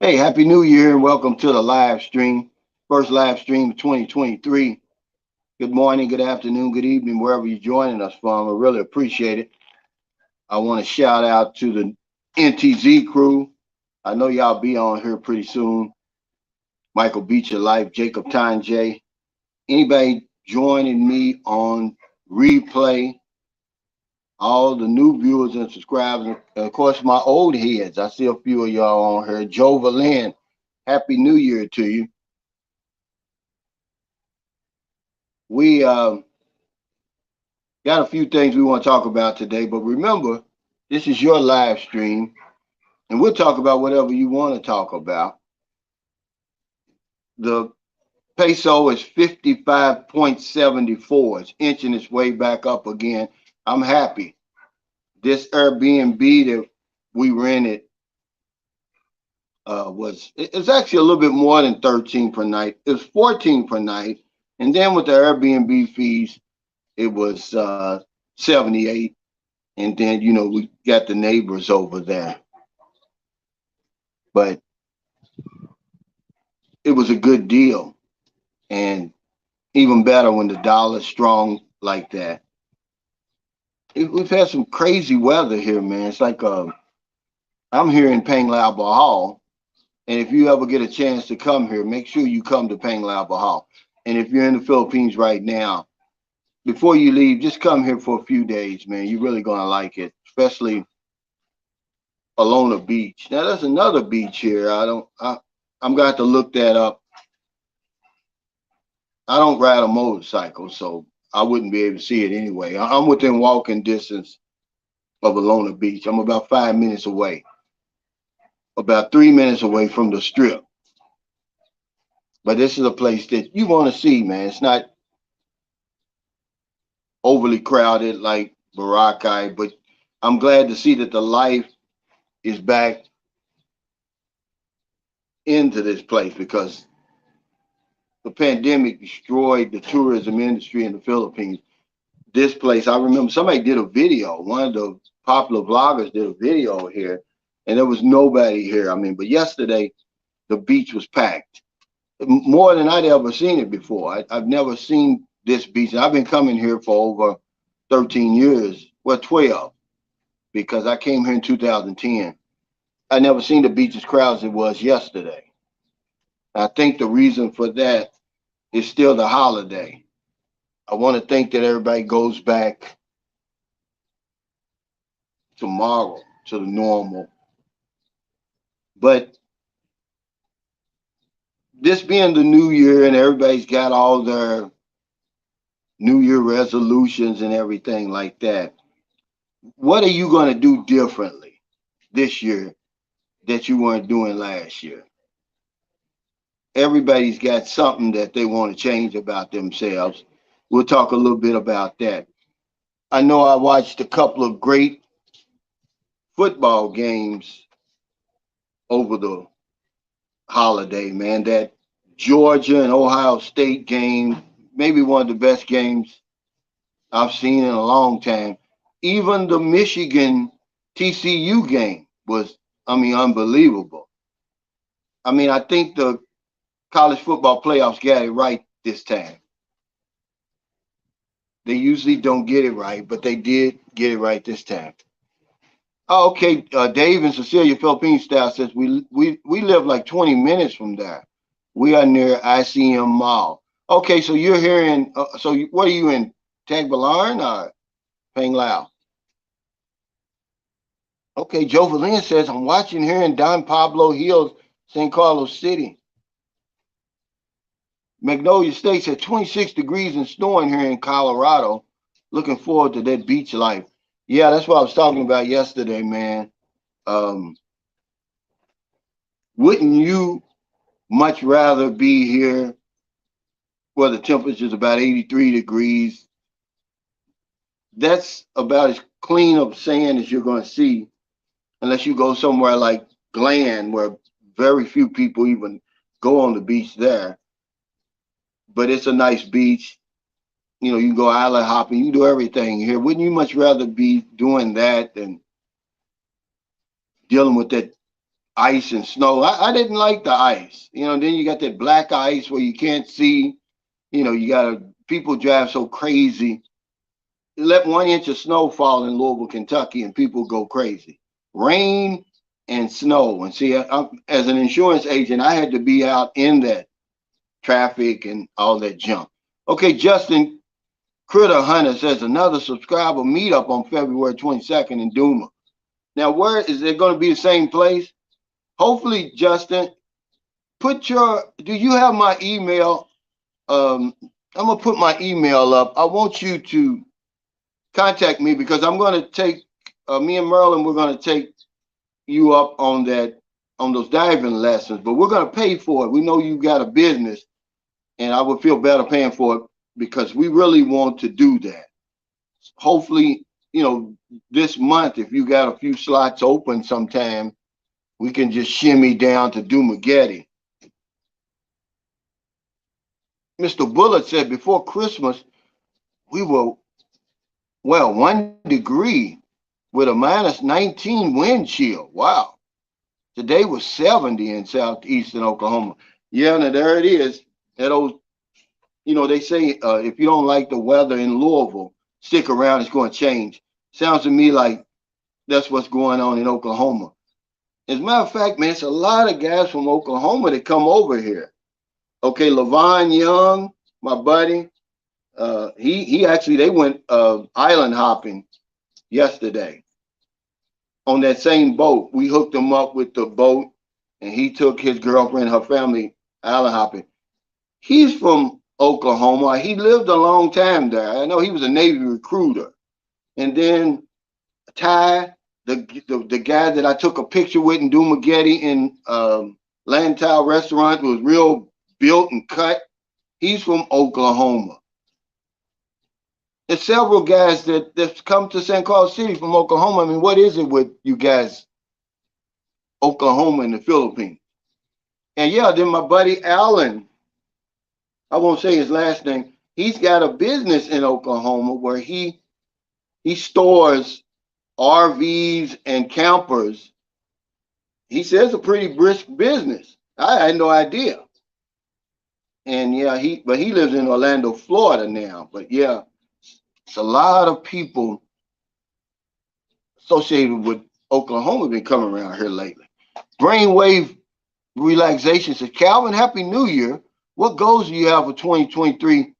Hey, Happy New Year and welcome to the live stream. First live stream of 2023. Good morning, good afternoon, good evening, wherever you're joining us from. I really appreciate it. I want to shout out to the NTZ crew. I know y'all be on here pretty soon. Michael Beecher Life, Jacob J. Anybody joining me on replay, all the new viewers and subscribers, and of course my old heads. I see a few of y'all on here. Joe Valin, Happy New Year to you. We got a few things we want to talk about today, but remember, this is your live stream, and we'll talk about whatever you want to talk about. The peso is 55.74. It's inching its way back up again. I'm happy. This Airbnb that we rented it's actually a little bit more than 13 per night. It was 14 per night, and then with the Airbnb fees, it was 78. And then we got the neighbors over there, but it was a good deal, and even better when the dollar's strong like that. We've had some crazy weather here, man. It's like I'm here in Panglao Bohol, and if you ever get a chance to come here, make sure you come to Panglao Bohol. And if you're in the Philippines right now, before you leave, just come here for a few days, man. You're really gonna like it, especially Alona Beach. Now there's another beach here. I'm gonna have to look that up. I don't ride a motorcycle, so I wouldn't be able to see it anyway. I'm within walking distance of Alona Beach. I'm about 5 minutes away, about 3 minutes away from the strip. But this is a place that you want to see, man. It's not overly crowded like Boracay, but I'm glad to see that the life is back into this place because the pandemic destroyed the tourism industry in the Philippines. This place, I remember somebody did a video. One of the popular vloggers did a video here, and there was nobody here. I mean, but yesterday the beach was packed, more than I'd ever seen it before. I've never seen this beach. I've been coming here for over 13 years, well, 12, because I came here in 2010. I never seen the beach as crowded as it was yesterday. I think the reason for that is still the holiday. I want to think that everybody goes back tomorrow to the normal. But this being the new year and everybody's got all their new year resolutions and everything like that, what are you going to do differently this year that you weren't doing last year? Everybody's got something that they want to change about themselves. We'll talk a little bit about that. I know I watched a couple of great football games over the holiday, man. That Georgia and Ohio State game, maybe one of the best games I've seen in a long time. Even the Michigan TCU game was, I mean, unbelievable. I mean, I think the college football playoffs got it right this time. They usually don't get it right, but they did get it right this time. Oh, okay. Dave and Cecilia Philippine style says we live like 20 minutes from there. We are near ICM Mall. Okay, so you're here in. What are you in? Tagbilaran or Panglao? Okay, Joe Valin says I'm watching here in Don Pablo Hills, San Carlos City. Magnolia State said 26 degrees and snowing here in Colorado. Looking forward to that beach life. Yeah, that's what I was talking about yesterday, man. Um, wouldn't you much rather be here where the temperature is about 83 degrees? That's about as clean of sand as you're going to see, unless you go somewhere like Glen, where very few people even go on the beach there. But it's a nice beach. You know, you can go island hopping, you can do everything here. Wouldn't you much rather be doing that than dealing with that ice and snow. I didn't like the ice. You know, then you got that black ice where you can't see. You know, you got people drive so crazy. Let 1 inch of snow fall in Louisville, Kentucky, and people go crazy. Rain and snow. And see, as an insurance agent, I had to be out in that traffic and all that junk. Okay, Justin Critter Hunter says another subscriber meetup on February 22nd in Duma. Now, where is it going to be the same place? Hopefully, Justin, do you have my email? I'm going to put my email up. I want you to contact me because I'm going to take, me and Merlin, we're going to take you up on those diving lessons, but we're going to pay for it. We know you got a business, and I would feel better paying for it because we really want to do that. Hopefully, you know, this month, if you got a few slots open sometime, we can just shimmy down to Dumageddon. Mr. Bullet said before Christmas, we were, 1 degree with a -19 wind chill. Wow. Today was 70 in southeastern Oklahoma. Yeah, now there it is. That old, you know, they say if you don't like the weather in Louisville, stick around, it's going to change. Sounds to me like that's what's going on in Oklahoma. As a matter of fact, man, it's a lot of guys from Oklahoma that come over here. Okay, Levon Young, my buddy, he actually, they went island hopping yesterday on that same boat. We hooked him up with the boat, and he took his girlfriend, her family, island hopping. He's from Oklahoma. He lived a long time there. I know he was a Navy recruiter. And then Ty, the guy that I took a picture with in Dumageddon in Lantau restaurant, was real built and cut. He's from Oklahoma. There's several guys that's come to St. Carlos City from Oklahoma. I mean, what is it with you guys, Oklahoma and the Philippines? And yeah, then my buddy Allen, I won't say his last name, he's got a business in Oklahoma where he stores RVs and campers. He says a pretty brisk business. I had no idea. And yeah, he lives in Orlando, Florida now. But yeah, it's a lot of people associated with Oklahoma been coming around here lately. Brainwave Relaxation says, Calvin, Happy New Year. What goals do you have for 2023?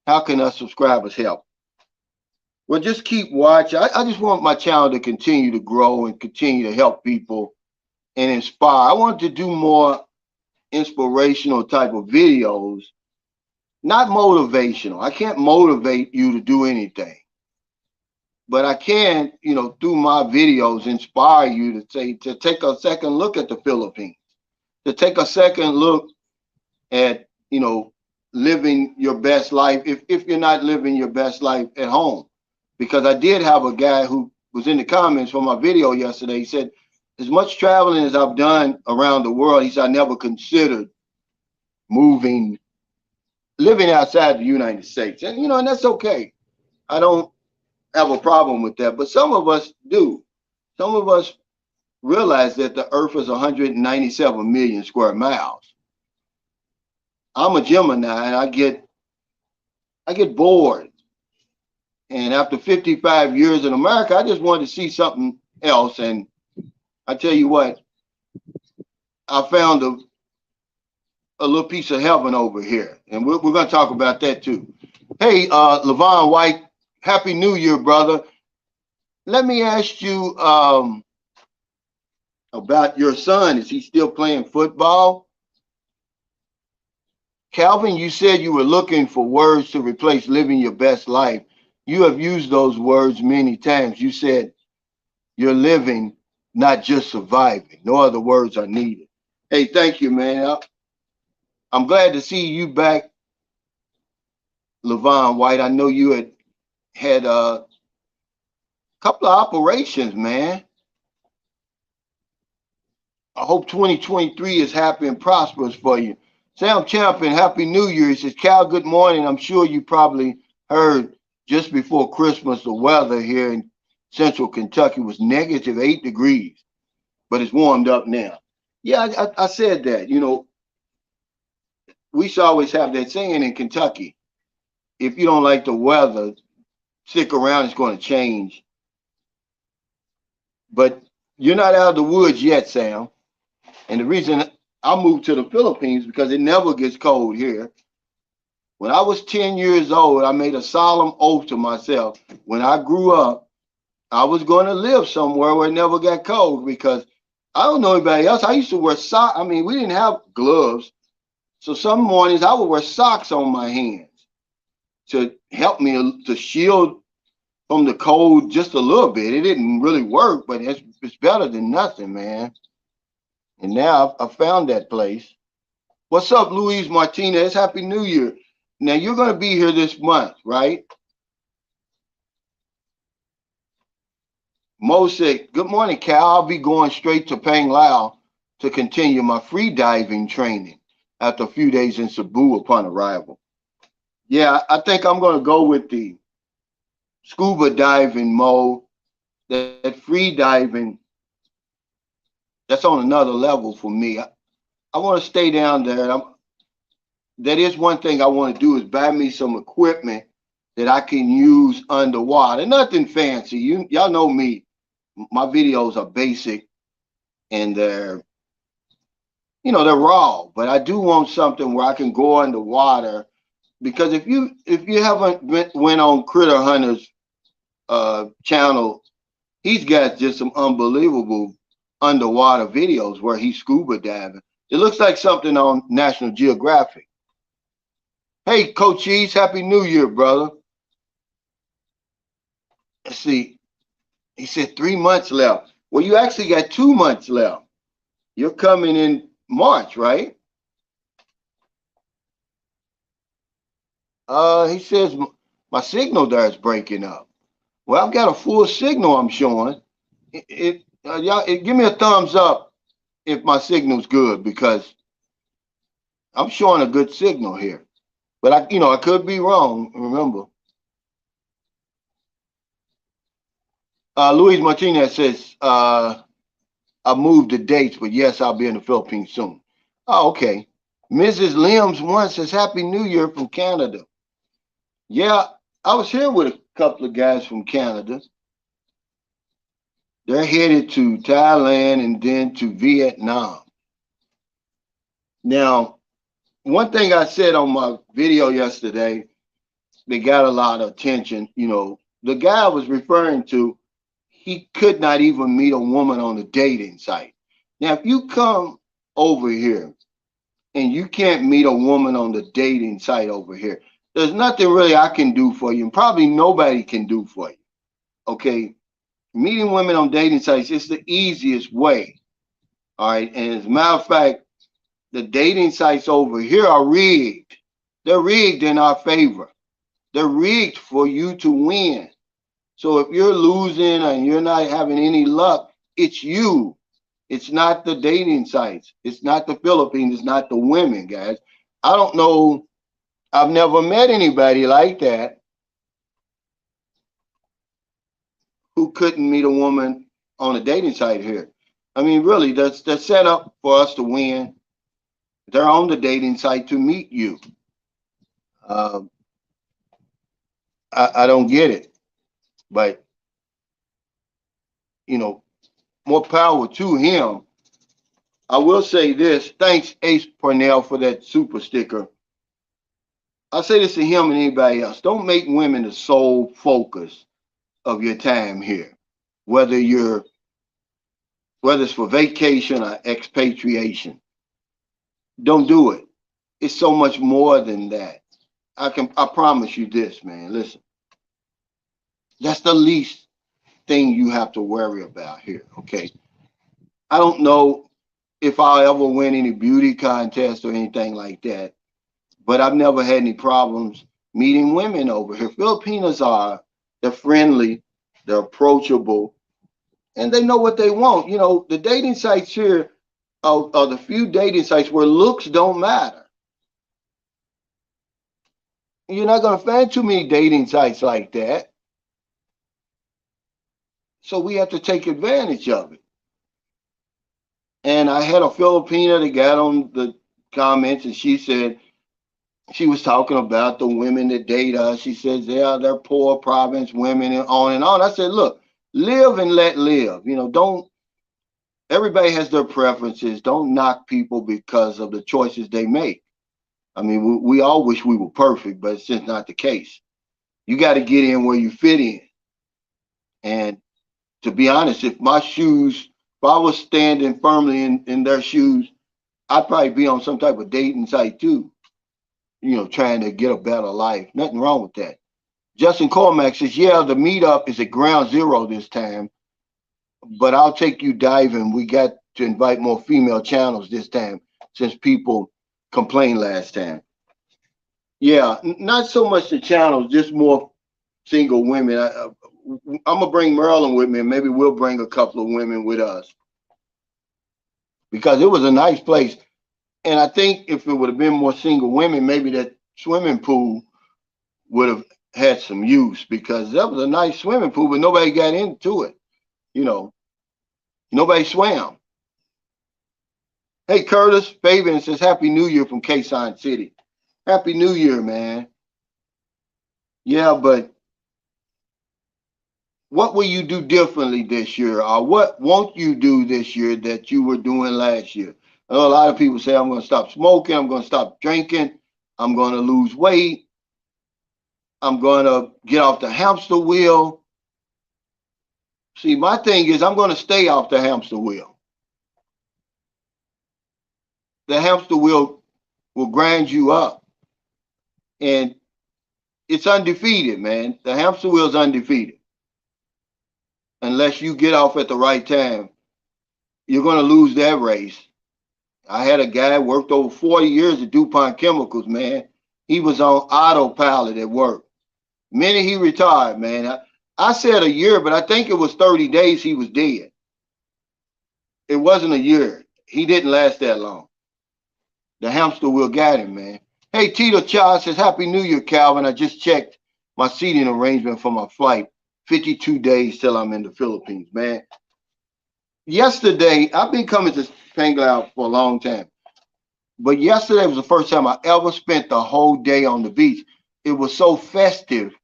How can us subscribers help? Well, just keep watching. I just want my channel to continue to grow and continue to help people and inspire. I want to do more inspirational type of videos, not motivational. I can't motivate you to do anything, but I can, you know, through my videos, inspire you to take a second look at the Philippines, to take a second look at, you know, living your best life if you're not living your best life at home. Because I did have a guy who was in the comments for my video yesterday. He said, as much traveling as I've done around the world, he said, I never considered living outside the United States. And, you know, and that's okay. I don't have a problem with that. But some of us do. Some of us realize that the earth is 197 million square miles. I'm a Gemini, and I get bored. And after 55 years in America, I just wanted to see something else. And I tell you what, I found a little piece of heaven over here. And we're going to talk about that too. Hey, Levon White, Happy New Year, brother. Let me ask you about your son. Is he still playing football? Calvin, you said you were looking for words to replace living your best life. You have used those words many times. You said you're living, not just surviving. No other words are needed. Hey, thank you, man. I'm glad to see you back, Levon White. I know you had a couple of operations, man. I hope 2023 is happy and prosperous for you. Sam Champion, Happy New Year. He says, Cal, good morning. I'm sure you probably heard just before Christmas, the weather here in central Kentucky was -8 degrees, but it's warmed up now. Yeah, I said that. You know, we should always have that saying in Kentucky: if you don't like the weather, stick around. It's going to change. But you're not out of the woods yet, Sam. And the reason I moved to the Philippines because it never gets cold here. When I was 10 years old, I made a solemn oath to myself. When I grew up, I was going to live somewhere where it never got cold because I don't know anybody else. I used to wear socks. I mean, we didn't have gloves. So some mornings I would wear socks on my hands to help me to shield from the cold just a little bit. It didn't really work, but it's better than nothing, man. And now I found that place. What's up, Luis Martinez? Happy New Year. Now you're going to be here this month, right? Mo said, good morning, Cal. I'll be going straight to Panglao to continue my free diving training after a few days in Cebu upon arrival. Yeah, I think I'm going to go with the scuba diving, Mo. That free diving, that's on another level for me. I want to stay down there. That is one thing I want to do is buy me some equipment that I can use underwater. Nothing fancy. Y'all know me. My videos are basic and they're raw, but I do want something where I can go underwater because if you haven't went on Critter Hunter's channel, he's got just some unbelievable underwater videos where he's scuba diving. It looks like something on National Geographic. Hey, Coach Cheese, Happy New Year, brother. Let's see. He said 3 months left. Well, you actually got 2 months left. You're coming in March, right? He says my signal there is breaking up. Well, I've got a full signal I'm showing. Give me a thumbs up if my signal's good because I'm showing a good signal here. But I could be wrong. Remember, Luis Martinez says I moved the dates, but yes, I'll be in the Philippines soon. Oh, okay. Mrs. Limbs one says Happy New Year from Canada. Yeah, I was here with a couple of guys from Canada. They're headed to Thailand and then to Vietnam. Now, one thing I said on my video yesterday, they got a lot of attention. The guy I was referring to, he could not even meet a woman on a dating site. Now, if you come over here and you can't meet a woman on the dating site over here, there's nothing really I can do for you, and probably nobody can do for you. Okay, meeting women on dating sites is the easiest way. All right, and as a matter of fact, the dating sites over here are rigged. They're rigged in our favor. They're rigged for you to win. So if you're losing and you're not having any luck, it's you. It's not the dating sites. It's not the Philippines. It's not the women, guys. I don't know. I've never met anybody like that who couldn't meet a woman on a dating site here. I mean, really, that's set up for us to win. They're on the dating site to meet you. Uh, I don't get it, but you know, more power to him. I will say this. Thanks, Ace Parnell, for that super sticker. I'll say this to him and anybody else. Don't make women the sole focus of your time here, whether you're whether it's for vacation or expatriation. Don't do it. It's so much more than that. I promise you this, man. Listen, that's the least thing you have to worry about here. Okay. I don't know if I'll ever win any beauty contest or anything like that, but I've never had any problems meeting women over here. Filipinos they're friendly, they're approachable, and they know what they want. The dating sites here are the few dating sites where looks don't matter. You're not going to find too many dating sites like that. So we have to take advantage of it. And I had a Filipina that got on the comments, and she said, she was talking about the women that date us. She says, yeah, they're poor province women and on and on. I said, look, live and let live. You know, don't, everybody has their preferences. Don't knock people because of the choices they make. I mean, we all wish we were perfect, but it's just not the case. You got to get in where you fit in. And to be honest, if my shoes, if I was standing firmly in their shoes, I'd probably be on some type of dating site too, you know, trying to get a better life. Nothing wrong with that. Justin Cormack says, yeah, the meetup is at ground zero this time, but I'll take you diving. We got to invite more female channels this time since people complained last time. Yeah, not so much the channels, just more single women. I'm gonna bring Marilyn with me, and maybe we'll bring a couple of women with us because it was a nice place. And I think if it would have been more single women, maybe that swimming pool would have had some use because that was a nice swimming pool, but nobody got into it. You know, nobody swam. Hey, Curtis Fabian says, Happy New Year from Quezon City. Happy New Year, man. Yeah, but what will you do differently this year? Or what won't you do this year that you were doing last year? I know a lot of people say, I'm going to stop smoking. I'm going to stop drinking. I'm going to lose weight. I'm going to get off the hamster wheel. See, my thing is I'm going to stay off the hamster wheel. The hamster wheel will grind you up. And it's undefeated, man. The hamster wheel is undefeated. Unless you get off at the right time, you're going to lose that race. I had a guy worked over 40 years at DuPont Chemicals, man. He was on autopilot at work. Minute he retired, man. I said a year, but I think it was 30 days he was dead. It wasn't a year. He didn't last that long. The hamster wheel got him, man. Hey, Tito Child says, Happy New Year, Calvin. I just checked my seating arrangement for my flight. 52 days till I'm in the Philippines, man. Yesterday, I've been coming to Panglao for a long time. But yesterday was the first time I ever spent the whole day on the beach. It was so festive.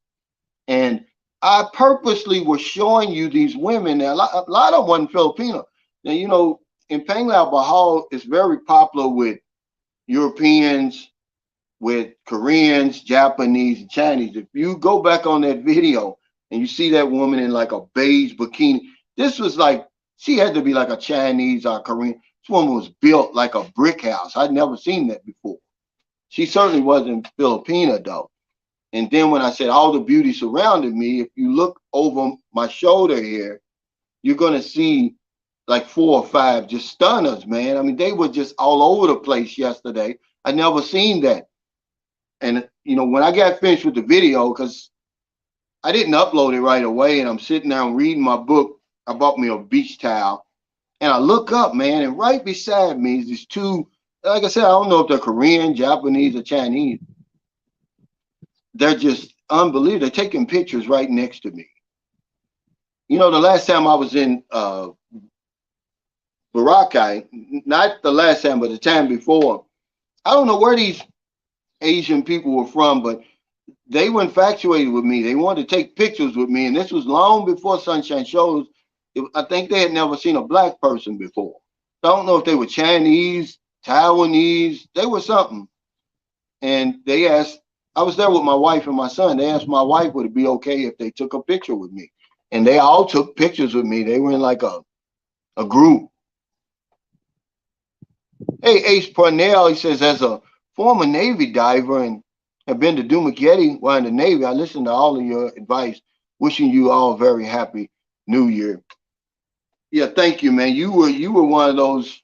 And I purposely was showing you these women. Now, a lot of them wasn't Filipino. Now, you know, in Panglao Bohol, it's very popular with Europeans, with Koreans, Japanese, and Chinese. If you go back on that video and you see that woman in like a beige bikini, this was like, she had to be like a Chinese or Korean. This woman was built like a brick house. I'd never seen that before. She certainly wasn't Filipina though. And then when I said all the beauty surrounded me, if you look over my shoulder here, you're going to see like 4 or 5 just stunners, man. I mean, they were just all over the place yesterday. I never seen that. And, you know, when I got finished with the video, because I didn't upload it right away, and I'm sitting down reading my book, I bought me a beach towel. And I look up, man, and right beside me is these 2, like I said, I don't know if they're Korean, Japanese, or Chinese. They're just unbelievable. They're taking pictures right next to me. You know, the last time I was in Boracay, not the last time, but the time before, I don't know where these Asian people were from, but they were infatuated with me. They wanted to take pictures with me, and this was long before Sunshine Shows. I think they had never seen a black person before. I don't know if they were Chinese, Taiwanese, they were something. And they asked, I was there with my wife and my son. They asked my wife, would it be okay if they took a picture with me? And they all took pictures with me. They were in like a group. Hey, Ace Parnell, he says, as a former Navy diver and have been to Dumaguete while in the Navy, I listened to all of your advice. Wishing you all a very happy New Year. Yeah, thank you, man. You were one of those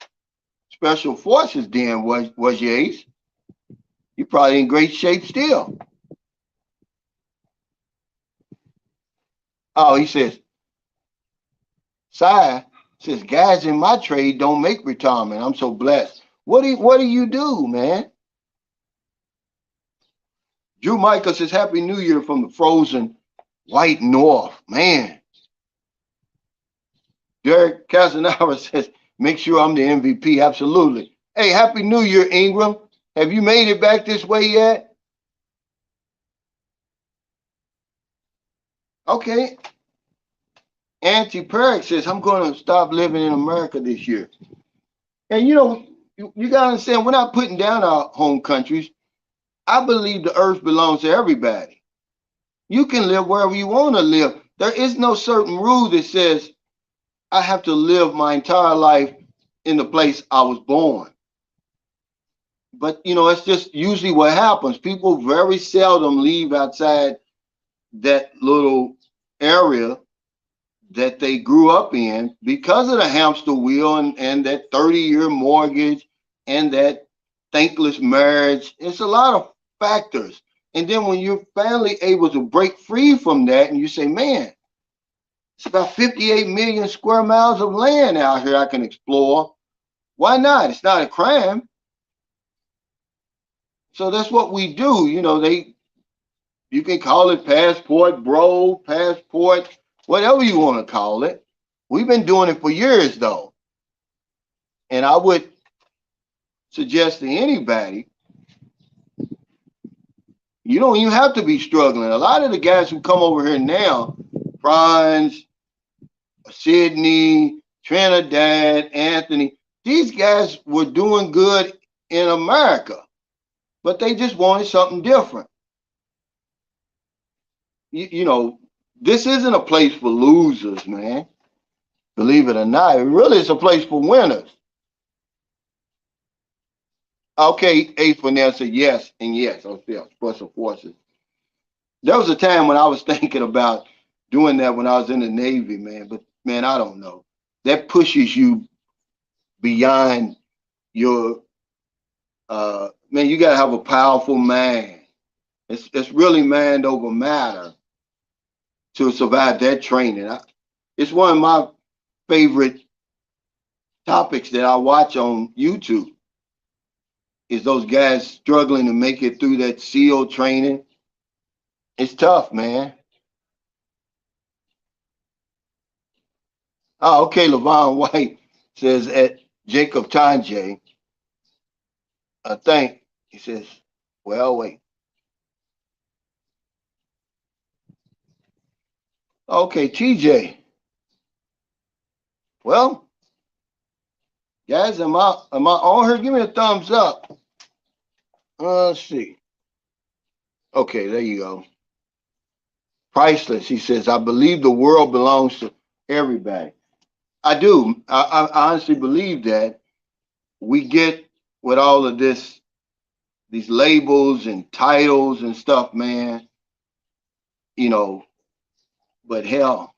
special forces then, was you, Ace? You're probably in great shape still. Oh, he says, Sire says, guys in my trade don't make retirement. I'm so blessed. What do you do, man? Drew Michael says, Happy New Year from the frozen white north. Man. Derek Casanova says, Make sure I'm the MVP. Absolutely. Hey, Happy New Year, Ingram. Have you made it back this way yet? Okay. Auntie Perk says, I'm going to stop living in America this year. And you got to understand, we're not putting down our home countries. I believe the earth belongs to everybody. You can live wherever you want to live. There is no certain rule that says I have to live my entire life in the place I was born. But, it's just usually what happens. People very seldom leave outside that little area that they grew up in because of the hamster wheel and that 30-year mortgage and that thankless marriage. It's a lot of factors. And then when you're finally able to break free from that and you say, man, it's about 58 million square miles of land out here I can explore. Why not? It's not a crime. So that's what we do. You can call it passport, bro, passport, whatever you want to call it. We've been doing it for years, though. And I would suggest to anybody, you don't even have to be struggling. A lot of the guys who come over here now, Franz, Sydney, Trinidad, Anthony, these guys were doing good in America, but they just wanted something different. This isn't a place for losers, man. Believe it or not, it really is a place for winners. Okay, A for now said yes and yes. Oh, yeah, special forces. There was a time when I was thinking about doing that when I was in the Navy, man. But man, I don't know. That pushes you beyond your man. You gotta have a powerful mind. It's really mind over matter to survive that training. It's one of my favorite topics that I watch on YouTube. Is those guys struggling to make it through that SEAL training? It's tough, man. Oh, okay. Levon White says at Jacob Tanje, I think he says, well, wait. Okay, TJ. Well, guys, am I on here? Give me a thumbs up. Let's see. Okay, there you go. Priceless. He says, I believe the world belongs to everybody. I do. I honestly believe that. We get with all of these labels and titles and stuff, man, but hell,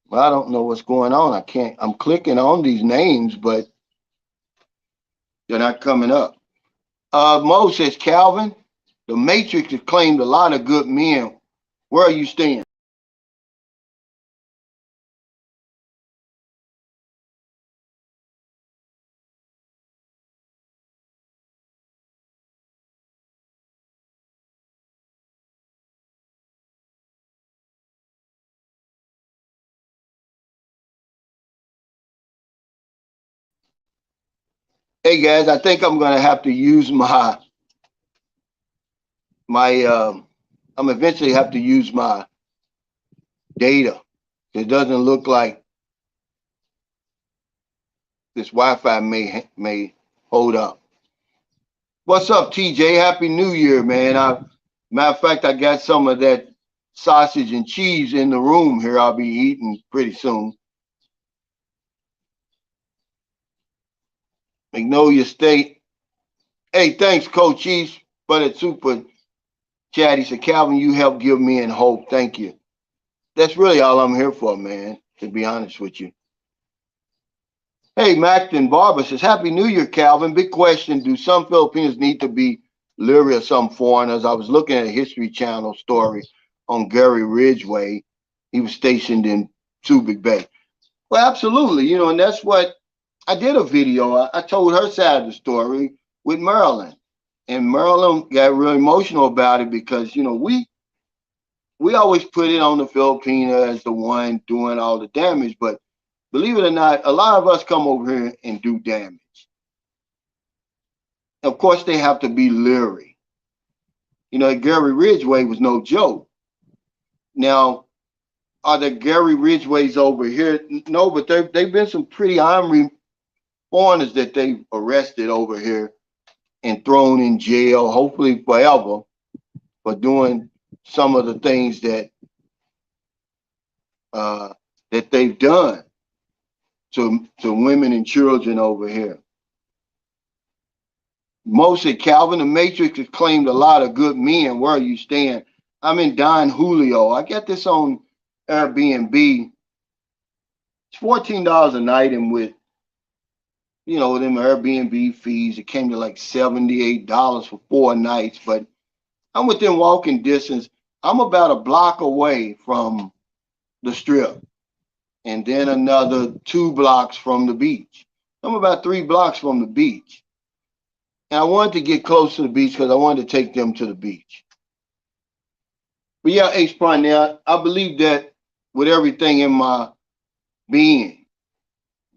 well, I don't know what's going on. I'm clicking on these names, but they're not coming up. Mo says, Calvin, the Matrix has claimed a lot of good men. Where are you staying? Hey guys, I think I'm gonna have to use my I'm eventually have to use my data. It doesn't look like this Wi-Fi may hold up. What's up, TJ? Happy New Year, man. Matter of fact, I got some of that sausage and cheese in the room here. I'll be eating pretty soon. Magnolia State. Hey, thanks, Coach East, for that super chat. He said, Calvin, you helped give me and hope. Thank you. That's really all I'm here for, man, to be honest with you. Hey, Macton Barber says, Happy New Year, Calvin. Big question. Do some Filipinos need to be leery of some foreigners? I was looking at a History Channel story on Gary Ridgway. He was stationed in Subic Bay. Well, absolutely. And that's what I did a video. I told her side of the story with Marilyn. And Marilyn got real emotional about it because, we always put it on the Filipino as the one doing all the damage, but believe it or not, a lot of us come over here and do damage. Of course, they have to be leery. You know, Gary Ridgway was no joke. Now, are there Gary Ridgways over here? No, but they've been some pretty ornery foreigners that they've arrested over here and thrown in jail, hopefully forever, for doing some of the things that that they've done to women and children over here. Mostly Calvin the Matrix has claimed a lot of good men. Where are you staying? I'm in Don Julio. I got this on Airbnb. It's $14 a night, and with them Airbnb fees, it came to like $78 for 4 nights. But I'm within walking distance. I'm about a block away from the Strip, and then another 2 blocks from the beach. I'm about 3 blocks from the beach. And I wanted to get close to the beach because I wanted to take them to the beach. But yeah, H. Parnell, I believe that with everything in my being,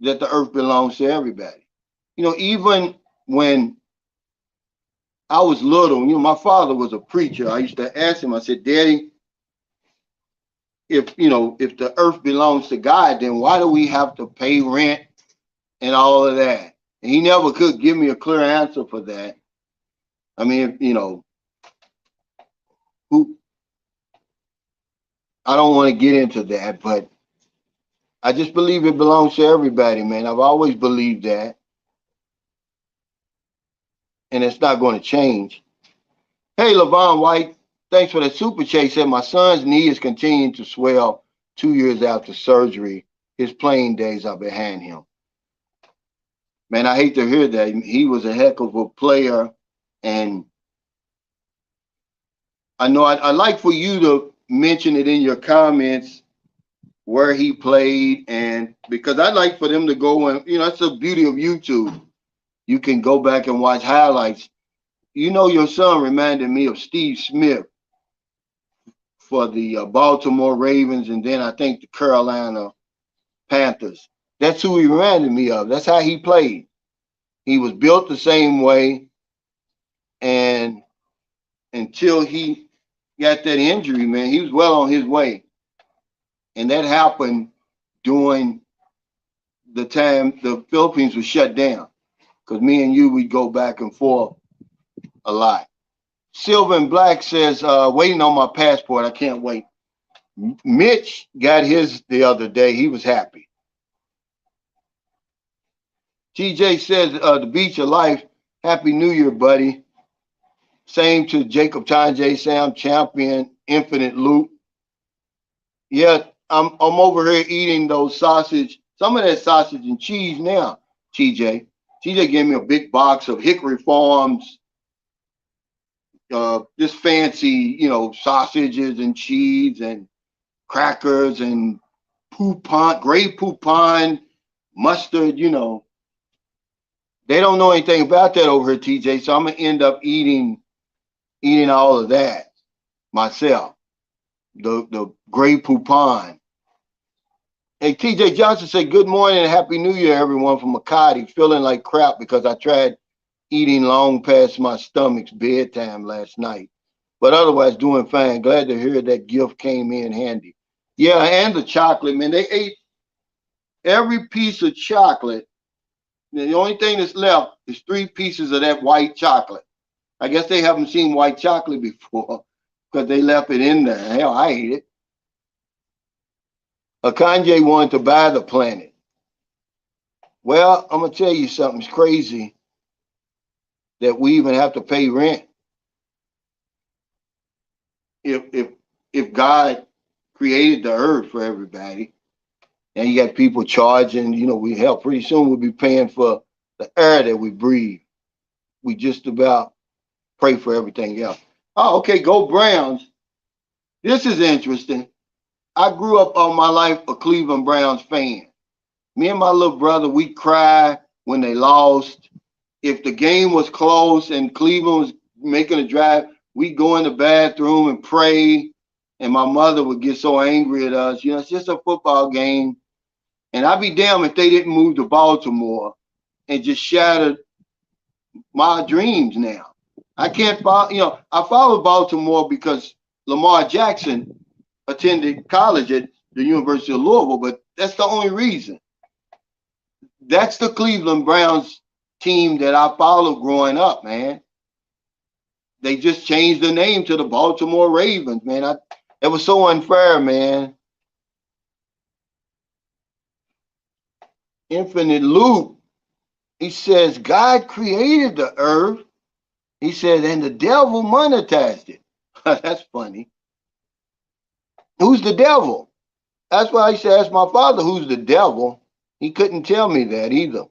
that the earth belongs to everybody. Even when I was little, my father was a preacher. I used to ask him, I said, Daddy, if the earth belongs to God, then why do we have to pay rent and all of that? And he never could give me a clear answer for that. I mean, I don't want to get into that, but I just believe it belongs to everybody, man. I've always believed that. And it's not going to change. Hey, Levon White, thanks for the super chat. Said my son's knee is continuing to swell 2 years after surgery. His playing days are behind him. Man, I hate to hear that. He was a heck of a player. And I know I'd like for you to mention it in your comments where he played, and because I'd like for them to go and, that's the beauty of YouTube. You can go back and watch highlights. Your son reminded me of Steve Smith for the Baltimore Ravens, and then I think the Carolina Panthers. That's who he reminded me of. That's how he played. He was built the same way, and until he got that injury, man, he was well on his way. And that happened during the time the Philippines was shut down, because me and you, we'd go back and forth a lot. Silver and Black says, waiting on my passport. I can't wait. Mitch got his the other day. He was happy. TJ says, the beach of life. Happy New Year, buddy. Same to Jacob Tanjay, Sam Champion, Infinite Loop. Yeah, I'm over here eating those sausage, some of that sausage and cheese now, TJ. TJ gave me a big box of Hickory Farms, just fancy, sausages and cheese and crackers and poupon, gray poupon, mustard, They don't know anything about that over here, TJ, so I'm going to end up eating all of that myself. The gray poupon. Hey, TJ Johnson said, good morning and Happy New Year, everyone, from Makati. Feeling like crap because I tried eating long past my stomach's bedtime last night. But otherwise, doing fine. Glad to hear that gift came in handy. Yeah, and the chocolate, man. They ate every piece of chocolate. The only thing that's left is 3 pieces of that white chocolate. I guess they haven't seen white chocolate before because they left it in there. Hell, I ate it. Kanye wanted to buy the planet. Well, I'm going to tell you something. It's crazy that we even have to pay rent. If God created the earth for everybody, and you got people charging, we help. Pretty soon we'll be paying for the air that we breathe. We just about pray for everything else. Oh, okay, go Browns. This is interesting. I grew up all my life a Cleveland Browns fan. Me and my little brother, we cry when they lost. If the game was close and Cleveland was making a drive, we'd go in the bathroom and pray. And my mother would get so angry at us. It's just a football game. And I'd be damned if they didn't move to Baltimore and just shattered my dreams now. I can't follow, I follow Baltimore because Lamar Jackson attended college at the University of Louisville, but that's the only reason. That's the Cleveland Browns team that I followed growing up, man. They just changed the name to the Baltimore Ravens, man. It was so unfair, man. Infinite Loop, he says, God created the earth. He said, and the devil monetized it. That's funny. Who's the devil? That's why I used to ask my father, who's the devil? He couldn't tell me that either.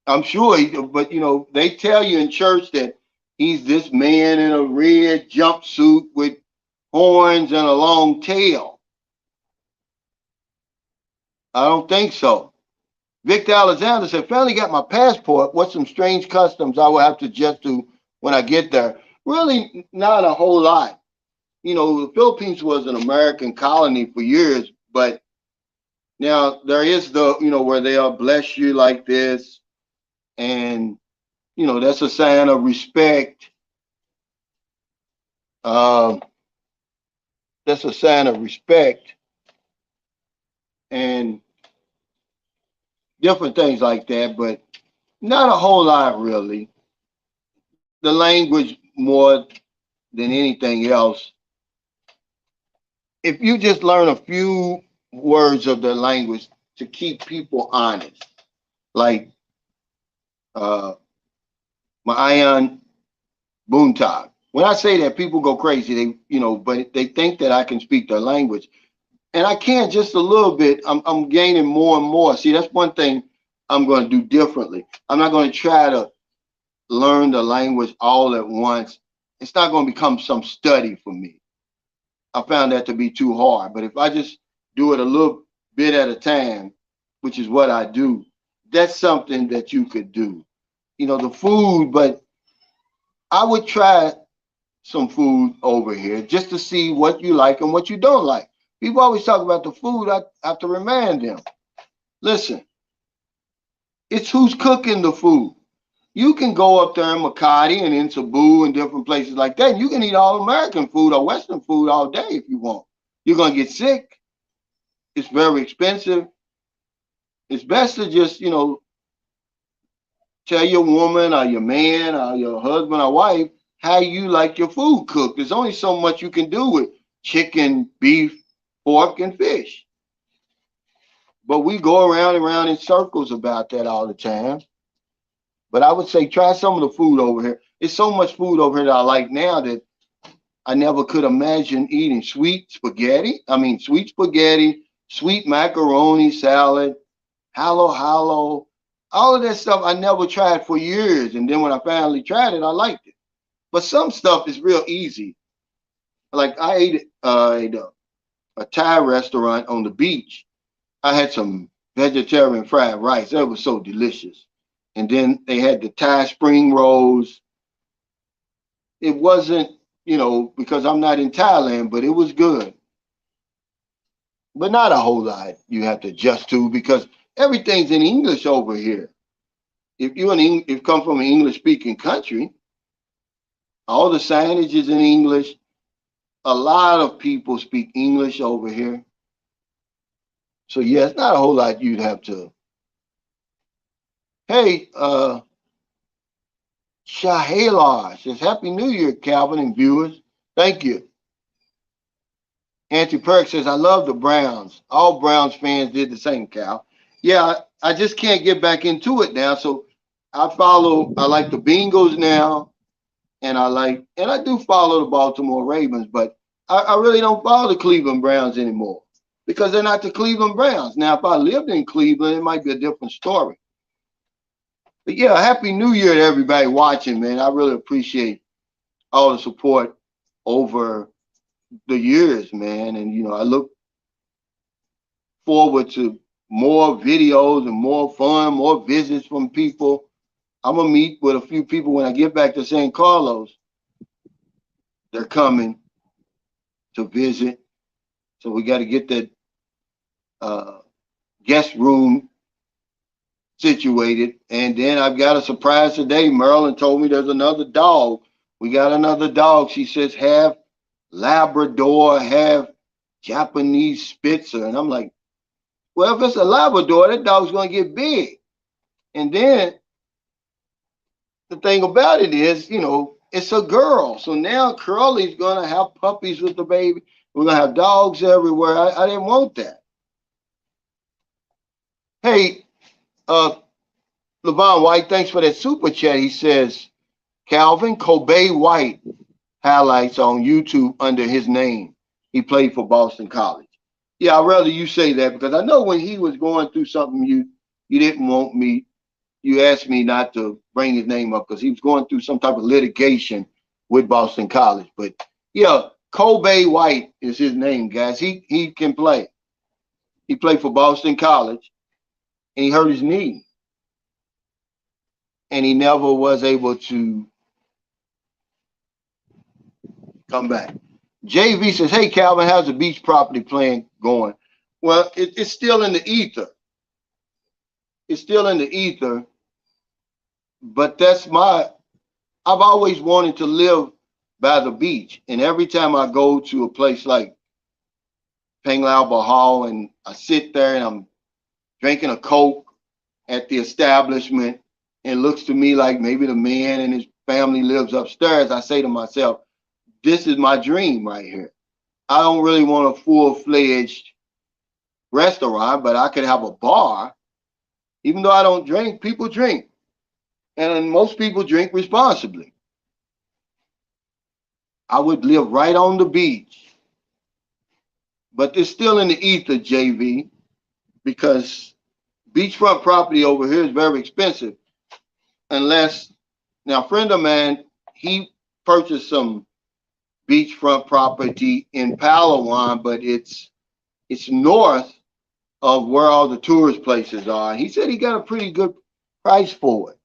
I'm sure, but they tell you in church that he's this man in a red jumpsuit with horns and a long tail. I don't think so. Victor Alexander said, finally got my passport. What's some strange customs I will have to adjust to when I get there? Really not a whole lot. The Philippines was an American colony for years, but now there is where they'll bless you like this. And, that's a sign of respect. That's a sign of respect and different things like that, but not a whole lot really. The language more than anything else. If you just learn a few words of the language to keep people honest, like Maayan Buntag. When I say that, people go crazy. But they think that I can speak their language, and I can just a little bit. I'm gaining more and more. See, that's one thing I'm going to do differently. I'm not going to try to learn the language all at once. It's not going to become some study for me. I found that to be too hard. But if I just do it a little bit at a time, which is what I do, that's something that you could do. The food, but I would try some food over here just to see what you like and what you don't like. People always talk about the food. I have to remind them, listen, it's who's cooking the food. You can go up there in Makati and in Cebu and different places like that. And you can eat all American food or Western food all day if you want. You're going to get sick. It's very expensive. It's best to just, tell your woman or your man or your husband or wife how you like your food cooked. There's only so much you can do with chicken, beef, pork, and fish. But we go around and around in circles about that all the time. But I would say try some of the food over here. There's so much food over here that I like now that I never could imagine eating. Sweet spaghetti, sweet macaroni salad, halo, all of that stuff I never tried for years. And then when I finally tried it, I liked it. But some stuff is real easy. Like I ate at a Thai restaurant on the beach. I had some vegetarian fried rice. That was so delicious. And then they had the Thai spring rolls. It wasn't, because I'm not in Thailand, but it was good. But not a whole lot you have to adjust to because everything's in English over here. If you come from an English-speaking country, all the signage is in English. A lot of people speak English over here. So yeah, it's not a whole lot you'd have to. Hey, Shahalar says, Happy New Year, Calvin and viewers. Thank you. Auntie Perk says, I love the Browns. All Browns fans did the same, Cal. Yeah, I just can't get back into it now. So I like the Bengals now, and I do follow the Baltimore Ravens, but I really don't follow the Cleveland Browns anymore because they're not the Cleveland Browns. Now, if I lived in Cleveland, it might be a different story. But yeah, Happy New Year to everybody watching, man. I really appreciate all the support over the years, man. And, I look forward to more videos and more fun, more visits from people. I'm going to meet with a few people when I get back to St. Carlos. They're coming to visit. So we got to get that guest room situated. And then I've got a surprise today. Marilyn told me there's another dog. We got another dog. She says half Labrador, half Japanese Spitzer. And I'm like, well, if it's a Labrador, that dog's going to get big. And then the thing about it is, it's a girl. So now Curly's going to have puppies with the baby. We're going to have dogs everywhere. I didn't want that. Hey, Levon White, thanks for that super chat. He says, Calvin Kobe White highlights on YouTube under his name. He played for Boston College. Yeah, I'd rather you say that because I know when he was going through something, you didn't want me. You asked me not to bring his name up because he was going through some type of litigation with Boston College. But yeah, Kobe White is his name, guys. He can play. He played for Boston College, and he hurt his knee, and he never was able to come back. JV says, hey, Calvin, how's the beach property plan going? Well, it's still in the ether. It's still in the ether, but I've always wanted to live by the beach. And every time I go to a place like Panglao Bohol and I sit there and I'm drinking a Coke at the establishment, and it looks to me like maybe the man and his family lives upstairs, I say to myself, this is my dream right here. I don't really want a full-fledged restaurant, but I could have a bar. Even though I don't drink, people drink. And most people drink responsibly. I would live right on the beach. But it's still in the ether, JV, because beachfront property over here is very expensive. Unless, now a friend of mine, he purchased some beachfront property in Palawan, but it's north of where all the tourist places are. He said he got a pretty good price for it.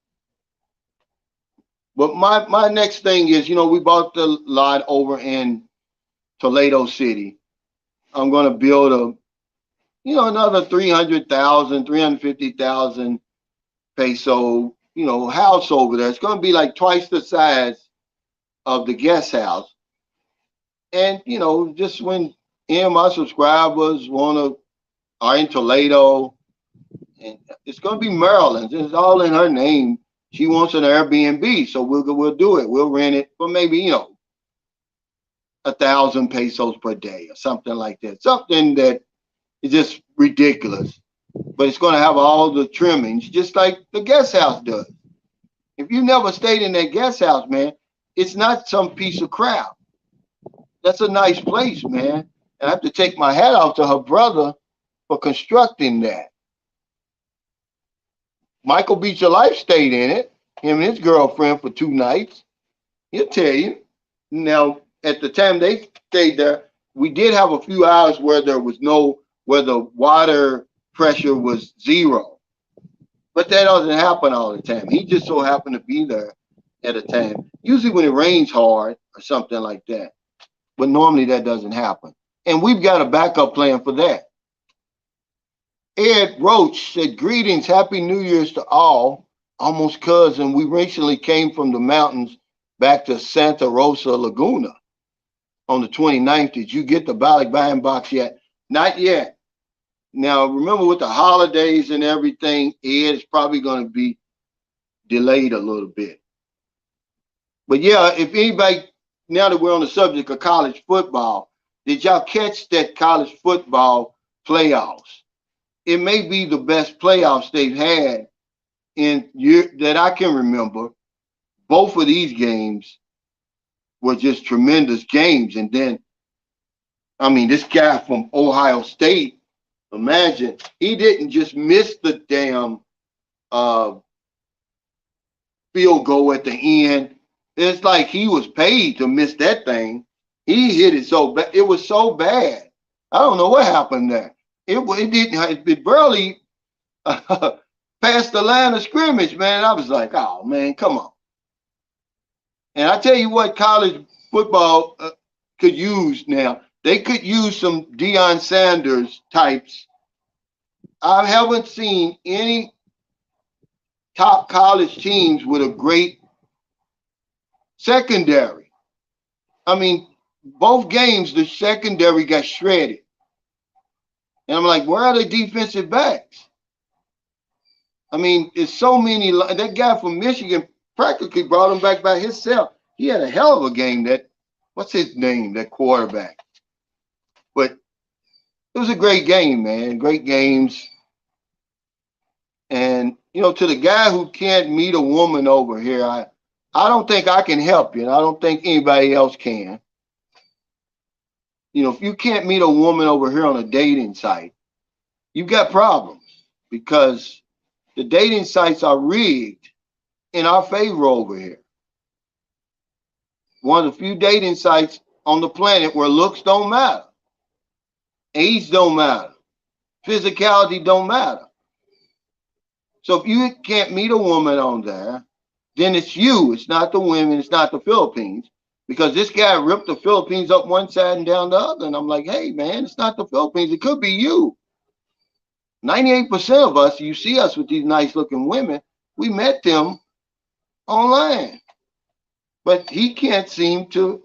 But my next thing is, we bought the lot over in Toledo City. I'm going to build another 300,000, 350,000 peso, house over there. It's going to be like twice the size of the guest house. And, just when any of my subscribers are in Toledo, and it's going to be Maryland. It's all in her name. She wants an Airbnb, so we'll do it. We'll rent it for maybe 1,000 pesos per day or something like that. Something that is just ridiculous, but it's going to have all the trimmings, just like the guest house does. If you never stayed in that guest house, man, it's not some piece of crap. That's a nice place, man. And I have to take my hat off to her brother for constructing that. Michael Beecher Life stayed in it, him and his girlfriend, for 2 nights. He'll tell you. Now, at the time they stayed there, we did have a few hours where where the water pressure was 0. But that doesn't happen all the time. He just so happened to be there at a time. Usually when it rains hard or something like that. But normally that doesn't happen. And we've got a backup plan for that. Ed Roach said, greetings, happy New Year's to all. Almost cousin, we recently came from the mountains back to Santa Rosa Laguna on the 29th. Did you get the Balikbayan box yet? Not yet. Now, remember with the holidays and everything, Ed, is probably going to be delayed a little bit. But yeah, if anybody, now that we're on the subject of college football, did y'all catch that college football playoffs? It may be the best playoffs they've had in year that I can remember. Both of these games were just tremendous games. And then, I mean, this guy from Ohio State, imagine, he didn't just miss the damn field goal at the end. It's like he was paid to miss that thing. He hit it so bad. It was so bad. I don't know what happened there. It barely past the line of scrimmage, man. I was like, oh, man, come on. And I tell you what college football could use now. They could use some Deion Sanders types I haven't seen any top college teams with a great secondary. I mean, both games, the secondary got shredded. And I'm like, where are the defensive backs? I mean, it's so many. That guy from Michigan practically brought him back by himself. He had a hell of a game. What's his name? That quarterback. But it was a great game, man. Great games. And to the guy who can't meet a woman over here, I don't think I can help you, and I don't think anybody else can. If you can't meet a woman over here on a dating site, you've got problems, because the dating sites are rigged in our favor over here. One of the few dating sites on the planet where looks don't matter, age don't matter, physicality don't matter. So if you can't meet a woman on there, then it's you. It's not the women. It's not the Philippines. Because this guy ripped the Philippines up one side and down the other. And I'm like, hey, man, it's not the Philippines. It could be you. 98% of us, you see us with these nice looking women, we met them online. But he can't seem to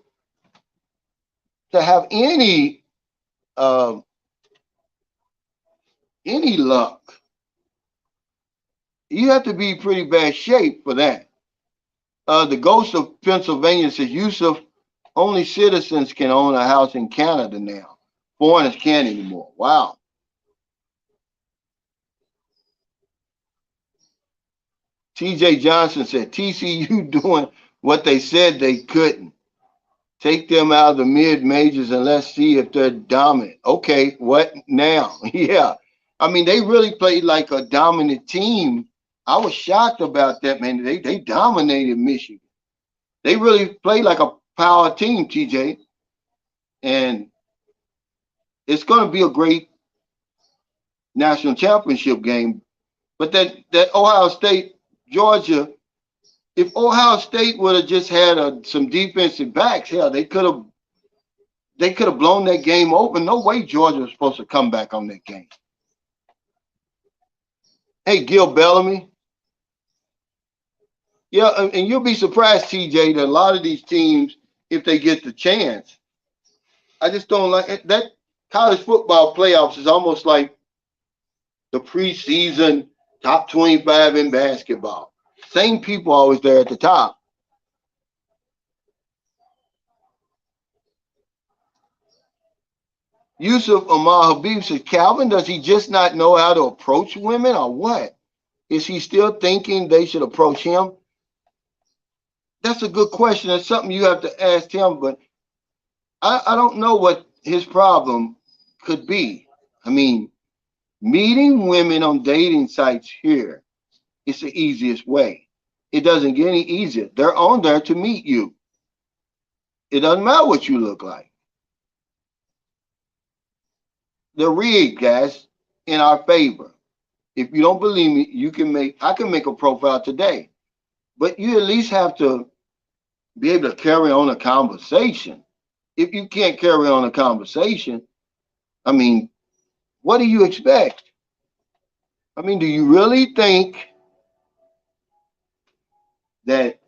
have any luck. You have to be pretty bad shape for that. The Ghost of Pennsylvania says, Yusuf, only citizens can own a house in Canada now. Foreigners can't anymore. Wow. TJ Johnson said, TCU doing what they said they couldn't. Take them out of the mid-majors and let's see if they're dominant. Okay, what now? Yeah. I mean, they really played like a dominant team. I was shocked about that, man. They dominated Michigan. They really played like a power team, TJ. And it's going to be a great national championship game. But that Ohio State, Georgia, if Ohio State would have just had some defensive backs, hell, they could have blown that game open. No way Georgia was supposed to come back on that game. Hey, Gil Bellamy. Yeah, and you'll be surprised, TJ, that a lot of these teams, if they get the chance, I just don't like it. That college football playoffs is almost like the preseason top 25 in basketball. Same people always there at the top. Yusuf Amal Habib says, Calvin, does he just not know how to approach women or what? Is he still thinking they should approach him? That's a good question. That's something you have to ask him, but I don't know what his problem could be. I mean, meeting women on dating sites here is the easiest way. It doesn't get any easier. They're on there to meet you. It doesn't matter what you look like. They're rigged, guys, in our favor. If you don't believe me, I can make a profile today. But you at least have to be able to carry on a conversation. If you can't carry on a conversation, I mean, what do you expect? I mean, do you really think that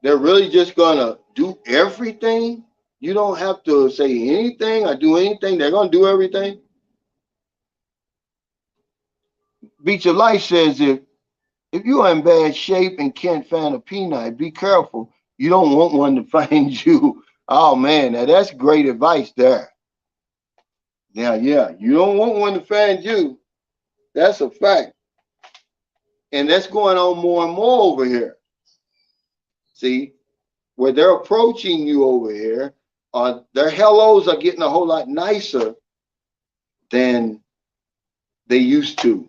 they're really just going to do everything? You don't have to say anything or do anything. They're going to do everything. Beach of Life says, if you're in bad shape and can't find a peanut, be careful. You don't want one to find you. Oh, man, now that's great advice there. Now, yeah, you don't want one to find you. That's a fact. And that's going on more and more over here. See, where they're approaching you over here, their hellos are getting a whole lot nicer than they used to.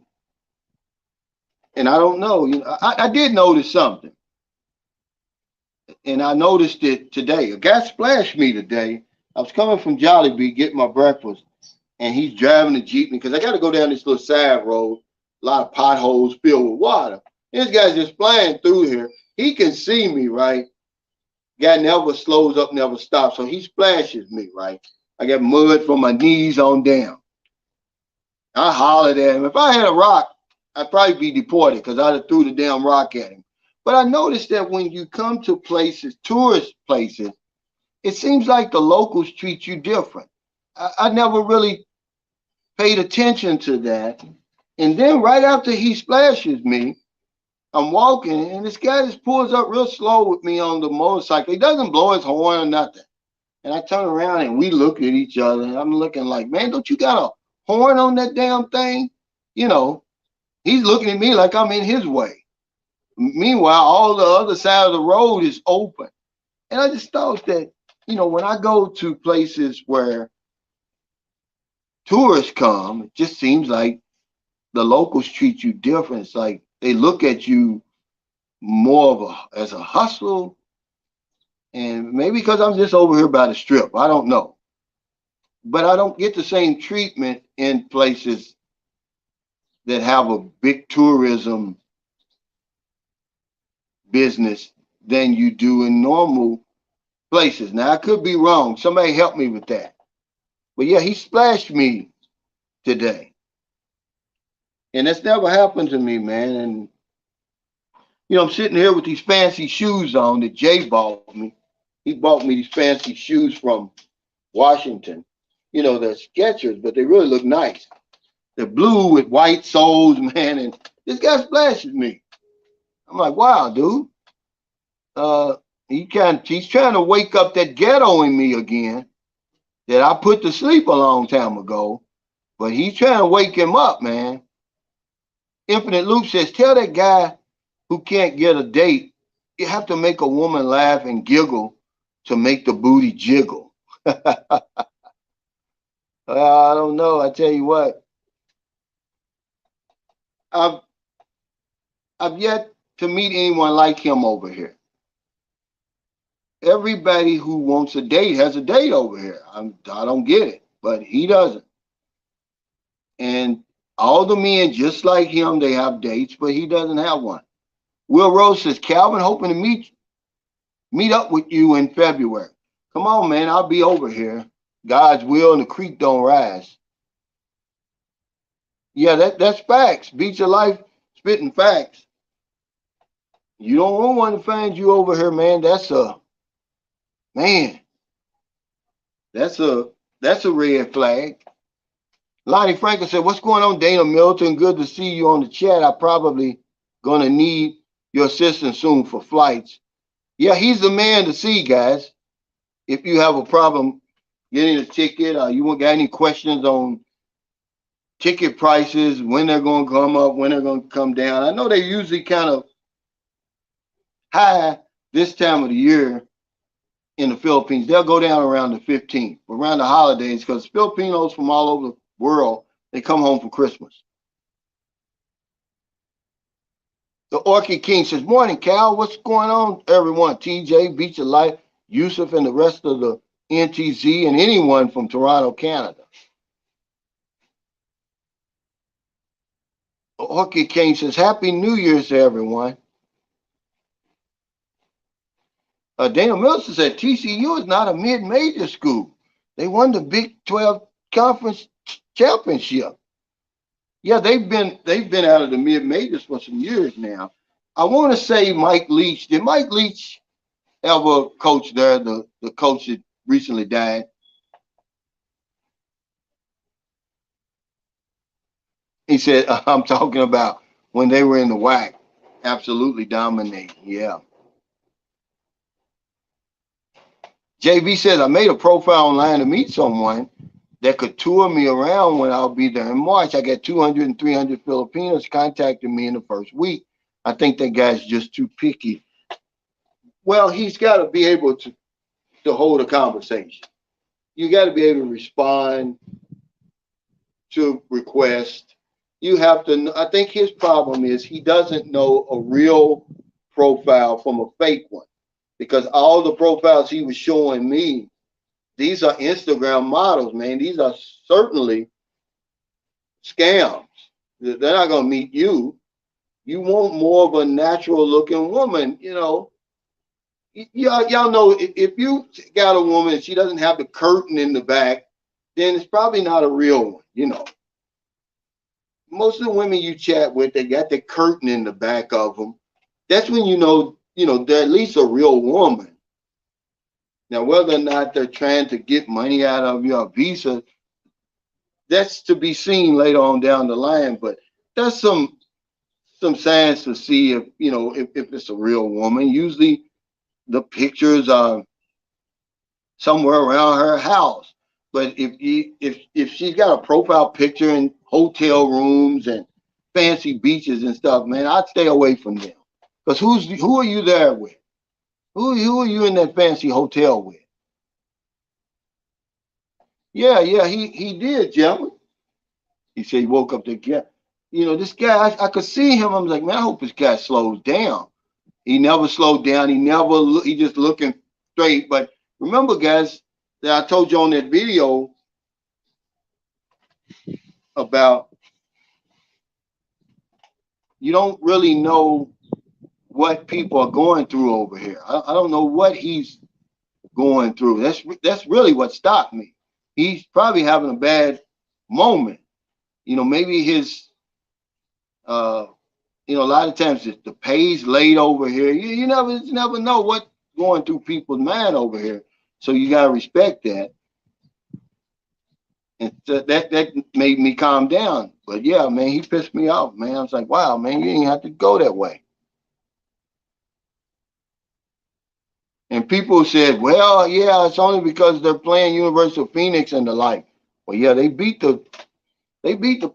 And I don't know, I did notice something. And I noticed it today. A guy splashed me today. I was coming from Jollibee getting my breakfast, and he's driving a Jeep because I got to go down this little side road, a lot of potholes filled with water. This guy's just flying through here. He can see me, right? Guy never slows up, never stops. So he splashes me, right? I got mud from my knees on down. I hollered at him. If I had a rock, I'd probably be deported because I'd have threw the damn rock at him. But I noticed that when you come to places, tourist places, it seems like the locals treat you different. I never really paid attention to that. And then right after he splashes me, I'm walking, and this guy just pulls up real slow with me on the motorcycle. He doesn't blow his horn or nothing. And I turn around and we look at each other, and I'm looking like, man, don't you got a horn on that damn thing? You know, he's looking at me like I'm in his way. Meanwhile, all the other side of the road is open. And I just thought that, when I go to places where tourists come, it just seems like the locals treat you different. It's like they look at you more of as a hustle, and maybe because I'm just over here by the strip, I don't know. But I don't get the same treatment in places that have a big tourism business than you do in normal places. Now I could be wrong. Somebody help me with that. But yeah, he splashed me today. And that's never happened to me, man. And I'm sitting here with these fancy shoes on that Jay bought me. He bought me these fancy shoes from Washington. They're Skechers, but they really look nice. They're blue with white soles, man. And this guy splashes me. I'm like, wow, dude. He's trying to wake up that ghetto in me again that I put to sleep a long time ago. But he's trying to wake him up, man. Infinite Loop says, tell that guy who can't get a date, you have to make a woman laugh and giggle to make the booty jiggle. I don't know. I tell you what, I've I've yet to meet anyone like him over here. Everybody who wants a date has a date over here. I don't get it, but he doesn't. And all the men, just like him, they have dates, but he doesn't have one. Will Rose says, Calvin, hoping to meet up with you in February. Come on, man, I'll be over here. God's will and the creek don't rise. Yeah, that's facts. Beats of life, spitting facts. You don't want one to find you over here, man. Man, that's a that's a red flag. Lonnie Franklin said, what's going on, Dana Milton? Good to see you on the chat. I probably gonna need your assistance soon for flights. Yeah, he's the man to see, guys. If you have a problem getting a ticket, you got any questions on ticket prices, when they're going to come up, when they're going to come down. I know they're usually kind of high this time of the year in the Philippines. They'll go down around the 15th, around the holidays, because Filipinos from all over the world, they come home for Christmas. The Orchid King says, morning, Cal. What's going on, everyone? TJ, Beach of Life, Yusuf, and the rest of the NTZ, and anyone from Toronto, Canada. The Orchid King says, Happy New Year's to everyone. Dana Milson said, TCU is not a mid-major school. They won the Big 12 Conference Championship. Yeah, they've been out of the mid-majors for some years now. I want to say Mike Leach. Did Mike Leach ever coach there, the coach that recently died? He said, I'm talking about when they were in the WAC. Absolutely dominating, yeah. JB says, I made a profile online to meet someone that could tour me around when I'll be there in March. I got 200 and 300 Filipinos contacting me in the first week. I think that guy's just too picky. Well, he's got to be able to hold a conversation. You got to be able to respond to requests. You have to, I think his problem is he doesn't know a real profile from a fake one, because all the profiles he was showing me, these are Instagram models, man. These are certainly scams. They're not going to meet you. You want more of a natural looking woman, Y'all know if you got a woman and she doesn't have the curtain in the back, then it's probably not a real one, most of the women you chat with, they got the curtain in the back of them. That's when they're at least a real woman. Now, whether or not they're trying to get money out of your visa, that's to be seen later on down the line. But there's some signs to see if it's a real woman. Usually, the pictures are somewhere around her house. But if she's got a profile picture in hotel rooms and fancy beaches and stuff, man, I'd stay away from them. Because who are you there with? Who are you in that fancy hotel with? Yeah, yeah, he did, gentlemen. He said he woke up the guy. This guy, I could see him. I was like, man, I hope this guy slows down. He never slowed down. He just looking straight. But remember, guys, that I told you on that video about you don't really know what people are going through over here. I don't know what he's going through. That's really what stopped me. He's probably having a bad moment. Maybe his a lot of times the pay's late over here. You never know what's going through people's mind over here. So you gotta respect that. And so that made me calm down. But yeah, man, he pissed me off, man. I was like, wow, man, you ain't have to go that way. And people said, well, yeah, it's only because they're playing Universal Phoenix and the like. Well, yeah, they beat the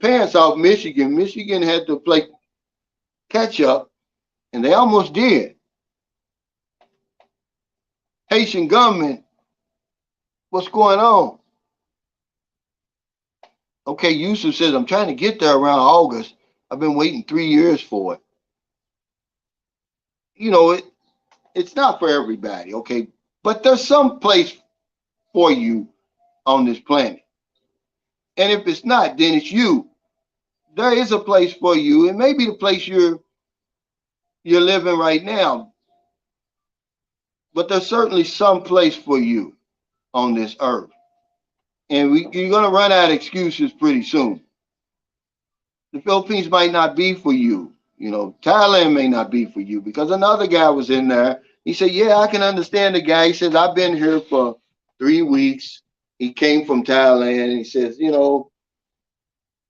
pants off Michigan. Michigan had to play catch up, and they almost did. Haitian government, what's going on? Okay, Yusuf says, I'm trying to get there around August. I've been waiting 3 years for it. It's not for everybody, okay? But there's some place for you on this planet. And if it's not, then it's you. There is a place for you. It may be the place you're living right now, but there's certainly some place for you on this earth. And you're going to run out of excuses pretty soon. The Philippines might not be for you. Thailand may not be for you, because another guy was in there. He said, yeah, I can understand the guy. He says, I've been here for 3 weeks. He came from Thailand. And he says,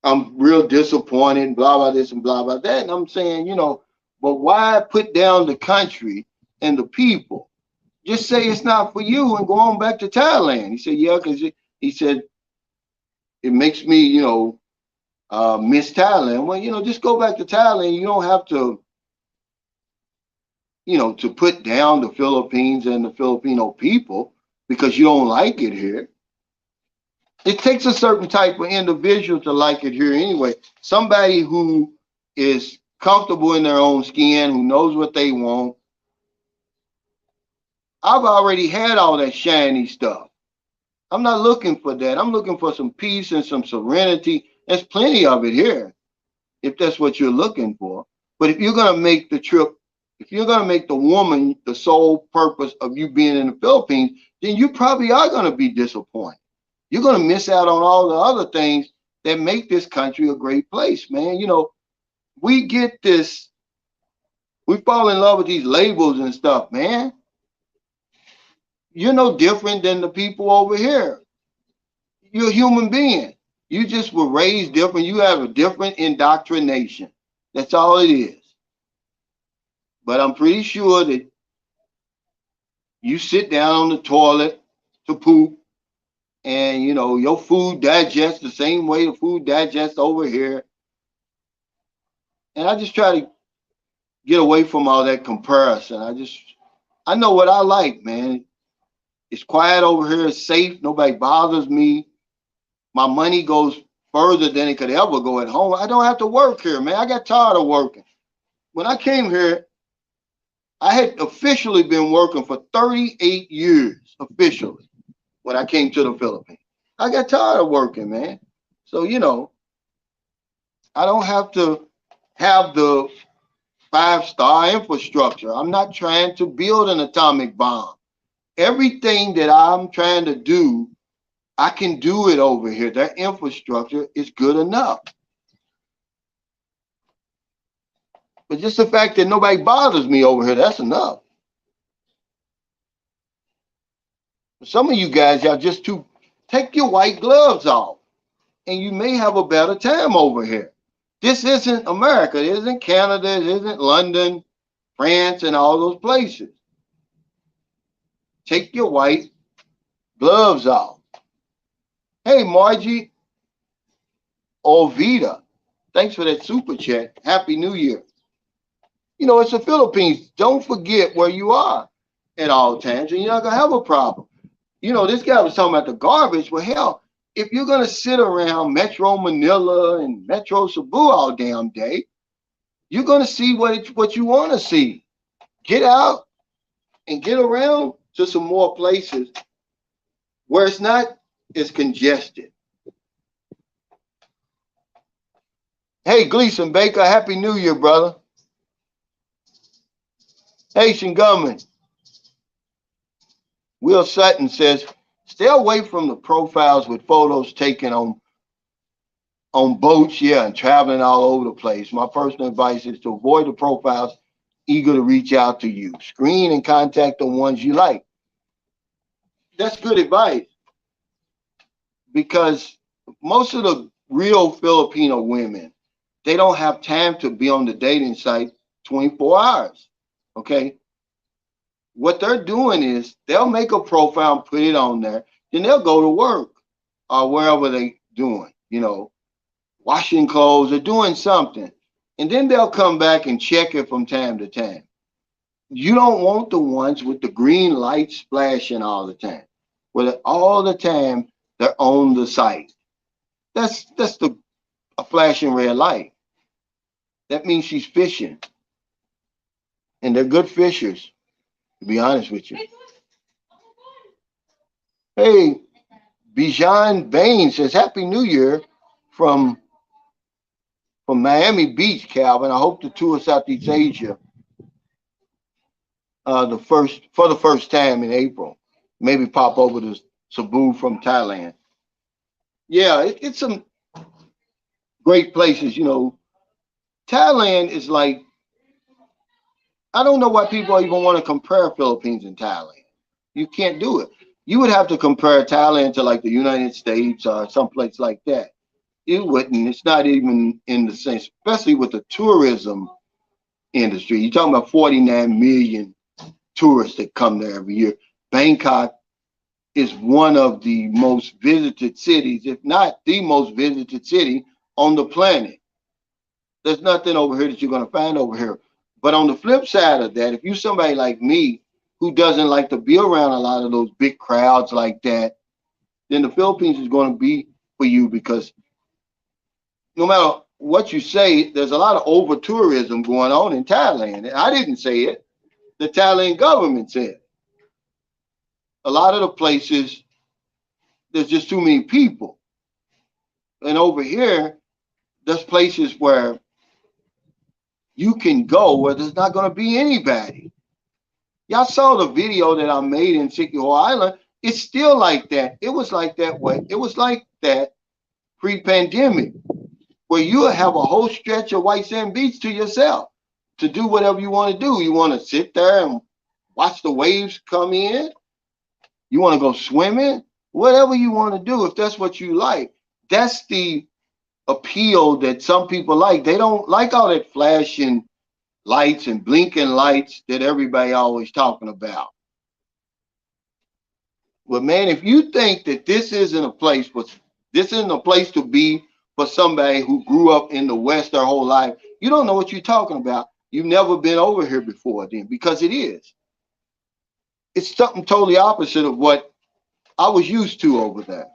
I'm real disappointed, blah, blah, this and blah, blah, that. And I'm saying, but why put down the country and the people? Just say it's not for you and go on back to Thailand. He said, yeah, because he said, it makes me, miss Thailand. Well, just go back to Thailand. You don't have to, to put down the Philippines and the Filipino people because you don't like it here. It takes a certain type of individual to like it here anyway. Somebody who is comfortable in their own skin, who knows what they want. I've already had all that shiny stuff. I'm not looking for that. I'm looking for some peace and some serenity. There's plenty of it here, if that's what you're looking for. But if you're going to make the trip, if you're going to make the woman the sole purpose of you being in the Philippines, then you probably are going to be disappointed. You're going to miss out on all the other things that make this country a great place, man. We get this, we fall in love with these labels and stuff, man. You're no different than the people over here. You're a human being. You just were raised different. You have a different indoctrination. That's all it is. But I'm pretty sure that you sit down on the toilet to poop, and your food digests the same way the food digests over here. And I just try to get away from all that comparison. I know what I like, man. It's quiet over here. It's safe. Nobody bothers me. My money goes further than it could ever go at home. I don't have to work here, man. I got tired of working. When I came here, I had officially been working for 38 years, officially, when I came to the Philippines. I got tired of working, man. So, I don't have to have the 5-star infrastructure. I'm not trying to build an atomic bomb. Everything that I'm trying to do, I can do it over here. That infrastructure is good enough. But just the fact that nobody bothers me over here, that's enough. Some of you guys, y'all just too, take your white gloves off and you may have a better time over here. This isn't America. It isn't Canada. It isn't London, France, and all those places. Take your white gloves off. Hey, Margie Ovita, thanks for that super chat. Happy New Year. You know, it's the Philippines. Don't forget where you are at all times, and you're not going to have a problem. You know, this guy was talking about the garbage. Well, hell, if you're going to sit around Metro Manila and Metro Cebu all damn day, you're going to see what you want to see. Get out and get around to some more places where it's not as congested. Hey, Gleason Baker, Happy New Year, brother. Haitian government. Will Sutton says, stay away from the profiles with photos taken on boats, yeah, and traveling all over the place. My personal advice is to avoid the profiles eager to reach out to you. Screen and contact the ones you like. That's good advice, because most of the real Filipino women, they don't have time to be on the dating site 24 hours, okay? What they're doing is they'll make a profile and put it on there, then they'll go to work or wherever they're doing, you know, washing clothes or doing something. And then they'll come back and check it from time to time. You don't want the ones with the green lights flashing all the time, where all the time they're on the site. That's a flashing red light. That means she's fishing. And they're good fishers, to be honest with you. Hey, Bijan Bain says, Happy New Year from Miami Beach, Calvin. I hope the tour of Southeast Asia for the first time in April. Maybe pop over to Cebu from Thailand. Yeah, it's some great places. You know, Thailand is like, I don't know why people even want to compare Philippines and Thailand. You can't do it. You would have to compare Thailand to like the United States or someplace like that. It wouldn't. It's not even in the same, especially with the tourism industry. You're talking about 49 million tourists that come there every year. Bangkok is one of the most visited cities, if not the most visited city on the planet. There's nothing over here that you're going to find over here. But on the flip side of that, if you're somebody like me who doesn't like to be around a lot of those big crowds like that, then the Philippines is going to be for you, because no matter what you say, there's a lot of over tourism going on in Thailand. And I didn't say it. The Thailand government said it. A lot of the places, there's just too many people. And over here, there's places where you can go where there's not going to be anybody. Y'all saw the video that I made in Siquijor Island. It's still like that. It was like that way. It was like that pre-pandemic, where you have a whole stretch of white sand beach to yourself to do whatever you want to do. You want to sit there and watch the waves come in. You want to go swimming, whatever you want to do, if that's what you like. That's the appeal that some people like. They don't like all that flashing lights and blinking lights that everybody always talking about. But man, if you think that this isn't a place to be for somebody who grew up in the West their whole life, you don't know what you're talking about. You've never been over here before then, because it is. It's something totally opposite of what I was used to over there.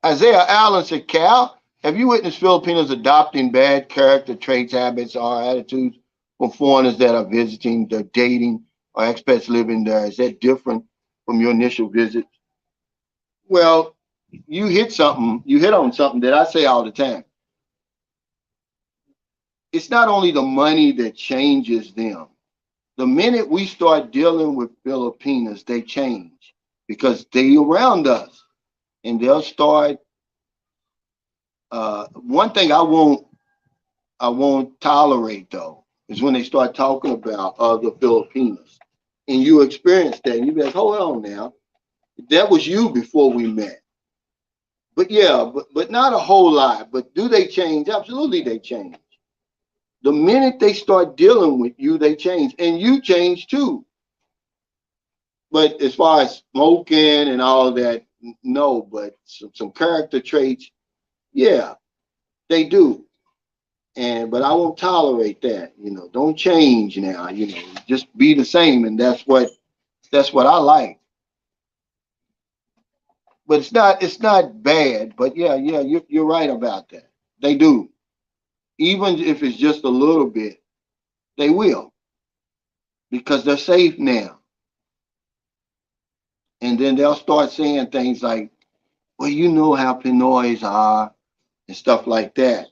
Isaiah Allen said, Cal, have you witnessed Filipinos adopting bad character traits, habits, or attitudes from foreigners that are visiting, they're dating, or expats living there? Is that different from your initial visit? Well, you hit on something that I say all the time. It's not only the money that changes them. The minute we start dealing with Filipinos, they change, because they around us, and they'll start. One thing I won't I won't tolerate though is when they start talking about other Filipinos, and you experience that, and you be like, hold on now, that was you before we met. But yeah, but not a whole lot. But do they change? Absolutely, they change. The minute they start dealing with you, they change, and you change too. But as far as smoking and all that, no. But some character traits, yeah, they do. And but I won't tolerate that. Don't change now. Just be the same, and that's what I like. But it's not bad. But yeah, you're right about that. They do, even if it's just a little bit. They will because they're safe now, and then they'll start saying things like, "Well, you know how Pinoys are," and stuff like that.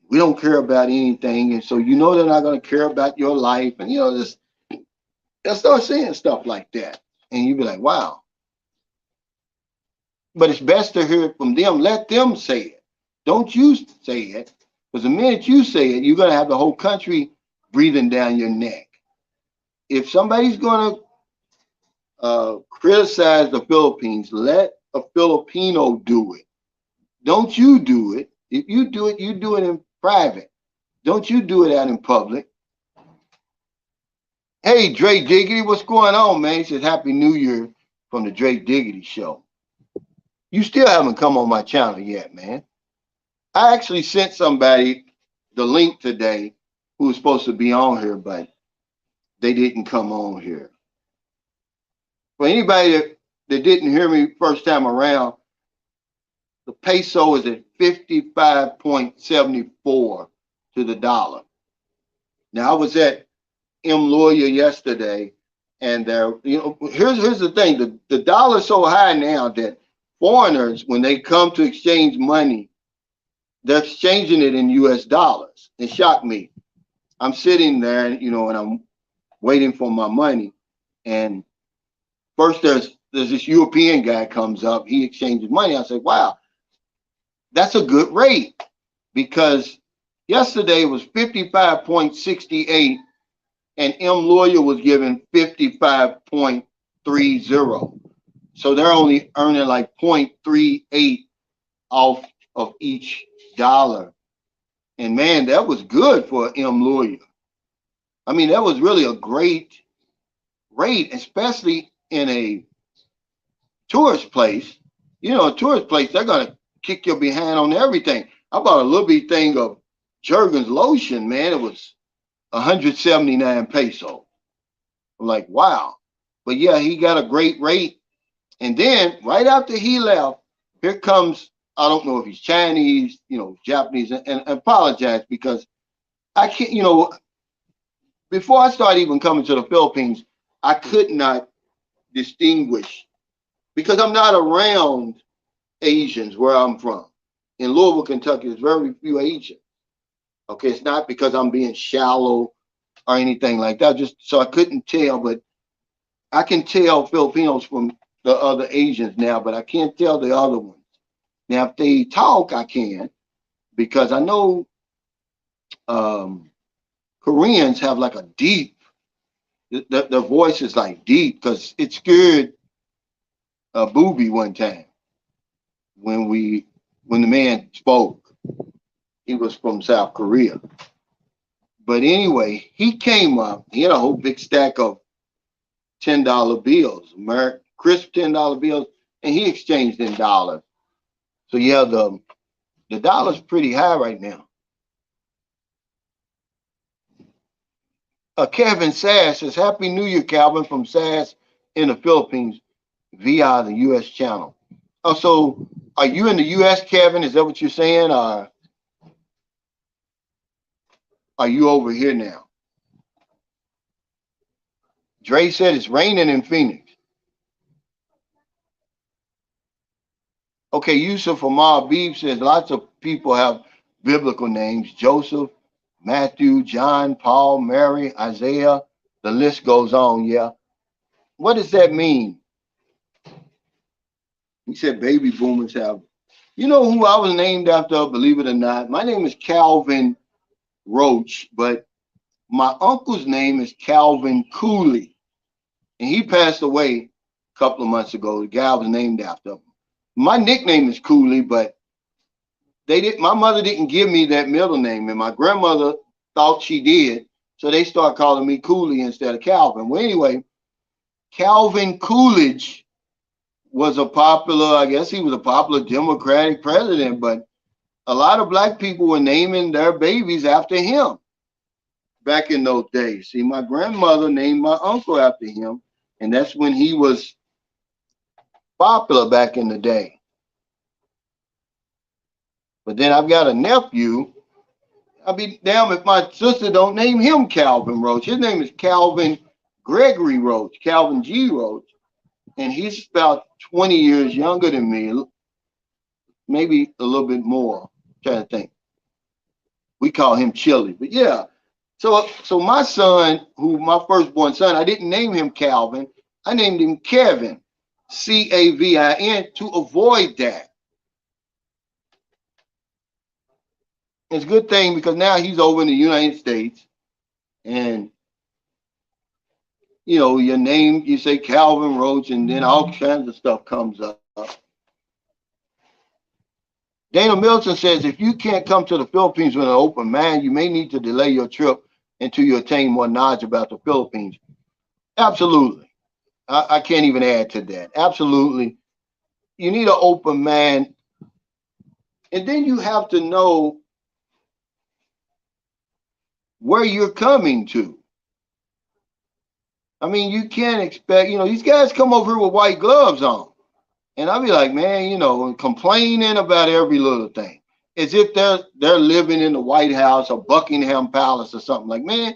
We don't care about anything, and so they're not going to care about your life, and just they'll start saying stuff like that, and you be like, "Wow." But it's best to hear it from them. Let them say it. Don't you say it, because the minute you say it, you're going to have the whole country breathing down your neck. If somebody's going to criticize the Philippines, let a Filipino do it. Don't you do it. If you do it, you do it in private. Don't you do it out in public. Hey, Drake Diggity, what's going on, man? He says, Happy New Year from the Drake Diggity Show. You still haven't come on my channel yet, man. I actually sent somebody the link today who was supposed to be on here, but they didn't come on here. For anybody that didn't hear me first time around, the peso is at 55.74 to the dollar. Now, I was at M Lawyer yesterday, and here's the thing: the dollar's so high now that foreigners, when they come to exchange money, they're exchanging it in U.S. dollars. It shocked me. I'm sitting there, and I'm waiting for my money, and first there's this European guy comes up. He exchanges money. I said, "Wow, that's a good rate," because yesterday was 55.68, and M Lawyer was given 55.30. So they're only earning like 0.38 off of each dollar. And man, that was good for M Lawyer. I mean, that was really a great rate, especially in a tourist place. A tourist place, they're going to kick your behind on everything. I bought a little bit thing of Jergens lotion, man. It was 179 pesos. I'm like, wow. But yeah, he got a great rate. And then right after he left, here comes, I don't know if he's Chinese, Japanese, and apologize because I can't, before I started even coming to the Philippines, I could not distinguish because I'm not around Asians where I'm from. In Louisville, Kentucky, there's very few Asians. Okay, it's not because I'm being shallow or anything like that. Just so I couldn't tell, but I can tell Filipinos from the other Asians now, but I can't tell the other ones. Now, if they talk, I can, because I know Koreans have like a deep, their voice is like deep, because it scared Booby one time when the man spoke. He was from South Korea. But anyway, he came up, he had a whole big stack of $10 bills, crisp $10 bills, and he exchanged in dollars. So yeah, the dollar's pretty high right now. Kevin Sass says, Happy New Year, Calvin, from Sass in the Philippines via the U.S. channel. Oh, so are you in the U.S., Kevin? Is that what you're saying? Or are you over here now? Dre said it's raining in Phoenix. Okay, Yusuf Amal Beef says lots of people have biblical names: Joseph, Matthew, John, Paul, Mary, Isaiah. The list goes on. Yeah. What does that mean? He said baby boomers have. You know who I was named after, believe it or not? My name is Calvin Roach, but my uncle's name is Calvin Cooley, and he passed away a couple of months ago. The guy was named after him. My nickname is Cooley, but they did. My mother didn't give me that middle name, and my grandmother thought she did, so they started calling me Cooley instead of Calvin. Well, anyway, Calvin Coolidge was a popular, I guess he was a popular Democratic president, but a lot of black people were naming their babies after him back in those days. See, my grandmother named my uncle after him, and that's when he was popular back in the day. But then I've got a nephew. I'll be damned if my sister don't name him Calvin Roach. His name is Calvin Gregory Roach, Calvin G. Roach, and he's about 20 years younger than me, maybe a little bit more. I'm trying to think. We call him Chili, but yeah. So my son, who my firstborn son, I didn't name him Calvin. I named him Kevin, Cavin, to avoid that. It's a good thing because now he's over in the United States, and you know your name, you say Calvin Roach, and then all kinds of stuff comes up. Dana Milton says, if you can't come to the Philippines with an open mind, you may need to delay your trip until you attain more knowledge about the Philippines. Absolutely. I can't even add to that. Absolutely. You need an open mind. And then you have to know where you're coming to. I mean, you can't expect, these guys come over here with white gloves on. And I'll be like, man, complaining about every little thing, as if they're living in the White House or Buckingham Palace or something. Like, man,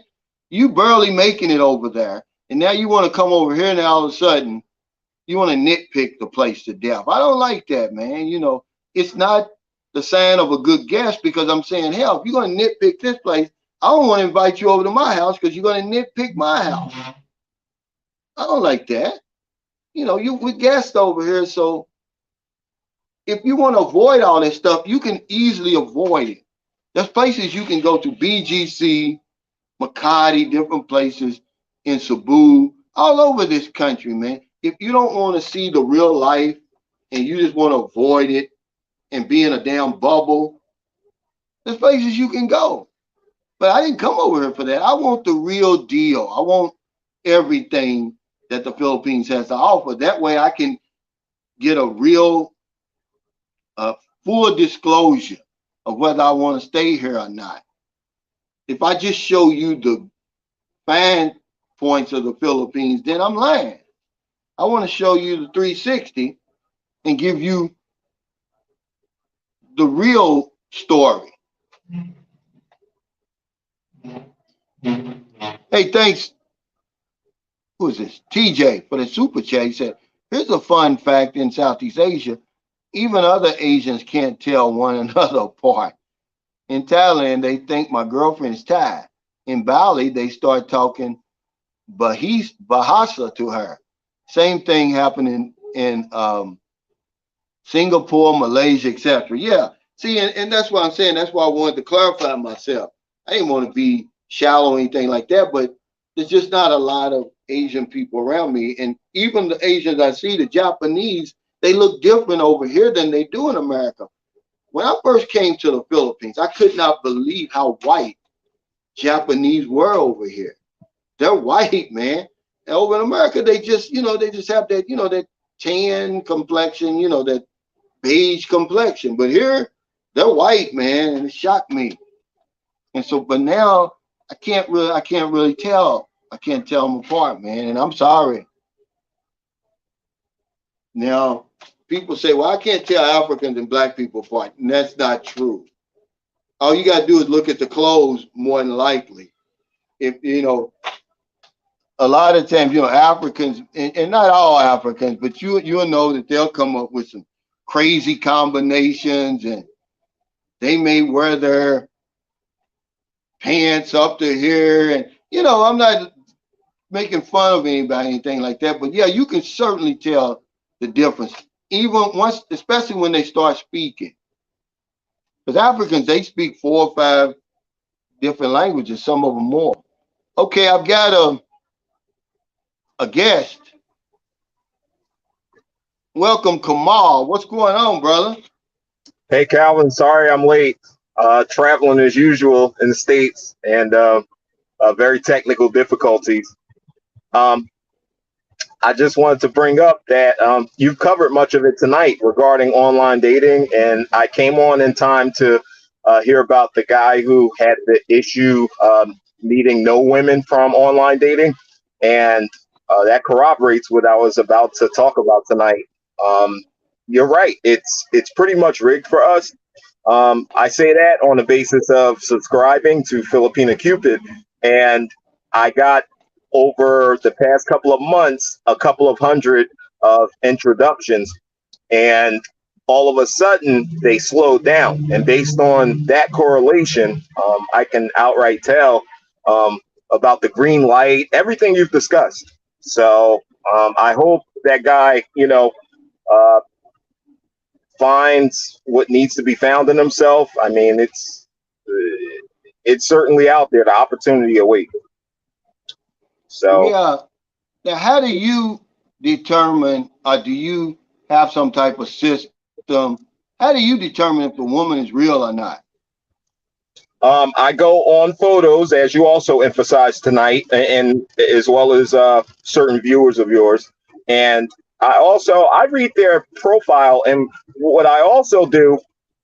you barely making it over there, and now you want to come over here, and all of a sudden you want to nitpick the place to death. I don't like that, man. It's not the sign of a good guest, because I'm saying, hell, if you're going to nitpick this place, I don't want to invite you over to my house because you're going to nitpick my house. I don't like that. We guests over here, so if you want to avoid all this stuff, you can easily avoid it. There's places you can go to, BGC, Makati, different places in Cebu, all over this country, man. If you don't want to see the real life and you just want to avoid it and be in a damn bubble, there's places you can go. But I didn't come over here for that. I want the real deal. I want everything that the Philippines has to offer. That way I can get a real full disclosure of whether I want to stay here or not. If I just show you the fine points of the Philippines, then I'm lying. I want to show you the 360 and give you the real story. Hey, thanks. Who is this? TJ for the super chat. He said, here's a fun fact in Southeast Asia. Even other Asians can't tell one another apart. In Thailand, they think my girlfriend is Thai. In Bali, they start talking Bahasa to her. Same thing happened in Singapore, Malaysia, etc. Yeah. See, and that's what I'm saying. That's why I wanted to clarify myself. I didn't want to be shallow or anything like that, but there's just not a lot of Asian people around me. And even the Asians I see, the Japanese, they look different over here than they do in America. When I first came to the Philippines, I could not believe how white Japanese were over here. They're white, man. And over in America, they just have that, that tan complexion, that beige complexion. But here, they're white, man, and it shocked me. And so, but now I can't really tell. I can't tell them apart, man. And I'm sorry. Now, people say, well, I can't tell Africans and black people apart. And that's not true. All you got to do is look at the clothes more than likely. If, a lot of times, Africans, and not all Africans, but you'll know that they'll come up with some crazy combinations, and they may wear their pants up to here. And, I'm not making fun of anybody, anything like that. But yeah, you can certainly tell the difference, especially when they start speaking. Because Africans, they speak 4 or 5 different languages, some of them more. Okay, I've got a guest. Welcome, Kamal. What's going on, brother? Hey, Calvin, sorry I'm late. Traveling as usual in the States and very technical difficulties. Um, I just wanted to bring up that you've covered much of it tonight regarding online dating, and I came on in time to hear about the guy who had the issue meeting no women from online dating, and that corroborates what I was about to talk about tonight. Um, you're right; it's pretty much rigged for us. I say that on the basis of subscribing to Filipina Cupid, and I got over the past couple of months a couple of hundred of introductions, and all of a sudden they slowed down. And based on that correlation, I can outright tell about the green light, everything you've discussed. So I hope that guy, uh, finds what needs to be found in himself. I mean, it's certainly out there. The opportunity awaits. So, Yeah. Now, how do you determine, or do you have some type of system? How do you determine if the woman is real or not? I go on photos, as you also emphasized tonight, and as well as certain viewers of yours. And I read their profile, and what I also do,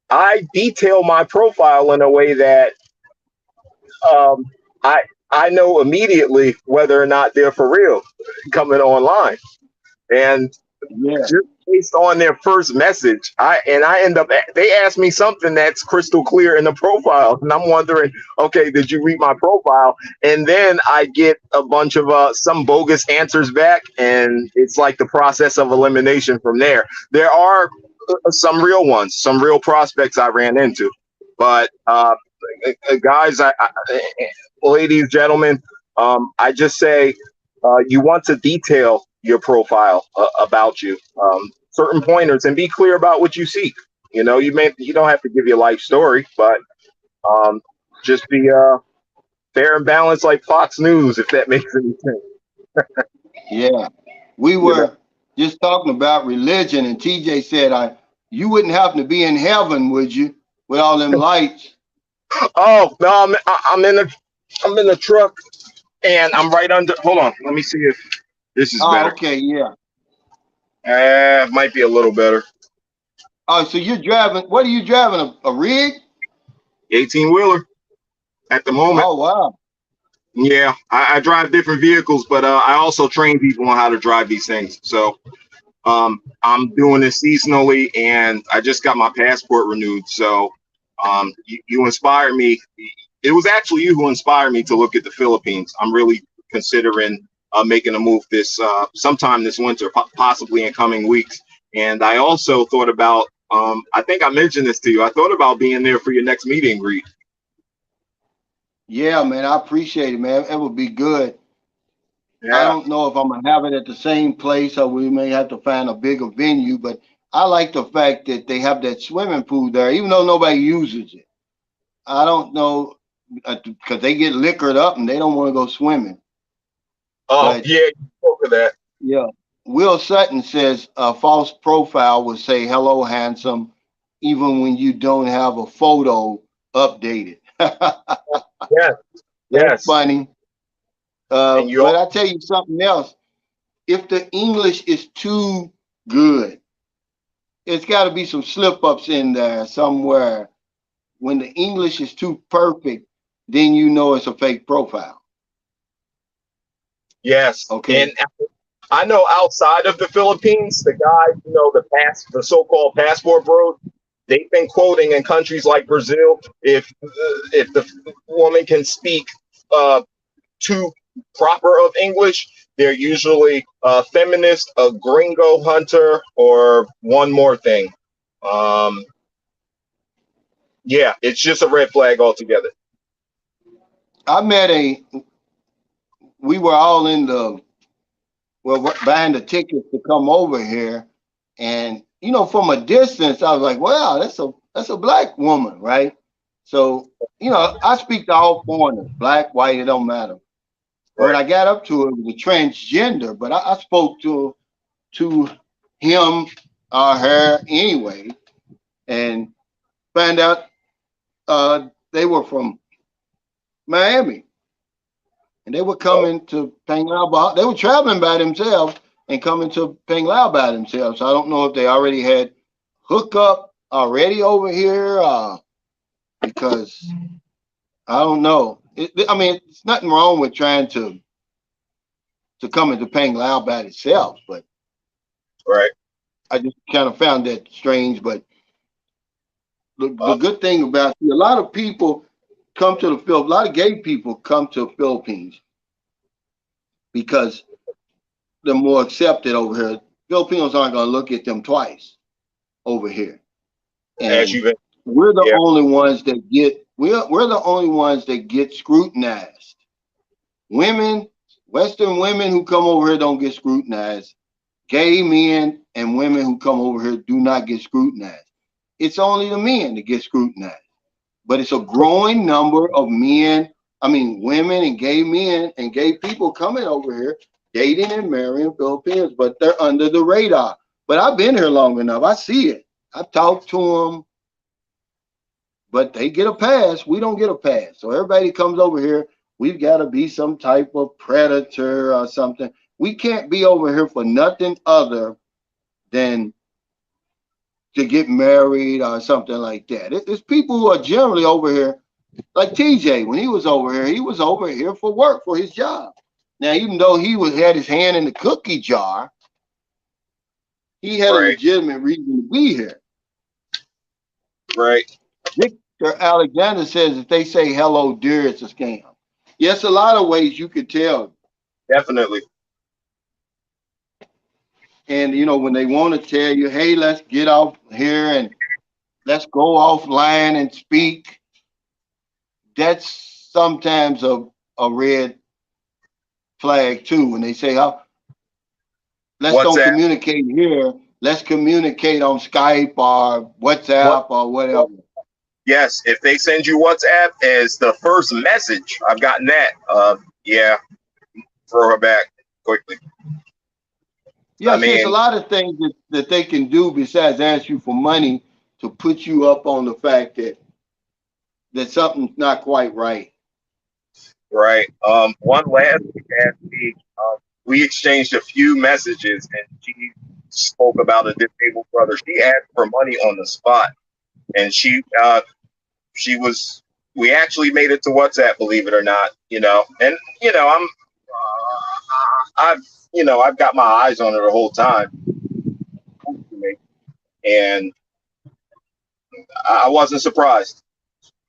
I detail my profile in a way that um, I I know immediately whether or not they're for real coming online. And Yeah. just based on their first message, I end up they ask me something that's crystal clear in the profile, and I'm wondering, okay, did you read my profile? And then I get a bunch of some bogus answers back, and it's like the process of elimination from there. There are some real ones, some real prospects I ran into, but guys, ladies, gentlemen, I just say you want to detail your profile about you, certain pointers, and be clear about what you seek. You don't have to give your life story, but um, just be fair and balanced like Fox News, if that makes any sense. Yeah. We You know. were just talking about religion, and TJ said, you wouldn't happen to be in heaven, would you, with all them lights? Oh no, I'm in the truck, and I'm right under. Hold on, let me see if this is Oh, better. okay, yeah. Might be a little better. Oh, so you're driving, what are you driving, a rig? 18 wheeler at the moment. Oh, wow. Yeah, I drive different vehicles, but I also train people on how to drive these things. So I'm doing this seasonally, and I just got my passport renewed. So you inspired me. It was actually you who inspired me to look at the Philippines. I'm really considering making a move this sometime this winter, possibly in coming weeks. And I also thought about, I think I mentioned this to you. I thought about being there for your next meet and greet. Yeah, man, I appreciate it, man. It would be good. I Yeah. don't know if I'm gonna have it at the same place or we may have to find a bigger venue, but I like the fact that they have that swimming pool there, even though nobody uses it. I don't know because they get liquored up and they don't want to go swimming. Oh, But yeah, you spoke of that. yeah, Will Sutton says a false profile will say "Hello, handsome," even when you don't have a photo updated. Yes, That's yes. funny. And you But I tell you something else. If the English is too good, it's got to be some slip ups in there somewhere. When the English is too perfect, then you know it's a fake profile. Yes, Okay. and I know outside of the Philippines, the guys, the so-called passport bros, they've been quoting in countries like Brazil, if the woman can speak uh, too proper of English, they're usually a feminist, a gringo hunter, or one more thing. Um, yeah, it's just a red flag altogether. I met we were all in buying the tickets to come over here. And, from a distance, I was like, wow, that's a black woman, right? So, I speak to all foreigners, black, white, it don't matter. And when Right. I got up to it, it was a transgender, but I spoke to him or her anyway, and found out they were from Miami, and they were Oh, coming to Panglao Bohol. They were traveling by themselves and coming to Panglao by themselves. So I don't know if they already had hookup already over here, because I don't know. I mean, it's nothing wrong with trying to come into Panglao by itself, but right. I just kind of found that strange. But the Uh, good thing about, see, a lot of people come to the Philippines. A lot of gay people come to the Philippines because they're more accepted over here. Filipinos aren't going to look at them twice over here, as and you've been, we're the yeah, only ones that get we're the only ones that get scrutinized. Women, Western women who come over here don't get scrutinized. Gay men and women who come over here do not get scrutinized. It's only the men that get scrutinized. But it's a growing number of men, I mean, women and gay men and gay people coming over here, dating and marrying Filipinos, but they're under the radar. But I've been here long enough. I see it. I talk to them, but they get a pass. We don't get a pass. So everybody comes over here, we've got to be some type of predator or something. We can't be over here for nothing other than to get married or something like that. It's people who are generally over here, like TJ. When he was over here for work for his job. Now, even though had his hand in the cookie jar, he had a right, legitimate reason to be here. right. Victor Alexander says if they say hello dear, it's a scam. Yes, a lot of ways you could tell. Definitely. And when they want to tell you, hey, let's get off here and let's go offline and speak, that's sometimes a red flag too. When they say, oh, let's don't WhatsApp. communicate here, let's communicate on Skype or What? WhatsApp or whatever. Yes, if they send you WhatsApp as the first message, I've gotten that. Yeah, throw her back quickly. I Yeah, see, it's a mean, lot of things that they can do besides ask you for money to put you up on the fact that something's not quite right. right. One last week asked me, we exchanged a few messages, and she spoke about a disabled brother. She asked for money on the spot, and she was. We actually made it to WhatsApp, believe it or not. And I've I've got my eyes on her the whole time, and I wasn't surprised,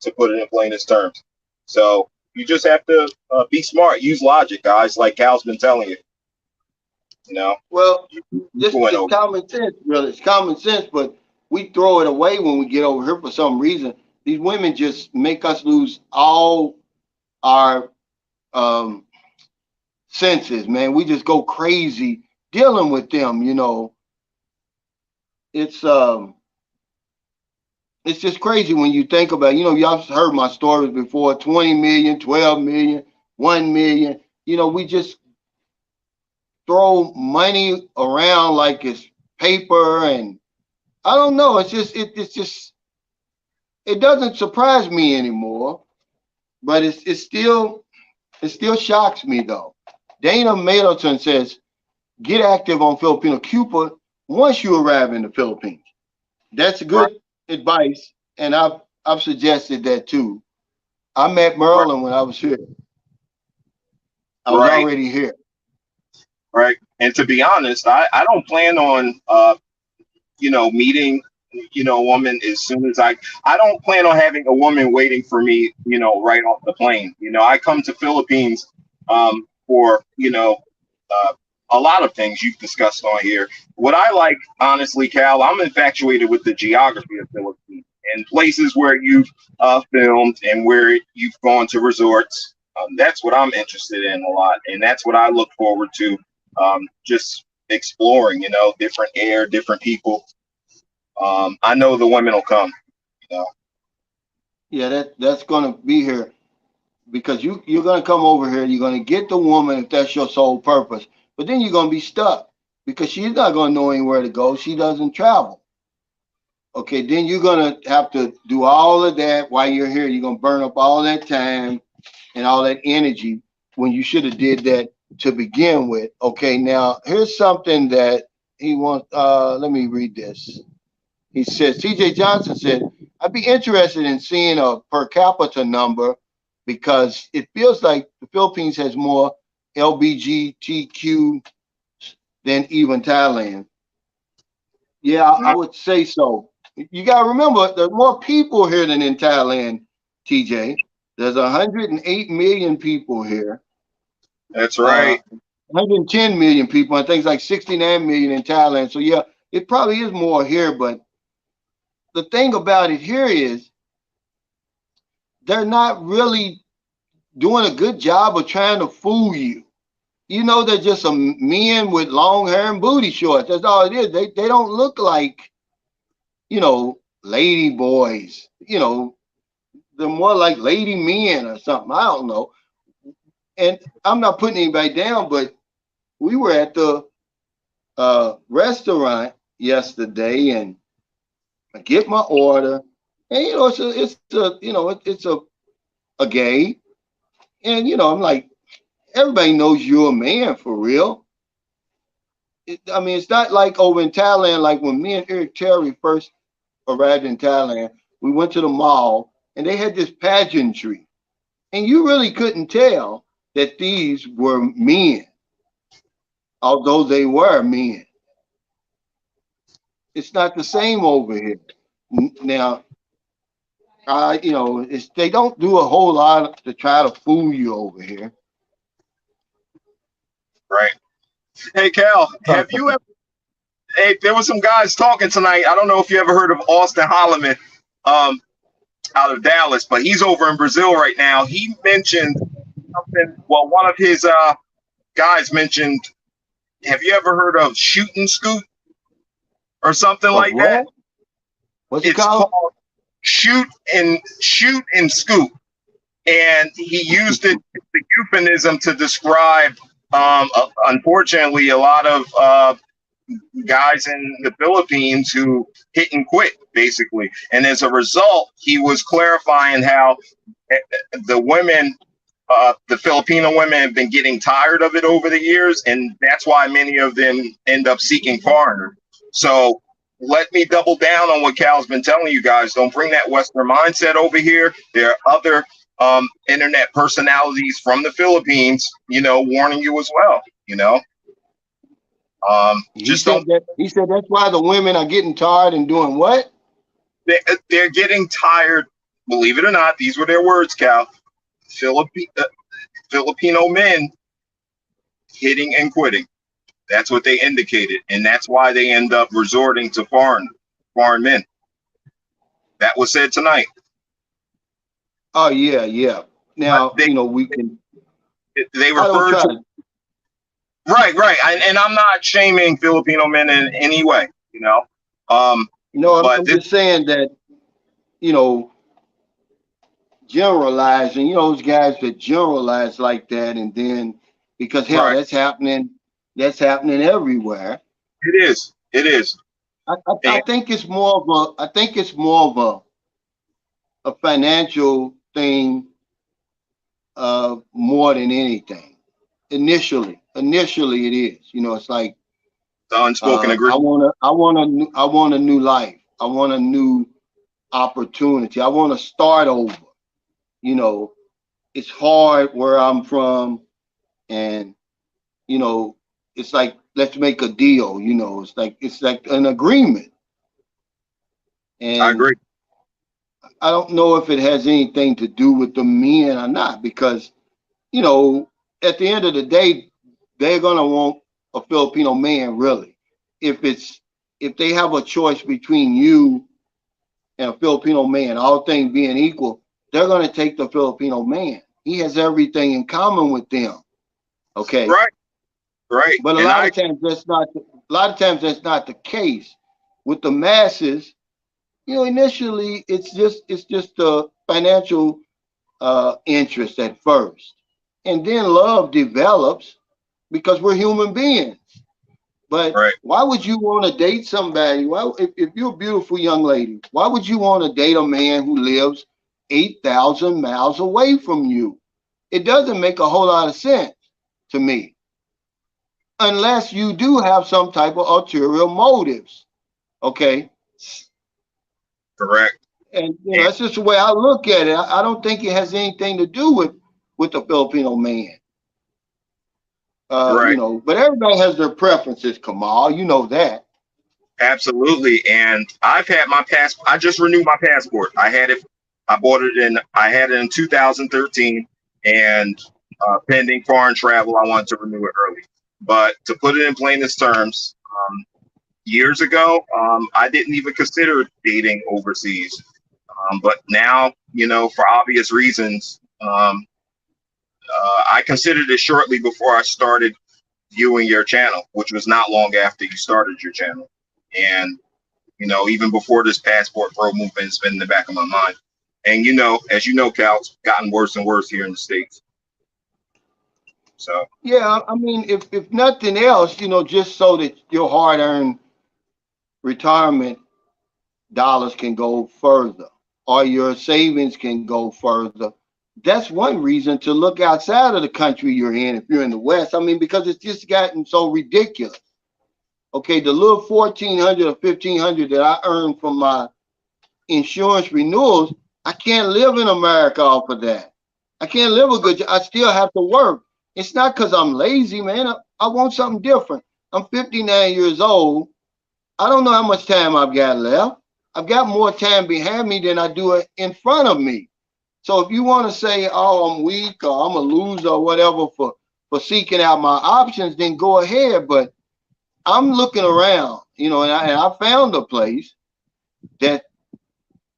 to put it in plainest terms. So you just have to be smart, use logic, guys. Like Cal's been telling you, you know, Well, you went it's over. common sense, really. It's common sense, but we throw it away when we get over here for some reason. These women just make us lose all our um, senses, man. We just go crazy dealing with them. It's it's just crazy when you think about it. Y'all heard my stories before, 20 million, 12 million, 1 million. We just throw money around like it's paper, and I don't know. It's just it doesn't surprise me anymore, but it still shocks me though. Dana Middleton says, get active on Filipino Cuba once you arrive in the Philippines. That's Right, good advice, and I've suggested that too. I met right, Merlin when I was here. I was right, already here. right. And to be honest, I don't plan on meeting, a woman as soon as I don't plan on having a woman waiting for me, right off the plane. I come to Philippines for, uh, a lot of things you've discussed on here. What I like, honestly, Cal, I'm infatuated with the geography of Philippines and places where you've filmed and where you've gone to resorts. That's what I'm interested in a lot. And that's what I look forward to, just exploring, different air, different people. I know the women will come. You know. Yeah, that's gonna be here because you're gonna come over here. You're gonna get the woman if that's your sole purpose, but then you're gonna be stuck because she's not gonna know anywhere to go. She doesn't travel. Okay, then you're gonna have to do all of that while you're here. You're gonna burn up all that time and all that energy when you should have did that to begin with. Okay, now here's something that he wants. Let me read this. He says, TJ Johnson said, I'd be interested in seeing a per capita number because it feels like the Philippines has more LBGTQ than even Thailand. Yeah, I would say so. You got to remember, there's more people here than in Thailand, TJ. There's 108 million people here, That's uh, right. 110 million people, and things like 69 million in Thailand. So, yeah, it probably is more here, but the thing about it here is they're not really doing a good job of trying to fool you. You know, they're just some men with long hair and booty shorts. That's all it is. They don't look like, lady boys. They're more like lady men or something. I don't know. And I'm not putting anybody down, but we were at the restaurant yesterday and I get my order. And it's a gay. And I'm like, everybody knows you're a man for real. I mean, it's not like over in Thailand, like when me and Eric Terry first arrived in Thailand, we went to the mall and they had this pageantry. And you really couldn't tell that these were men, although they were men. It's not the same over here. Now, they don't do a whole lot to try to fool you over here. Right. Hey, Cal, have you ever? Hey, there was some guys talking tonight. I don't know if you ever heard of Austin Holloman, um, out of Dallas, but he's over in Brazil right now. He mentioned something. Well, one of his guys mentioned. Have you ever heard of shoot and scoot or something Of like that? what? What's it It's called? called shoot and scoot, and he used it the euphemism to describe. Unfortunately, a lot of guys in the Philippines who hit and quit, basically. And as a result, he was clarifying how the women, the Filipino women, have been getting tired of it over the years, and that's why many of them end up seeking foreigners. So let me double down on what Cal's been telling you guys. Don't bring that Western mindset over here. There are other internet personalities from the Philippines, warning you as well. He Just said don't. that. He said that's why the women are getting tired and doing what? They're getting tired. Believe it or not, these were their words, Cal. Filipino men hitting and quitting. That's what they indicated, and that's why they end up resorting to foreign men. That was said tonight. Oh yeah, yeah. But Now we can. they I don't referred try. to right, and I'm not shaming Filipino men in any way, I'm, but I'm this just saying that you know generalizing. Those guys that generalize like that, and then because hell, right. that's happening. That's happening everywhere. It is. I And think it's more of a. I think it's more of a financial thing, more than anything. Initially, it is. It's like the unspoken I agreement. want a new life. I want a new opportunity. I want to start over. You know, it's hard where I'm from, and you know, it's like let's make a deal. It's like an agreement, I and agree. I don't know if it has anything to do with the men or not because you know, at the end of the day, they're gonna want a Filipino man, really. If it's if they have a choice between you and a Filipino man, all things being equal, they're gonna take the Filipino man. He has everything in common with them. Okay. Right, right. But a And lot I of times that's not the case. With the masses, initially it's just financial interest at first. And then love develops because we're human beings. But Right. why would you want to date somebody? Why, if you're a beautiful young lady, why would you want to date a man who lives 8,000 miles away from you? It doesn't make a whole lot of sense to me, unless you do have some type of ulterior motives. Okay. Correct. And And, that's just the way I look at it. I don't think it has anything to do with the Filipino man. right. But everybody has their preferences, Kamal. You know that. Absolutely. And I've had my passport. I just renewed my passport. I had it. I had it in 2013, and pending foreign travel, I wanted to renew it early. But to put it in plainest terms, years ago, I didn't even consider dating overseas. But now, for obvious reasons, I considered it shortly before I started viewing your channel, which was not long after you started your channel. And, even before this passport pro movement has been in the back of my mind. And, as you know, Cal, it's gotten worse and worse here in the States. So, Yeah, I mean, if nothing else, just so that your hard-earned retirement dollars can go further, or your savings can go further. That's one reason to look outside of the country you're in if you're in the West. I mean, because it's just gotten so ridiculous. Okay, the little 1,400 or 1,500 that I earn from my insurance renewals, I can't live in America off of that. I can't live a good job. I still have to work. It's not because I'm lazy, man. I want something different. I'm 59 years old. I don't know how much time I've got left. I've got more time behind me than I do in front of me. So if you want to say, oh, I'm weak or I'm a loser or whatever for seeking out my options, then go ahead. But I'm looking around, and I found a place that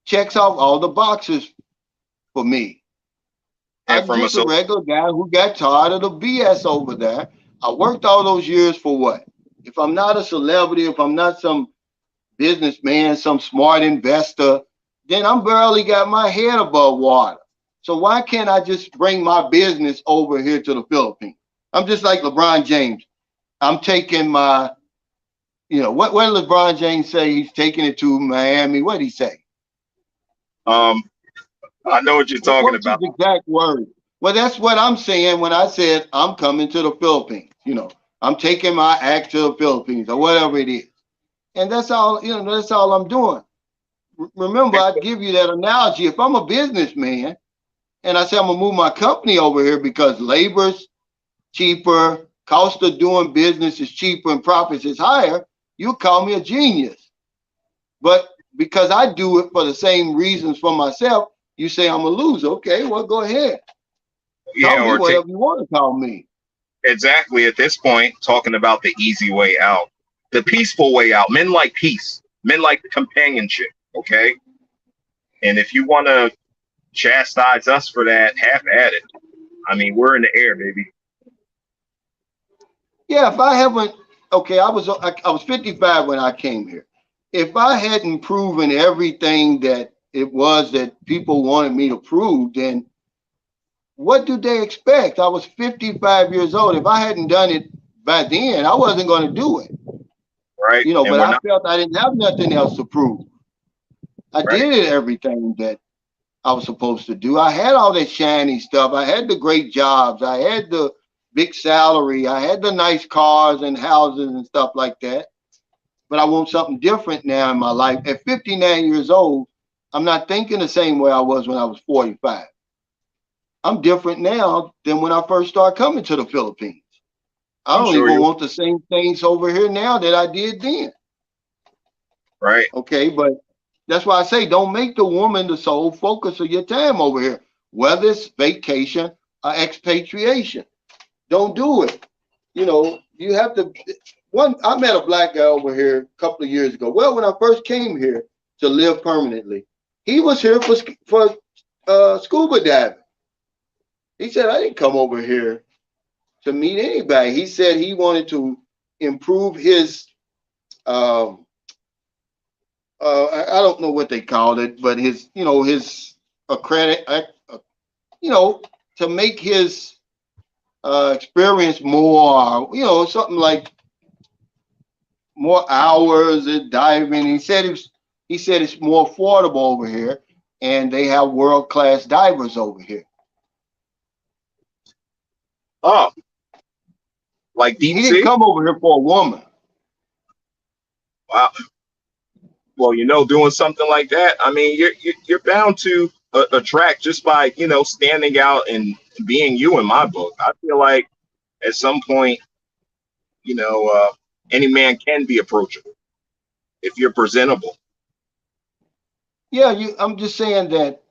checks off all the boxes for me. and I'm just a regular guy who got tired of the BS over there. I worked all those years for what? If I'm not a celebrity, if I'm not some businessman, some smart investor, then I'm barely got my head above water. So why can't I just bring my business over here to the Philippines? I'm just like LeBron James. I'm taking my, what did LeBron James say? He's taking it to Miami. What did he say? I know what you're talking What's his about. exact word? Well, that's what I'm saying when I said I'm coming to the Philippines. I'm taking my act to the Philippines or whatever it is. And that's all, that's all I'm doing. Remember, I'd give you that analogy. If I'm a businessman and I say I'm gonna move my company over here because labor's cheaper, cost of doing business is cheaper, and profits is higher, you call me a genius. But because I do it for the same reasons for myself, you say I'm a loser. Okay, well, go ahead. Call Yeah, me whatever you want to call me. exactly at this point, talking about the easy way out, the peaceful way out. Men like peace, men like companionship. Okay. And if you want to chastise us for that, have at it. I mean, we're in the air, baby. Yeah, if I haven't, okay, I was 55 when I came here. If I hadn't proven everything that it was that people wanted me to prove, then what do they expect? I was 55 years old. If I hadn't done it by then, I wasn't going to do it. Right. And But we're I not felt I didn't have nothing else to prove. I right. did everything that I was supposed to do. I had all that shiny stuff. I had the great jobs. I had the big salary. I had the nice cars and houses and stuff like that. But I want something different now in my life. At 59 years old, I'm not thinking the same way I was when I was 45. I'm different now than when I first started coming to the Philippines. I I'm don't sure even you want the same things over here now that I did then. right. Okay, but that's why I say don't make the woman the sole focus of your time over here, whether it's vacation or expatriation. Don't do it. You have to. I met a black guy over here a couple of years ago. Well, when I first came here to live permanently, he was here for scuba diving. He said I didn't come over here to meet anybody. He said he wanted to improve his I don't know what they called it, but his a credit, you know, to make his experience more, you know, something like more hours of diving. He said it's more affordable over here, and they have world class divers over here. Oh, like deep He didn't sea? come over here for a woman. Wow. Well, you know, doing something like that, I mean, you're bound to attract just by, you know, standing out and being you in my book. I feel like at some point, you know, any man can be approachable if you're presentable. Yeah, I'm just saying that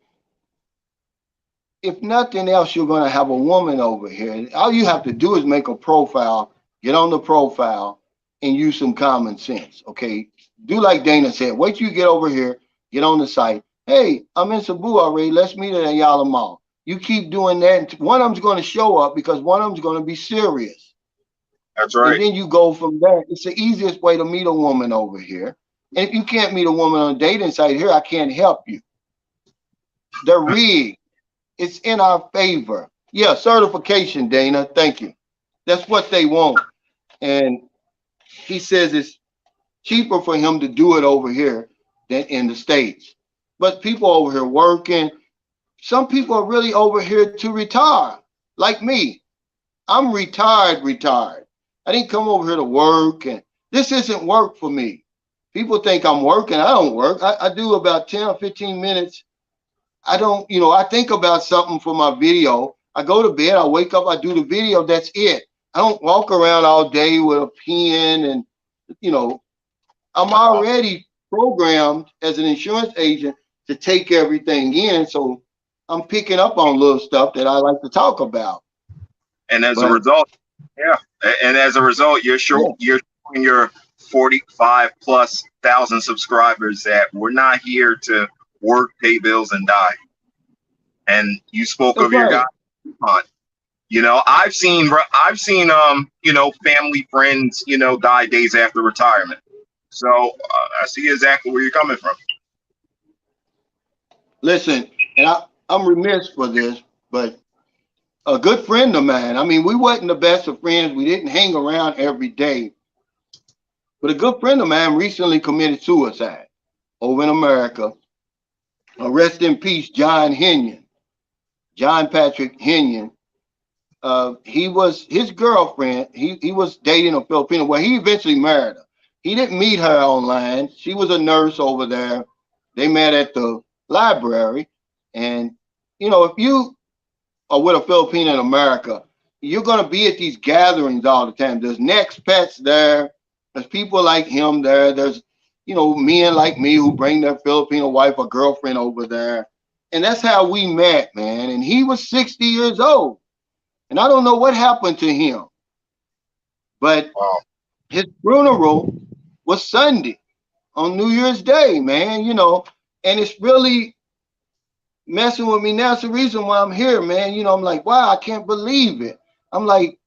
if nothing else, you're going to have a woman over here. All you have to do is make a profile, get on the profile, and use some common sense. Okay, do like Dana said. Wait till you get over here, get on the site. Hey, I'm in Cebu already. Let's meet at Ayala Mall. You keep doing that, and one of them's going to show up because one of them's going to be serious. That's And right. then you go from there. It's the easiest way to meet a woman over here. And if you can't meet a woman on a dating site here, I can't help you. They're rigged. It's in our favor. Yeah, certification, Dana. Thank you. That's what they want. And he says it's cheaper for him to do it over here than in the States. But people over here working, some people are really over here to retire, like me. I'm retired. I didn't come over here to work, and this isn't work for me. People think I'm working. I don't work. I do about 10 or 15 minutes. I don't, you know, I think about something for my video. I go to bed, I wake up, I do the video. That's it. I don't walk around all day with a pen and, you know, I'm already programmed as an insurance agent to take everything in. So I'm picking up on little stuff that I like to talk about. And as a But result, yeah, and as a result, yeah, you're showing your 45 plus thousand subscribers that we're not here to work, pay bills, and die. And you spoke that's of your guy. right. You know, you know, family, friends, you know, die days after retirement. So I see exactly where you're coming from. Listen, and I'm remiss for this, but a good friend of mine, I mean, we wasn't the best of friends. We didn't hang around every day. But a good friend of mine recently committed suicide over in America. Rest in peace, John Henyon, John Patrick Henyon. He was his girlfriend. He was dating a Filipino. Well, he eventually married her. He didn't meet her online. She was a nurse over there. They met at the library. And, you know, if you are with a Filipino in America, you're going to be at these gatherings all the time. There's next pets there. There's people like him there. There's, you know, men like me who bring their Filipino wife or girlfriend over there. And that's how we met, man. And he was 60 years old. And I don't know what happened to him, but Wow. his funeral was Sunday on New Year's Day, man, you know, and it's really messing with me now. It's the reason why I'm here, man. You know, I'm like, wow, I can't believe it. I'm like,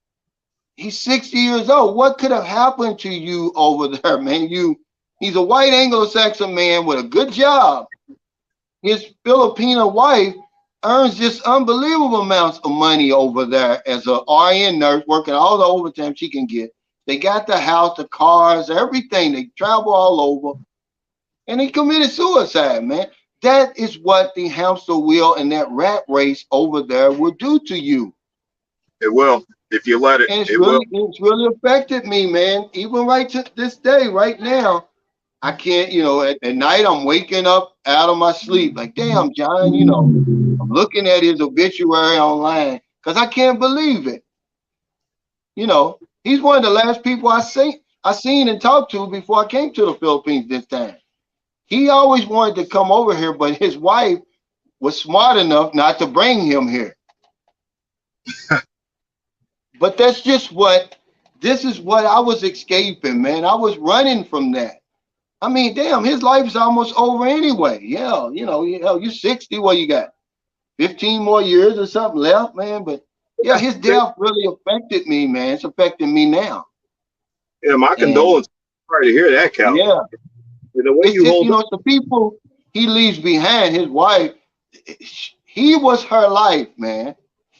he's 60 years old. What could have happened to you over there, man? He's a white Anglo-Saxon man with a good job. His Filipino wife earns just unbelievable amounts of money over there as a RN nurse, working all the overtime she can get. They got the house, the cars, everything. They travel all over. And he committed suicide, man. That is what the hamster wheel and that rat race over there will do to you. It will. If you let it, And it will. it's really affected me, man. Even right to this day, right now, I can't, you know, at night I'm waking up out of my sleep. Like, damn, John, you know, I'm looking at his obituary online because I can't believe it. You know, he's one of the last people I seen and talked to before I came to the Philippines this time. He always wanted to come over here, but his wife was smart enough not to bring him here. But that's just this is what I was escaping, man. I was running from that. I mean, damn, his life is almost over anyway. Yeah, you know, you're 60. What you got? 15 more years or something left, man. But yeah, his death really affected me, man. It's affecting me now. Yeah, my And condolences. Sorry to hear that, Calvin. yeah, The way it's you just, you hold know, up. it's the people he leaves behind, his wife. he was her life, man.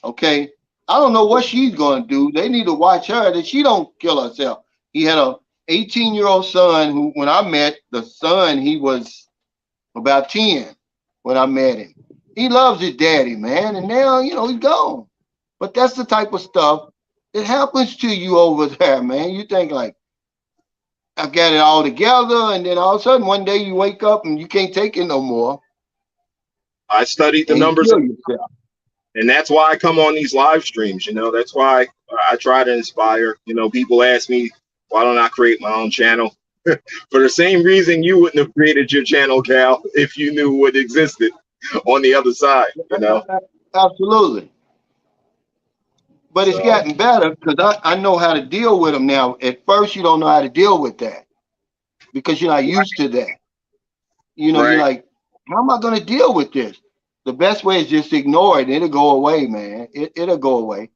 Okay. I don't know what she's going to do. They need to watch her that she don't kill herself. He had a 18-year-old son who, when I met the son, he was about 10 when I met him. He loves his daddy, man. And now, he's gone. But that's the type of stuff that happens to you over there, man. You think like, I got it all together. And then all of a sudden, one day you wake up and you can't take it no more. I studied the And you numbers, kill yourself. and that's why I come on these live streams. That's why I try to inspire. People ask me, why don't I create my own channel? For the same reason you wouldn't have created your channel, Cal, if you knew what existed on the other side. Absolutely. But it's So, gotten better because I know how to deal with them now. At first, you don't know how to deal with that because you're not used to that. You're right. like, how am I going to deal with this? The best way is just ignore it. It'll go away, man. It'll go away.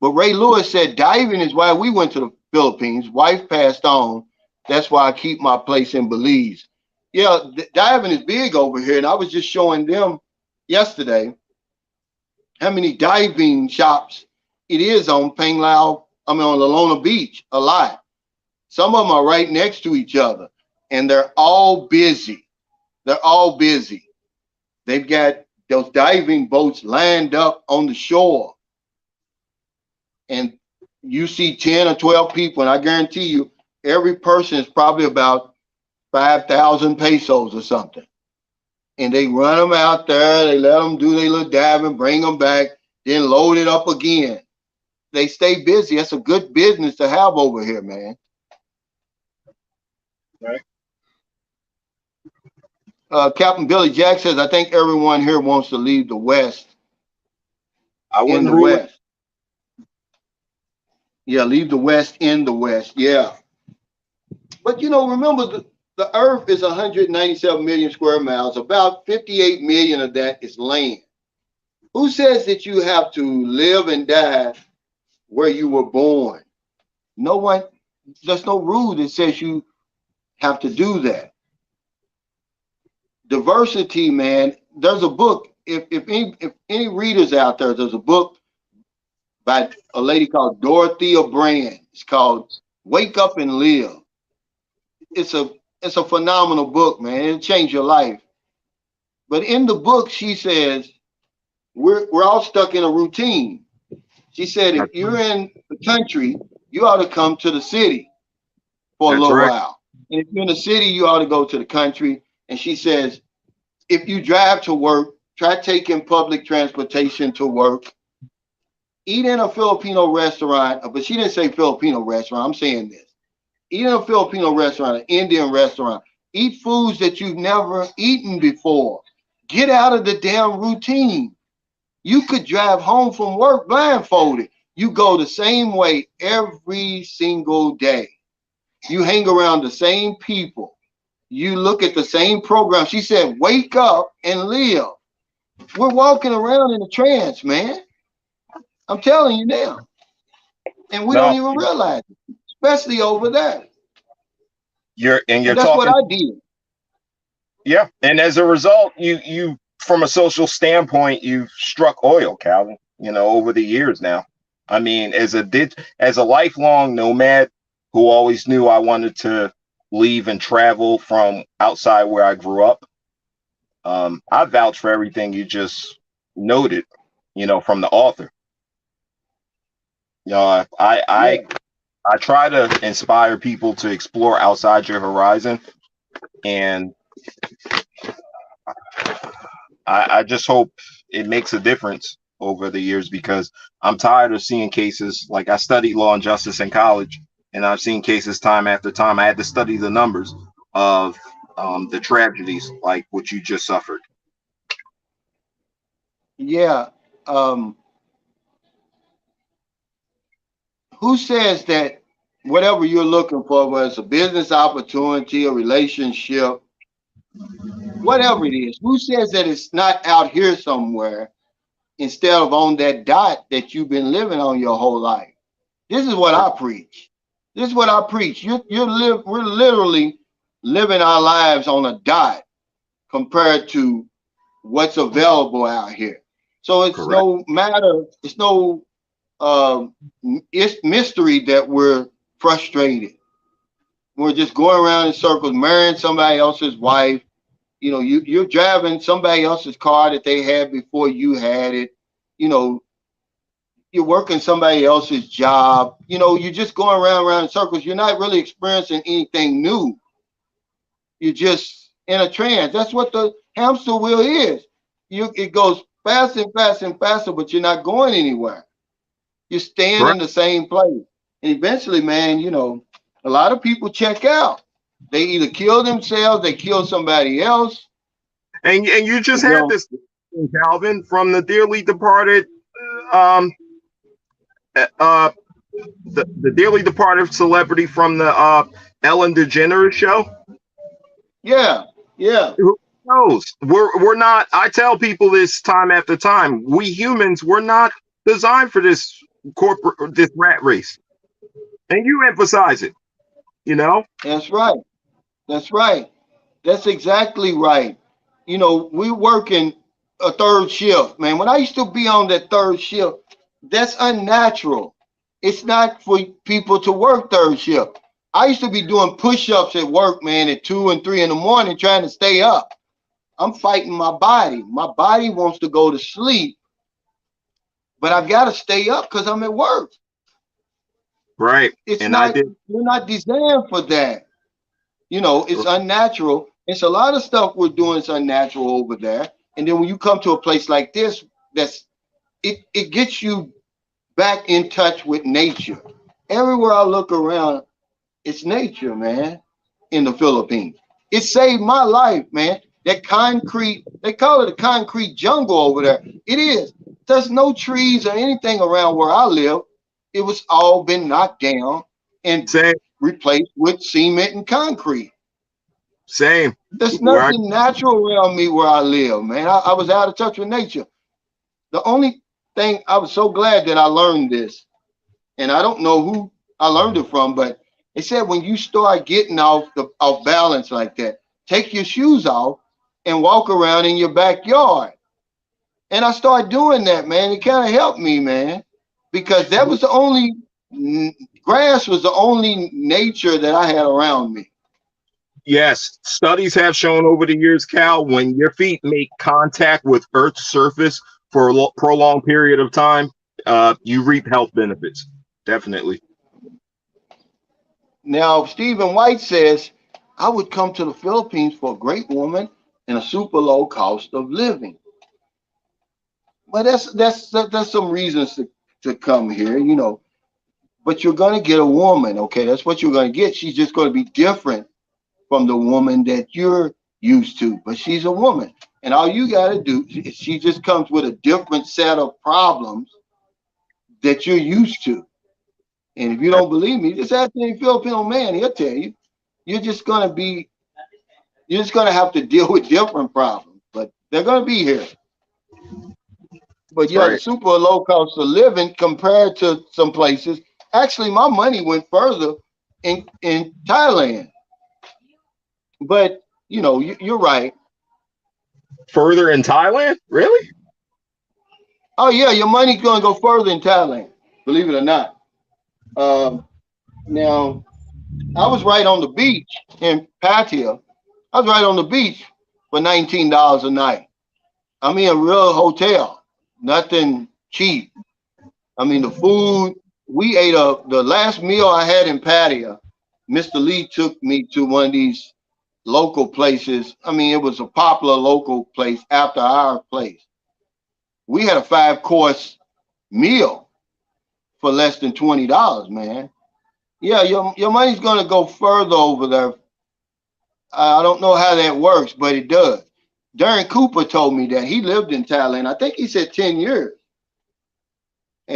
But Ray Lewis said diving is why we went to the Philippines. Wife passed on. That's why I keep my place in Belize. Yeah, diving is big over here. And I was just showing them yesterday how many diving shops it is on Panglao, on Lalona Beach, a lot. Some of them are right next to each other, and they're all busy. They're all busy. They've got those diving boats lined up on the shore, and you see 10 or 12 people, and I guarantee you, every person is probably about 5,000 pesos or something. And they run them out there, they let them do their little diving, bring them back, then load it up again. They stay busy. That's a good business to have over here, man. Right. Captain Billy Jack says, I think everyone here wants to leave the West. I In wouldn't the rule it. West. Yeah, leave the West in the West. Yeah. But remember the Earth is 197 million square miles. About 58 million of that is land. Who says that you have to live and die where you were born? No one. There's no rule that says you have to do that. Diversity, man. There's a book. If any readers out there, there's a book by a lady called Dorothea Brand. It's called Wake Up and Live. It's a phenomenal book, man. It'll change your life. But in the book, she says we're all stuck in a routine. She said if you're in the country, you ought to come to the city for a That's little right. while. And if you're in the city, you ought to go to the country. And she says if you drive to work, try taking public transportation to work. Eat in a Filipino restaurant, but she didn't say Filipino restaurant. I'm saying this. Eat in a Filipino restaurant, an Indian restaurant. Eat foods that you've never eaten before. Get out of the damn routine. You could drive home from work blindfolded. You go the same way every single day. You hang around the same people. You look at the same program. She said, wake up and live. We're walking around in a trance, man. I'm telling you now. And we don't No, even realize it, especially over there. you're And that's what talking. I did. Yeah, and as a result, you from a social standpoint, you've struck oil, Calvin. Over the years now. I mean, as a lifelong nomad who always knew I wanted to leave and travel from outside where I grew up, I vouch for everything you just noted. From the author. Yeah. I try to inspire people to explore outside your horizon, and I just hope it makes a difference over the years because I'm tired of seeing cases like I studied law and justice in college, and I've seen cases time after time. I had to study the numbers of the tragedies like what you just suffered. Yeah. Who says that whatever you're looking for, whether it's a business opportunity, a relationship, whatever it is, who says that it's not out here somewhere instead of on that dot that you've been living on your whole life? This is what I preach. This is what I preach. We're literally living our lives on a dot compared to what's available out here. So it's Correct. no matter, it's mystery that we're frustrated. We're just going around in circles, marrying somebody else's wife. You know, you're driving somebody else's car that they had before you had it. You know, you're working somebody else's job. You know, you're just going around in circles. You're not really experiencing anything new. You're just in a trance. That's what the hamster wheel is. It goes faster and faster and faster, but you're not going anywhere. You're staying Correct. in the same place. And eventually, man, you know, a lot of people check out. They either kill themselves, they kill somebody else. And you just You had know, this, Calvin, from the dearly departed, um, uh, the dearly departed celebrity from the Ellen DeGeneres show. yeah, yeah, Who knows? We're not. I tell people this time after time. We humans, we're not designed for this this rat race, and you emphasize it. You know. that's right. That's right. That's exactly right. You know, we working a third shift, man. When I used to be on that third shift, that's unnatural. It's not for people to work third shift. I used to be doing push-ups at work, man, at 2 and 3 in the morning trying to stay up. I'm fighting my body. My body wants to go to sleep, but I've got to stay up because I'm at work. Right. It's And I not, did. we're not designed for that. You know, it's unnatural. It's a lot of stuff we're doing is unnatural over there. And then when you come to a place like this, it gets you back in touch with nature. Everywhere I look around, it's nature, man, in the Philippines. It saved my life, man. That concrete, they call it a concrete jungle over there. It is. There's no trees or anything around where I live. It was all been knocked down and Same. replaced with cement and concrete. Same. There's Where I, nothing natural around me where I live, man. I was out of touch with nature. The only thing, I was so glad that I learned this, and I don't know who I learned it from, but they said when you start getting off balance like that, take your shoes off and walk around in your backyard. And I started doing that, man. It kind of helped me, man, because that was the only grass was the only nature that I had around me. yes, studies have shown over the years, Cal, when your feet make contact with Earth's surface for a prolonged period of time, you reap health benefits. Definitely. Now, Stephen White says, I would come to the Philippines for a great woman and a super low cost of living. Well, that's some reasons to come here, you know. But you're gonna get a woman, okay? That's what you're gonna get. She's just gonna be different from the woman that you're used to. But she's a woman. And all you gotta do, she just comes with a different set of problems that you're used to. And if you don't believe me, just ask any Filipino man, he'll tell you. You're just gonna be, you're just gonna have to deal with different problems, but they're gonna be here. But yeah, the Right. super low cost of living compared to some places. Actually, my money went further in Thailand. But you know, you're right. Further in Thailand? Really? Oh yeah, your money's gonna go further in Thailand. Believe it or not. Um, Now, I was right on the beach in Pattaya. I was right on the beach for $19 a night. I mean, a real hotel, nothing cheap. I mean, the food, we ate the last meal I had in Pattaya. Mr. Lee took me to one of these local places. I mean, it was a popular local place after our place. We had a 5 course meal for less than $20, man. Yeah, your money's gonna go further over there. I don't know how that works, but it does. Darren Cooper told me that he lived in Thailand. I think he said 10 years.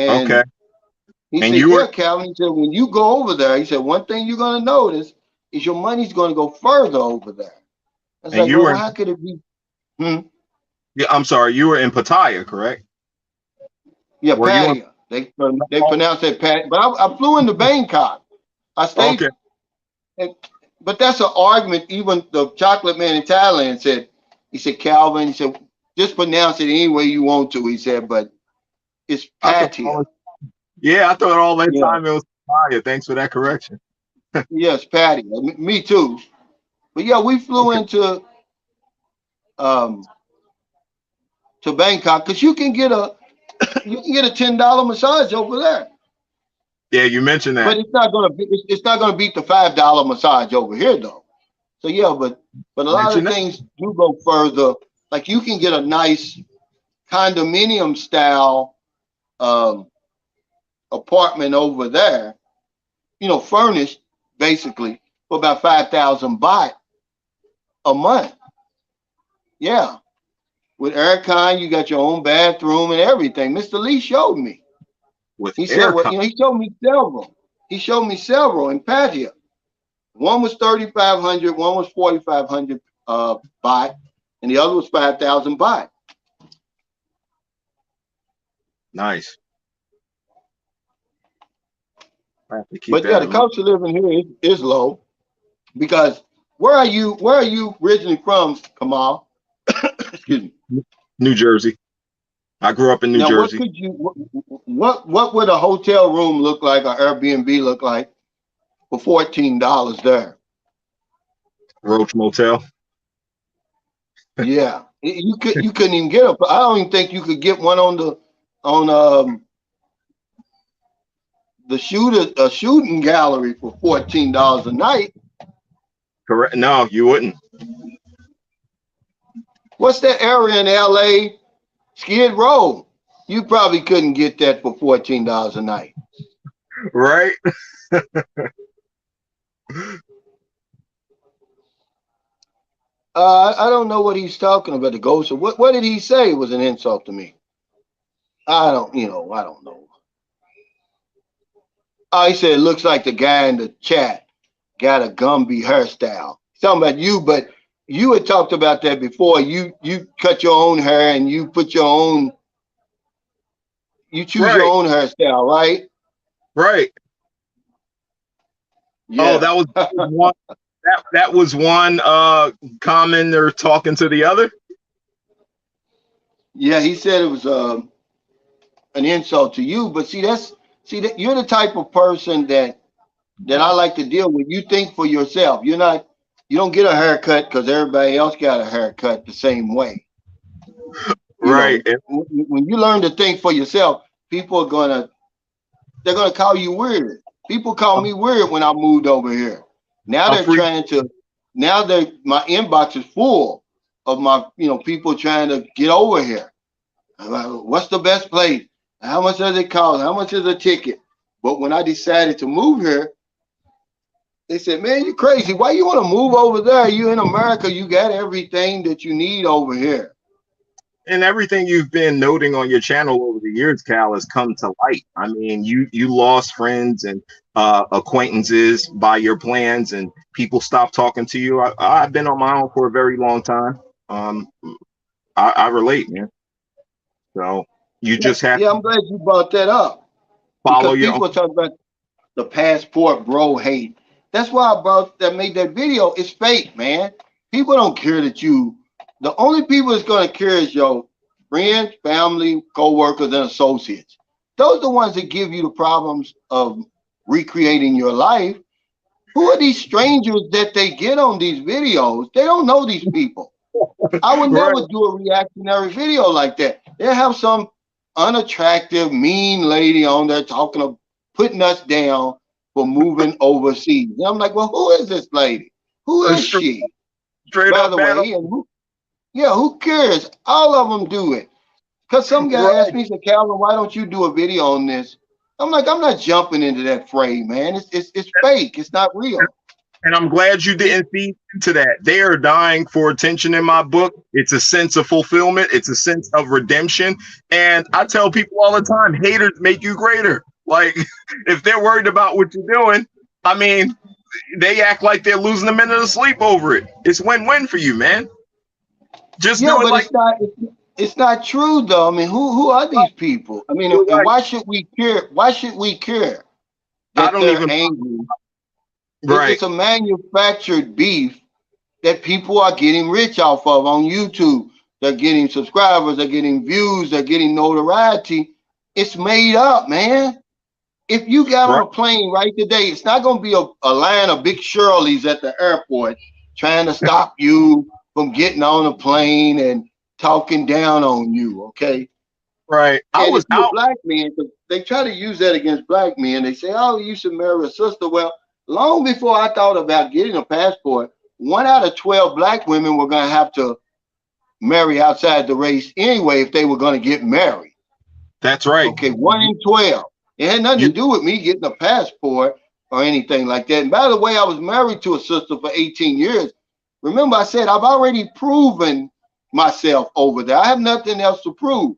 Okay. And he And said, you yeah, were Calvin, he said, when you go over there, he said, one thing you're going to notice is your money's going to go further over there. I was and like, you well, were in, how could it be? Hmm? yeah, I'm sorry, you were in Pattaya, correct? Yeah, Were you in Pattaya. They pronounce it Pat. But I flew into Bangkok. I stayed, Okay. and, but that's an argument. Even the chocolate man in Thailand said, he said, Calvin, he said, just pronounce it any way you want to. He said, but it's Patia. Yeah, I thought all that Yeah, time it was Patia. Thanks for that correction. yes, Patia. Me too. But yeah, we flew Okay. into um to Bangkok because you can get a $10 massage over there. Yeah, you mentioned But that. it's not gonna beat the $5 massage over here though. So yeah, but a lot Mention of that. things do go further. Like you can get a nice condominium style um, apartment over there, furnished basically for about 5,000 baht a month. Yeah, with aircon, you got your own bathroom and everything. Mr. Lee showed me. With He said, well, aircon. he showed me several. He showed me several in Pattaya. One was 3,500, one was 4,500 baht, and the other was 5,000 baht. Nice. I have to keep But yeah, that the in mind. cost of living here is low because where are you originally from, Kamal? Excuse me. New Jersey. I grew up in New Now, Jersey. what would a hotel room look like or Airbnb look like for $14 there? Roach Motel. Yeah, you couldn't even get I don't even think you could get one on the shooting gallery for $14 a night. Correct. No, you wouldn't. What's that area in LA? Skid Row. You probably couldn't get that for $14 a night. Right? I don't know what he's talking about. The ghost. What did he say was an insult to me? I don't know. Oh, he said it looks like the guy in the chat got a Gumby hairstyle. He's talking about you, but you had talked about that before. You cut your own hair and you choose your Right. own hairstyle, right? Right. Oh, Yeah. that was one. That was one commenter talking to the other. Yeah, he said it was an insult to you, but see that you're the type of person that I like to deal with. You think for yourself. You don't get a haircut because everybody else got a haircut the same way. You Right. know, when you learn to think for yourself, people they're gonna call you weird. People call me weird when I moved over here. Now A they're free. trying to. Now my inbox is full of my people trying to get over here. What's the best place? How much does it cost? How much is a ticket? But when I decided to move here, they said, "Man, you're crazy. Why you want to move over there? You in America, you got everything that you need over here." And everything you've been noting on your channel over the years, Cal, has come to light. I mean, you lost friends and acquaintances by your plans, and people stopped talking to you. I've been on my own for a very long time. Um, I relate, man. So you Yeah, just have yeah, to I'm glad you brought that up follow because your own. people talk about the passport bro hate. That's why I made that video. It's fake, man. People don't care that you. The only people that's gonna care is your friends, family, co-workers, and associates. Those are the ones that give you the problems of recreating your life. Who are these strangers that they get on these videos? They don't know these people. I would Right. never do a reactionary video like that. They'll have some unattractive, mean lady on there putting us down for moving overseas. And I'm like, well, who is this lady? Who A is she? straight By up the battle. way, who cares? All of them do it. Because some guy asked Right. me, he said, Calvin, why don't you do a video on this? I'm like, I'm not jumping into that fray, man. It's fake. It's not real. And I'm glad you didn't feed into that. They are dying for attention in my book. It's a sense of fulfillment. It's a sense of redemption. And I tell people all the time, haters make you greater. Like, if they're worried about what you're doing, I mean, they act like they're losing a minute of sleep over it. It's win-win for you, man. Just Yeah, do it but like it's not true though. I mean, who are these people? I mean, you're and right. why should we care? Why should we care I that don't they're even angry? right. It's a manufactured beef that people are getting rich off of on YouTube. they're getting subscribers, they're getting views, they're getting notoriety. It's made up, man. If you got on Right. a plane right today, it's not going to be a line of big Shirleys at the airport trying to stop you from getting on a plane and talking down on you, okay? Right. I And if was you're a out. black man, they try to use that against black men. They say, oh, you should marry a sister. Well, long before I thought about getting a passport, 1 out of 12 black women were going to have to marry outside the race anyway if they were going to get married. That's right. Okay, 1 in 12. It had nothing to You do with me getting a passport or anything like that. And by the way, I was married to a sister for 18 years. Remember, I said I've already proven myself over there. I have nothing else to prove.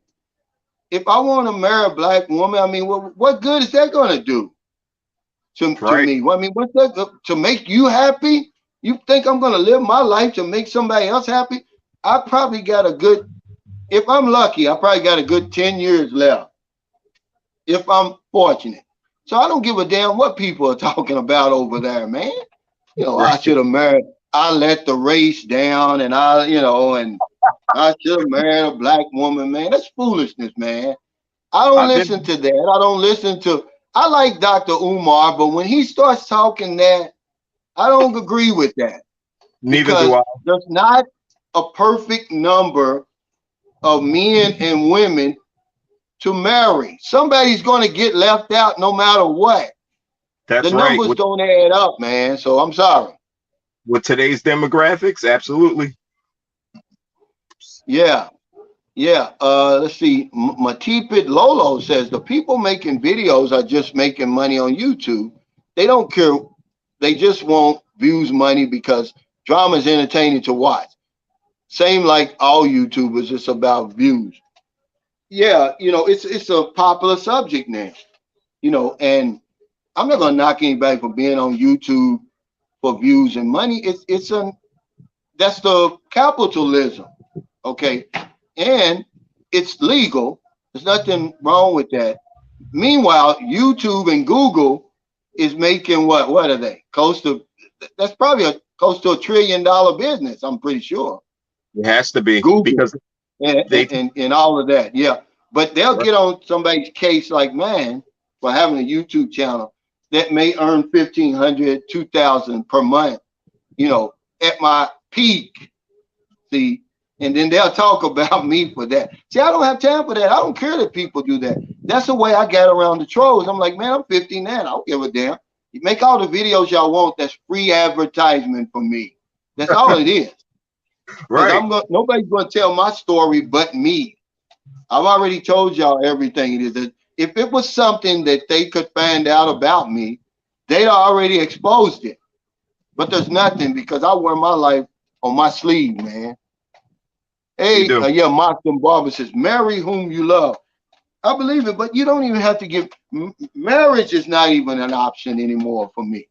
If I want to marry a black woman, I mean, what good is that going to do to right. me? Well, I mean, what's that to make you happy? You think I'm going to live my life to make somebody else happy? I probably got a good, if I'm lucky, I probably got a good 10 years left if I'm fortunate. So I don't give a damn what people are talking about over there, man. You know, I Right. should have married, I let the race down and and I should have married a black woman, man. That's foolishness, man. I don't I've listen been. to that. I don't listen to, I like Dr. Umar, but when he starts talking that, I don't agree with that Neither do because I. there's not a perfect number of men and women to marry. Somebody's going to get left out no matter what. The That's right. numbers don't add up, man. So I'm sorry. With today's demographics, absolutely. Yeah. Yeah. Let's see. Matipid Lolo says the people making videos are just making money on YouTube. They don't care. They just want views money because drama is entertaining to watch. Same like all YouTubers, it's about views. Yeah, it's a popular subject now. And I'm not gonna knock anybody for being on YouTube for views and money. That's the capitalism, okay? And it's legal. There's nothing wrong with that. Meanwhile, YouTube and Google is making what? What are they? That's probably close to $1 trillion business. I'm pretty sure. It has to be Google because and they. and all of that. Yeah, but they'll get on somebody's case like mine for having a YouTube channel that may earn 1,500, 2,000 per month. At my peak. See, and then they'll talk about me for that. See, I don't have time for that. I don't care that people do that. That's the way I get around the trolls. I'm like, man, I'm 50 now. I don't give a damn. You make all the videos y'all want. That's free advertisement for me. That's all it is. Because Right. nobody's gonna tell my story but me. I've already told y'all everything it is. If it was something that they could find out about me, they'd already exposed it. But there's nothing because I wear my life on my sleeve, man. You Hey, do. yeah, Martin Barber says, marry whom you love. I believe it, but you don't even have to give. Marriage is not even an option anymore for me.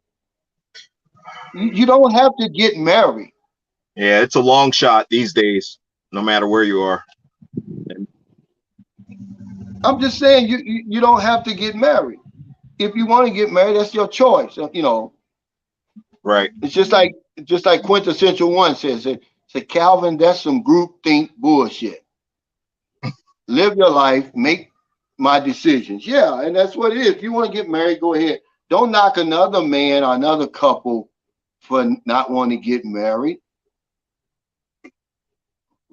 You don't have to get married. Yeah, it's a long shot these days, no matter where you are. I'm just saying you don't have to get married. If you want to get married, that's your choice. Right. It's just like Quintessential One says. Say, Calvin, that's some group think bullshit. Live your life, make my decisions. Yeah, and that's what it is. If you want to get married, go ahead. Don't knock another man or another couple for not wanting to get married.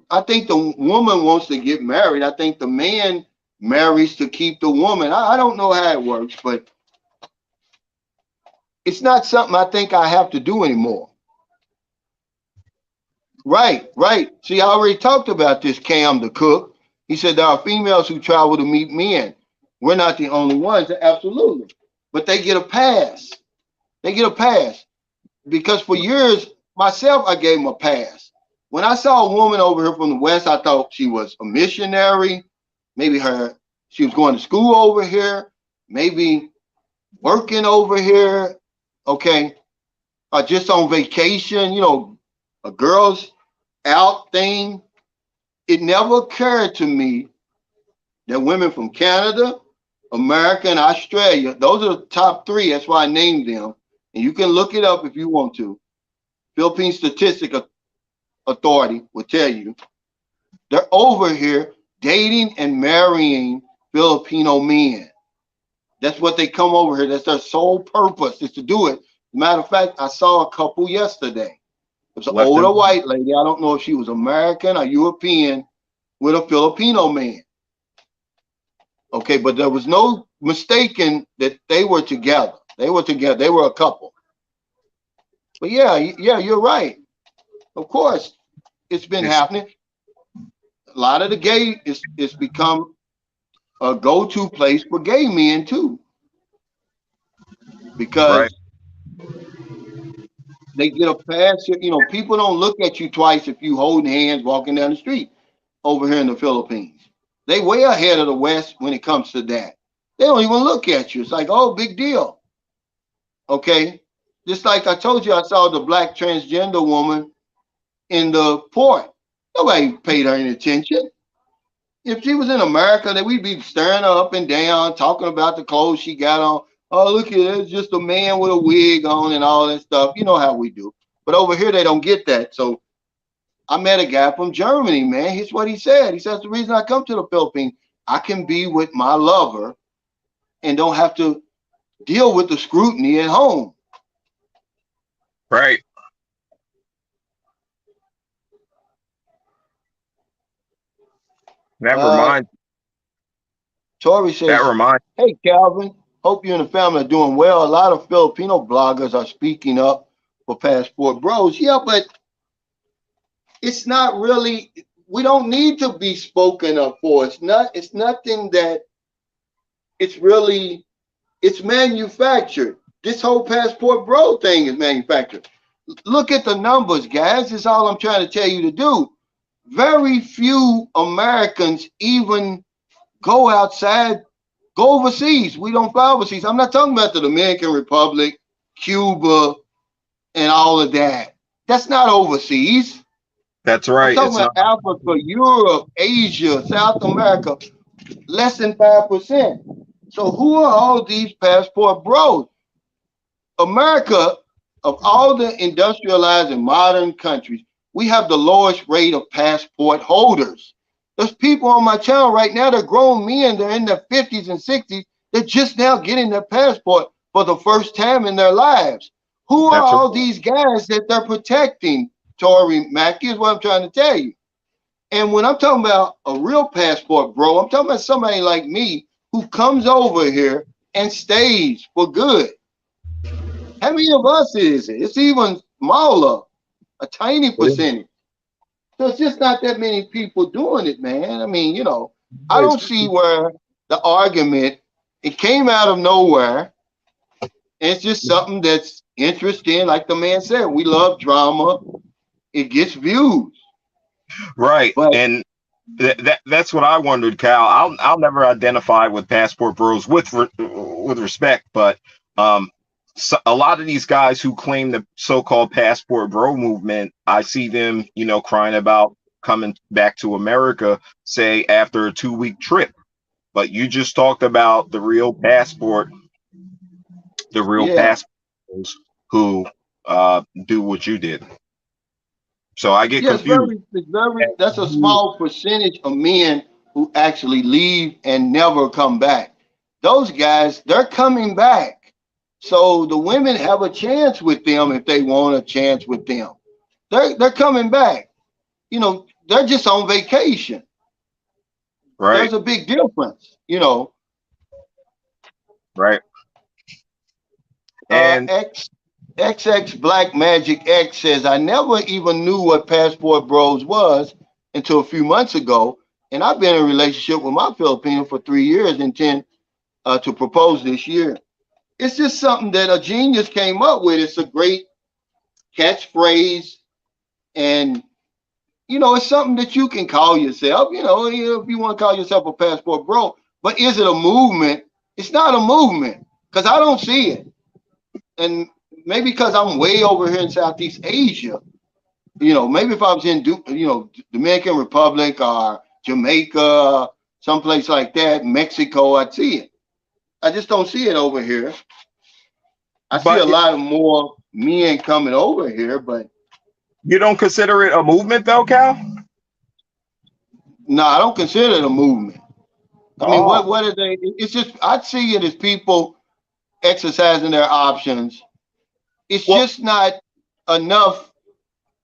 I think the woman wants to get married. I think the man marries to keep the woman. I don't know how it works, but it's not something I think I have to do anymore. Right, right. See, I already talked about this, Cam the cook. He said there are females who travel to meet men. We're not the only ones, absolutely. But they get a pass. They get a pass. Because for years, myself, I gave them a pass. When I saw a woman over here from the West, I thought she was a missionary. Maybe she was going to school over here, maybe working over here, okay, or just on vacation, a girl's out thing. It never occurred to me that women from Canada, America, and Australia, those are the top three. That's why I named them. And you can look it up if you want to. Philippine Statistic Authority will tell you They're over here dating and marrying Filipino men. That's what they come over here. That's their sole purpose, is to do it. Matter of fact, I saw a couple yesterday. It was an Left older and white lady. I don't know if she was American or European, with a Filipino man. Okay, but there was no mistaking that they were together. They were together. They were a couple. But yeah, you're right. Of course, it's been it's happening. A lot of the gay it's become a go-to place for gay men too, right. because they get a pass. You know, people don't look at you twice if you holding hands walking down the street over here in the Philippines. They way ahead of the West when it comes to that. They don't even look at you. It's like, oh, big deal. Okay. Just like I told you, I saw the black transgender woman in the port. Nobody paid her any attention. If she was in America, then we'd be staring her up and down, talking about the clothes she got on. Oh, look at it, it's just a man with a wig on and all that stuff. You know how we do. But over here, they don't get that. So I met a guy from Germany, man. Here's what he said. He says, the reason I come to the Philippines, I can be with my lover and don't have to deal with the scrutiny at home. Right. That Uh, reminds Tori that says, reminds hey, Calvin, hope you and the family are doing well. A lot of Filipino bloggers are speaking up for Passport Bros. Yeah, but it's not really, we don't need to be spoken up for. It's nothing that it's really, it's manufactured. This whole Passport Bro thing is manufactured. Look at the numbers, guys. That's all I'm trying to tell you to do. Very few Americans even go outside, go overseas. We don't fly overseas. I'm not talking about the Dominican Republic, Cuba, and all of that. That's not overseas. that's I'm right. talking It's about not Africa, Europe, Asia, South America, less than 5%. So who are all these passport bros? America, of all the industrialized and modern countries, we have the lowest rate of passport holders. There's people on my channel right now, they're grown men, they're in their 50s and 60s, they're just now getting their passport for the first time in their lives. Who are that's all these guys that they're protecting, Tory Mackey, is what I'm trying to tell you. And when I'm talking about a real passport, bro, I'm talking about somebody like me who comes over here and stays for good. How many of us is it? It's even smaller, a tiny percentage. So it's just not that many people doing it, man. I mean, you know, I don't see where the argument, it came out of nowhere. And it's just something that's interesting. Like the man said, we love drama. It gets views. right. But And that's what I wondered, Cal. I'll never identify with passport bros with respect, but um, so a lot of these guys who claim the so-called passport bro movement, I see them, crying about coming back to America, say after a 2-week trip. But you just talked about the real yeah, passports who do what you did. So I get yeah, confused. that's a small percentage of men who actually leave and never come back. Those guys, they're coming back. So the women have a chance with them if they want a chance with them. They're coming back. You know, they're just on vacation. Right, There's a big difference, you know. right. And X XX Black Magic X says, I never even knew what Passport Bros was until a few months ago. And I've been in a relationship with my Filipino for 3 years, intend to propose this year. It's just something that a genius came up with. It's a great catchphrase. And, you know, it's something that you can call yourself, you know, if you want to call yourself a Passport Bro. But is it a movement? It's not a movement because I don't see it. And maybe because I'm way over here in Southeast Asia, you know, maybe if I was in, Dominican Republic or Jamaica, someplace like that, Mexico, I'd see it. I just don't see it over here. I see a but lot of more men coming over here, but you don't consider it a movement though, Cal? No, I don't consider it a movement. I mean, Oh, what are they? It's just I see it as people exercising their options. It's well, just not enough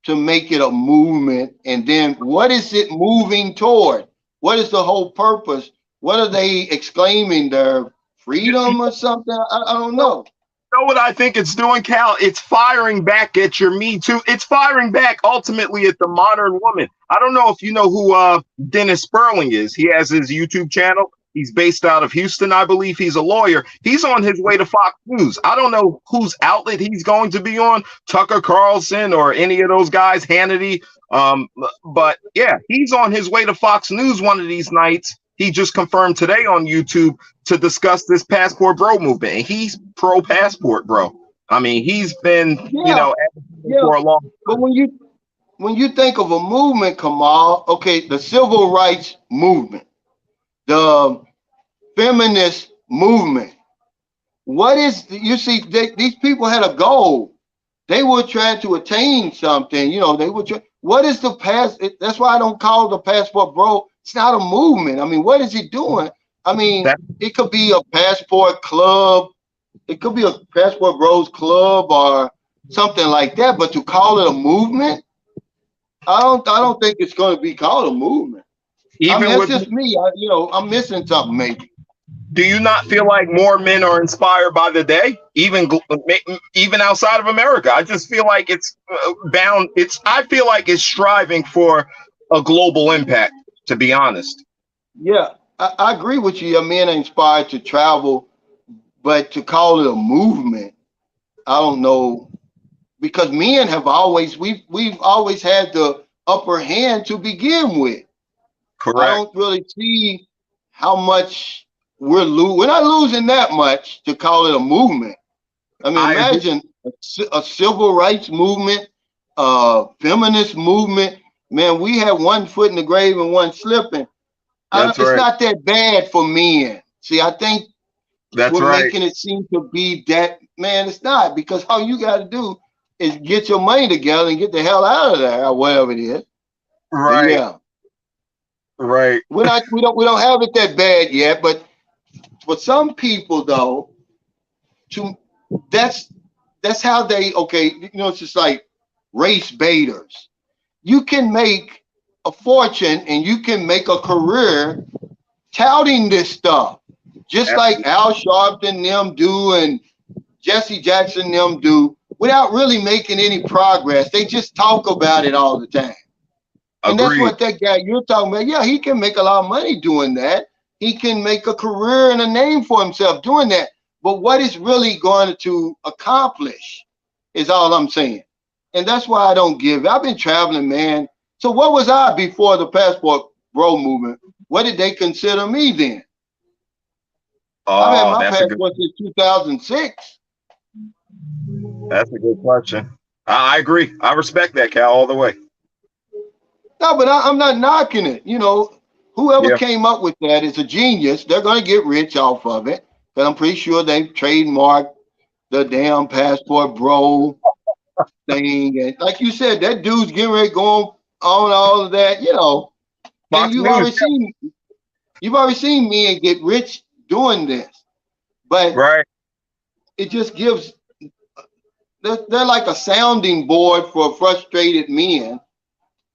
to make it a movement. And then what is it moving toward? What is the whole purpose? What are they exclaiming? Their you freedom or something? I don't know, know. know what I think it's doing, Cal? It's firing back at your Me Too. It's firing back ultimately at the modern woman. I don't know if you know who Dennis Sperling is. He has his YouTube channel. He's based out of Houston, I believe. He's a lawyer. He's on his way to Fox News. I don't know whose outlet he's going to be on, Tucker Carlson or any of those guys, Hannity. But yeah, he's on his way to Fox News one of these nights. He just confirmed today on YouTube to discuss this passport bro movement. And he's pro passport, bro. I mean, he's been, Yeah, advocating yeah. for a long But when you think of a movement, Kamal, okay, the civil rights movement, the feminist movement. What is you see? These people had a goal. They were trying to attain something. They were. What is the pass? That's why I don't call the passport bro. It's not a movement. I mean, what is he doing? I mean, that it could be a passport club. It could be a passport bros club or something like that. But to call it a movement, I don't think it's going to be called a movement. I mean, even that's with just me. I'm missing something maybe. do you not feel like more men are inspired by the day, even outside of America? I just feel like it's bound. I feel like it's striving for a global impact. To be honest, Yeah, I agree with you. Your men are inspired to travel, but to call it a movement, I don't know because men have always we've always had the upper hand to begin with. I correct. don't really see how much we're not losing that much to call it a movement. I mean, I agree. imagine a civil rights movement, feminist movement. Man, we have one foot in the grave and one slipping. That's It's right. not that bad for men. See, I think That's we're right. making it seem to be that, man. It's not because all you got to do is get your money together and get the hell out of there or whatever it is. But Right. yeah, Right. we don't have it that bad yet. But for some people though, to that's that's how they okay. It's just like race baiters. You can make a fortune and you can make a career touting this stuff, just like Absolutely. Al Sharpton them do and Jesse Jackson them do, without really making any progress. They just talk about it all the time. And that's Agreed. what that guy you're talking about. Yeah, he can make a lot of money doing that. He can make a career and a name for himself doing that. But what is really going to accomplish is all I'm saying. And that's why I don't give. I've been traveling, man. So what was I before the passport bro movement? What did they consider me then? I've had Oh, my passport since 2006. that's a good question. I agree. I respect that, Cal, all the way. No, but I'm not knocking it. Whoever Yeah. came up with that is a genius. They're going to get rich off of it. But I'm pretty sure they've trademarked the damn passport bro thing. And like you said, that dude's getting ready to go on all of that. And Fox News. you've already seen men get rich doing this. But Right. it just gives they're like a sounding board for frustrated men.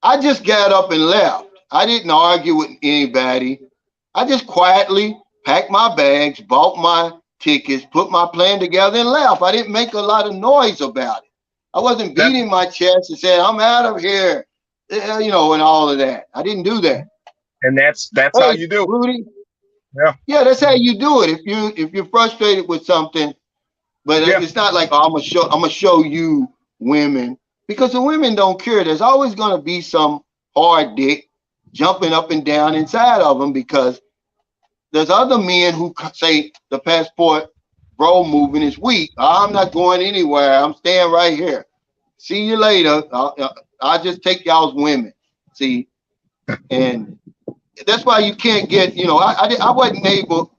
I just got up and left. I didn't argue with anybody. I just quietly packed my bags, bought my tickets, put my plan together, and left. I didn't make a lot of noise about it. I wasn't That's beating my chest and saying, I'm out of here, and all of that. I didn't do that. and that's how Hey, you do it. Rudy, Yeah. yeah, that's how you do it. If you're frustrated with something, but Yeah. it's not like oh, I'm gonna show you women because the women don't care. There's always gonna be some hard dick jumping up and down inside of them because there's other men who say the passport bro movement is weak. I'm not going anywhere. I'm staying right here. See you later. I'll just take y'all's women. See, and that's why you can't get. I wasn't able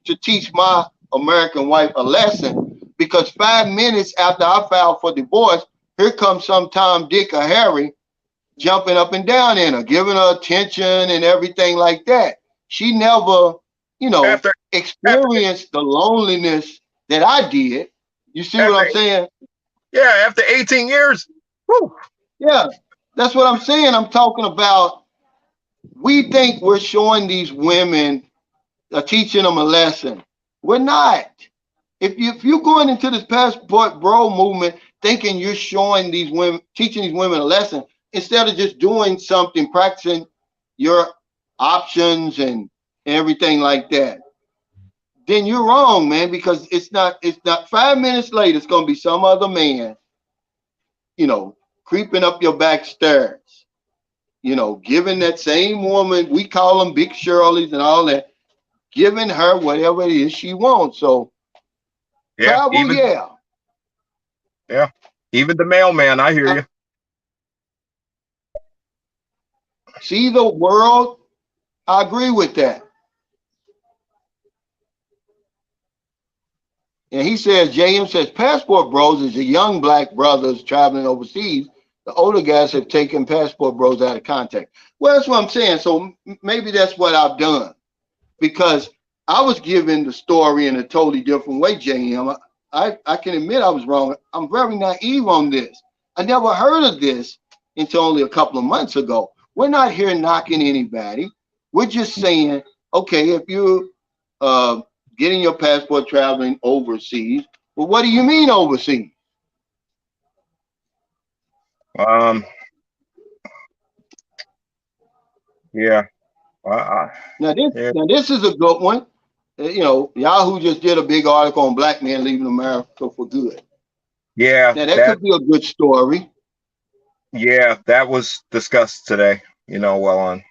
to teach my American wife a lesson because 5 minutes after I filed for divorce, here comes some Tom, Dick, or Harry jumping up and down in her, giving her attention and everything like that. She never, After after experienced the loneliness that I did. You see what after I'm saying? yeah, after 18 years. Whew. Yeah, that's what I'm saying. I'm talking about, we think we're showing these women, teaching them a lesson. We're not. If you're going into this passport bro movement thinking you're showing these women, teaching these women a lesson, instead of just doing something, practicing your options and everything like that, then you're wrong, man, because it's not 5 minutes later, it's gonna be some other man, you know, creeping up your back stairs, giving that same woman, we call them big Shirleys and all that, giving her whatever it is she wants. So Yeah, travel, yeah. yeah, even the mailman. I hear you. See the world. I agree with that. And he says, JM says, passport bros is the young black brothers traveling overseas. The older guys have taken passport bros out of contact. Well, that's what I'm saying. So maybe that's what I've done, because I was given the story in a totally different way, JM. I can admit I was wrong. I'm very naive on this. I never heard of this until only a couple of months ago. We're not here knocking anybody. We're just saying, okay, if you're uh, getting your passport traveling overseas, well, what do you mean overseas? Um, yeah, I, Now this, yeah, now this is a good one. Yahoo just did a big article on black men leaving America for good. yeah. Now that That could be a good story. yeah, that was discussed today. Well on.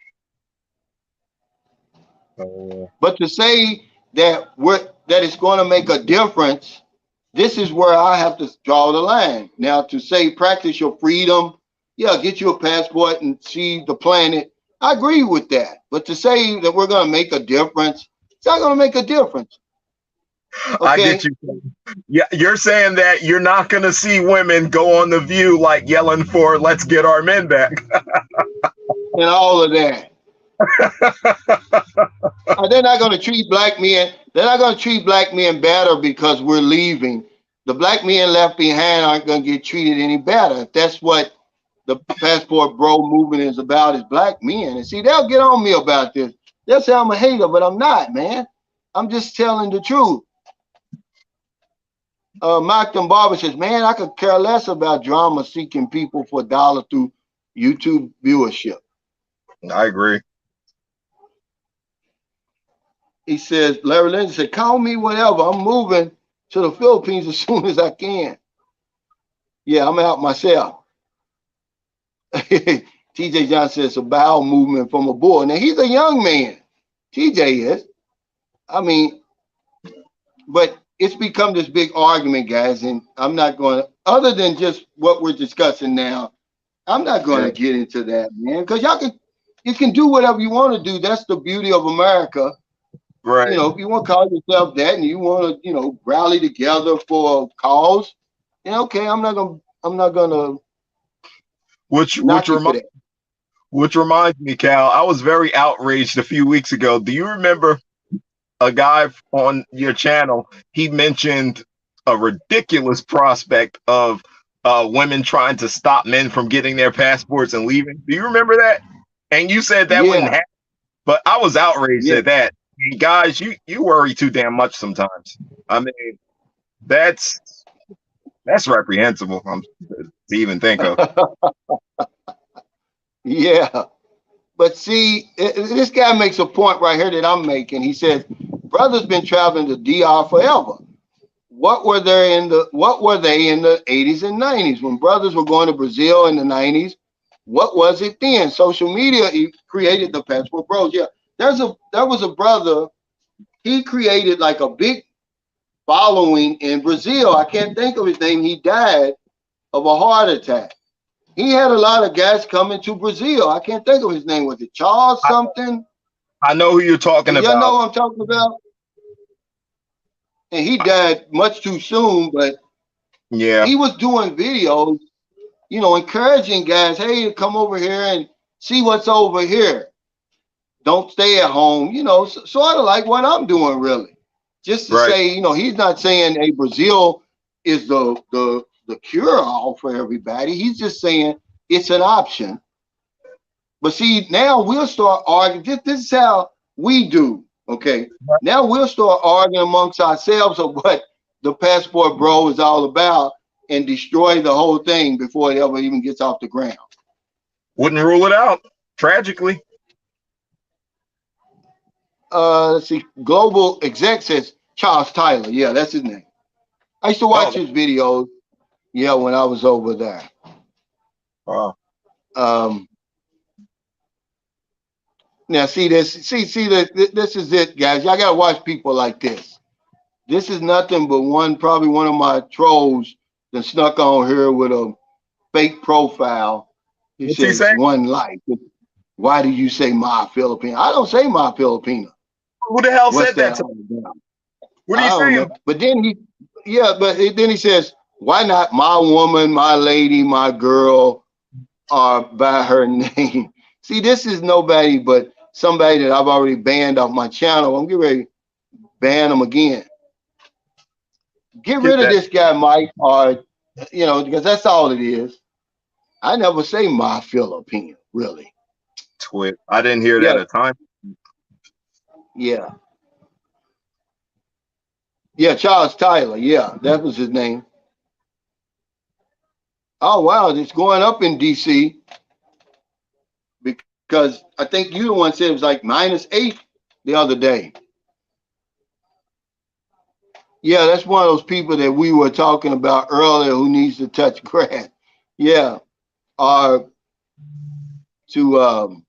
So, But to say that it's going to make a difference, this is where I have to draw the line. Now, to say practice your freedom, yeah, get you a passport and see the planet, I agree with that. But to say that we're going to make a difference, it's not going to make a difference. I get Okay, you. Yeah, you're saying that you're not going to see women go on the View like yelling for "Let's get our men back." and all of that. They're not going to treat black men. They're not going to treat black men better because we're leaving. The black men left behind aren't going to get treated any better. If that's what the passport bro movement is about, is black men. And see, they'll get on me about this. They'll say I'm a hater, but I'm not, man. I'm just telling the truth. Malcolm Barber says, man, I could care less about drama seeking people for a dollar through YouTube viewership. I agree. He says, Larry Lindsay said, call me whatever. I'm moving to the Philippines as soon as I can. Yeah, I'm out myself. TJ Johnson says, it's a bowel movement from a boy. Now, he's a young man. TJ is. I mean, but it's become this big argument, guys, and I'm not going to, other than just what we're discussing now, I'm not going Yeah, to get into that, man, because you can do whatever you want to do. That's the beauty of America. right. If you want to call yourself that and you want to, rally together for a cause, then okay, I'm not gonna Which which knock you for remind that. which reminds me, Cal. I was very outraged a few weeks ago. Do you remember a guy on your channel? He mentioned a ridiculous prospect of women trying to stop men from getting their passports and leaving. Do you remember that? And you said that wouldn't Yeah, happen. But I was outraged yeah. at that. And guys, you worry too damn much sometimes. I mean, that's that's reprehensible to even think of. Yeah. But see, this guy makes a point right here that I'm making. He says, brothers been traveling to DR forever. What were they in the 80s and 90s when brothers were going to Brazil in the 90s? What was it then? Social media created the passport bros. Yeah, there was a brother. He created like a big following in Brazil. I can't think of his name. He died of a heart attack. He had a lot of guys coming to Brazil. I can't think of his name. Was it Charles I, something? I know who you're talking Y'all know about. what I'm talking about? And he died much too soon, but Yeah, he was doing videos. you know, encouraging guys, hey, come over here and see what's over here. Don't stay at home, you know, sort of like what I'm doing, really. Just to Right. say, you know, he's not saying, hey, Brazil is the cure all for everybody. He's just saying it's an option. But see, now we'll start arguing. This is how we do. Okay. Now we'll start arguing amongst ourselves of what the passport bro is all about and destroy the whole thing before it ever even gets off the ground. Wouldn't rule it out. Tragically. Let's see. Global exec says Charles Tyler. Yeah, that's his name. I used to watch Oh, his videos. Yeah, when I was over there. wow. Um, Now see this. See that this is it, guys. Y'all gotta watch people like this. This is nothing but probably one of my trolls that snuck on here with a fake profile. He What's he says saying? one life. Why do you say my Filipina? I don't say my Filipina. Who the hell What's said that that to all about? What are I you don't saying? know. But then then he says, why not my woman, my lady, my girl, or by her name? See, this is nobody but somebody that I've already banned off my channel. I'm getting ready to ban them again. Get Get rid of that this guy, Mike, or, you know, because that's all it is. I never say my Filipino, really. twit. I didn't hear that Yeah, at the time. yeah. Yeah, Charles Tyler. Yeah, that was his name. Oh, wow. It's going up in D.C. because I think you the one said it was like -8 the other day. Yeah, that's one of those people that we were talking about earlier who needs to touch grass. Yeah, or to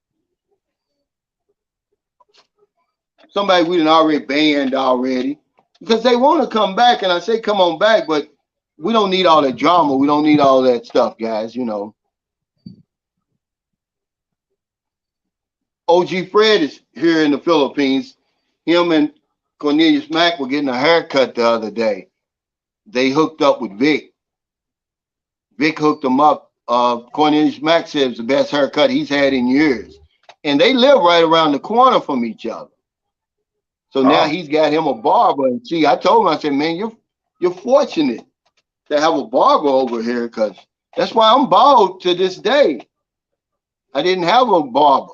somebody we done already banned already because they want to come back, and I say come on back, but we don't need all that drama. We don't need all that stuff, guys. You know, OG Fred is here in the Philippines. Him and Cornelius Mack were getting a haircut the other day. They hooked up with Vic. Vic hooked them up. Cornelius Mack said it's the best haircut he's had in years. And they live right around the corner from each other. So now Oh, he's got him a barber. And see, I told him, I said, man, you're fortunate to have a barber over here because that's why I'm bald to this day. I didn't have a barber.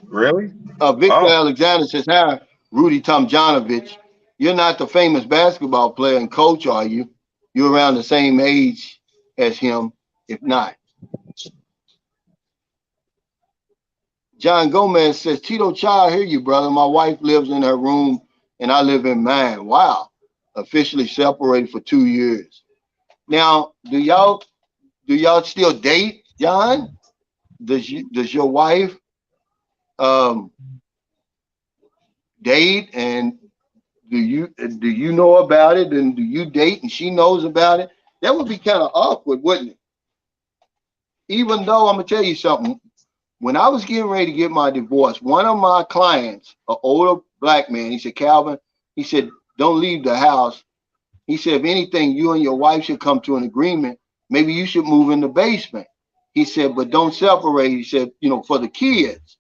really? Victor Oh, Alexander says, hi, Rudy Tomjanovich, you're not the famous basketball player and coach, are you? You're around the same age as him, if not. John Gomez says, Tito Child, hear you, brother. My wife lives in her room and I live in mine. Wow. Officially separated for 2 years. Now, do y'all still date, John? Does your wife um, date, and do you know about it, and do you date and she knows about it? That would be kind of awkward, wouldn't it? Even though I'm gonna tell you something, when I was getting ready to get my divorce, one of my clients, an older black man, he said, Calvin, he said, don't leave the house. He said, if anything, you and your wife should come to an agreement. Maybe you should move in the basement. He said, but don't separate. He said, for the kids,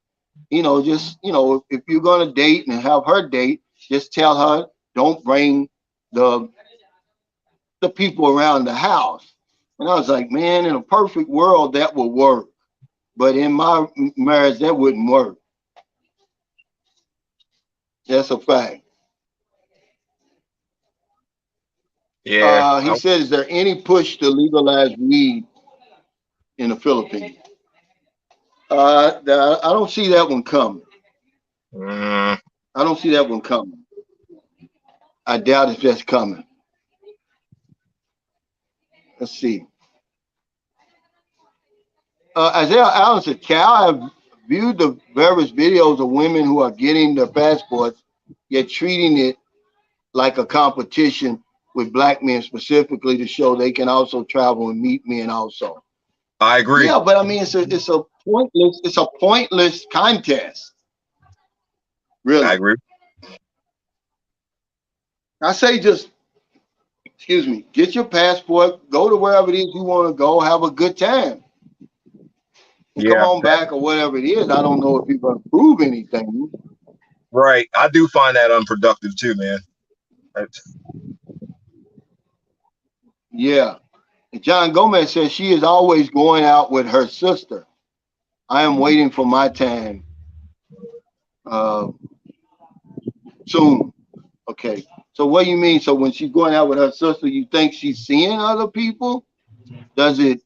just, if you're going to date and have her date, just tell her, don't bring the people around the house. And I was like, man, in a perfect world, that would work. But in my marriage, that wouldn't work. That's a fact. yeah. He said, is there any push to legalize weed in the Philippines? I don't see that one coming. Mm, I don't see that one coming. I doubt if that's coming. Let's see. Isaiah Allen said, Cal, I've viewed the various videos of women who are getting their passports, yet treating it like a competition with black men specifically to show they can also travel and meet men also. I agree. Yeah, but I mean, it's a pointless contest, I really. agree. I say just excuse me, get your passport, go to wherever it is you want to go, have a good time, and come Yeah, on back or whatever it is. I don't know if you're going to prove anything. right. I do find that unproductive too, man. That's, Yeah. And John Gomez says she is always going out with her sister. I am waiting for my time uh, soon. Okay. So what do you mean? So when she's going out with her sister, you think she's seeing other people? Does it?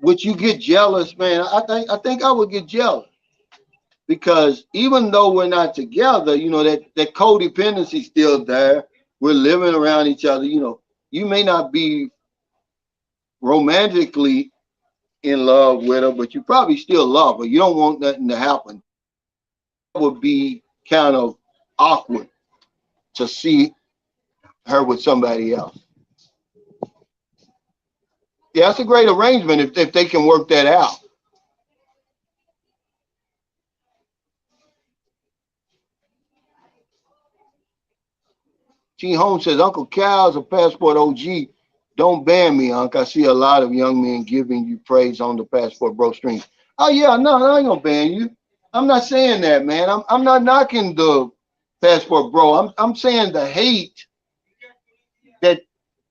Would you get jealous, man? I think I would get jealous because even though we're not together, that codependency still there. We're living around each other. You may not be romantically in love with her, but you probably still love her. You don't want nothing to happen. That would be kind of awkward to see her with somebody else. Yeah, that's a great arrangement if they can work that out. T. Holmes says, Uncle Cal's a passport OG. Don't ban me, Unc. I see a lot of young men giving you praise on the passport bro stream. Oh yeah, no, I ain't gonna ban you. I'm not saying that, man. I'm not knocking the passport bro. I'm saying the hate that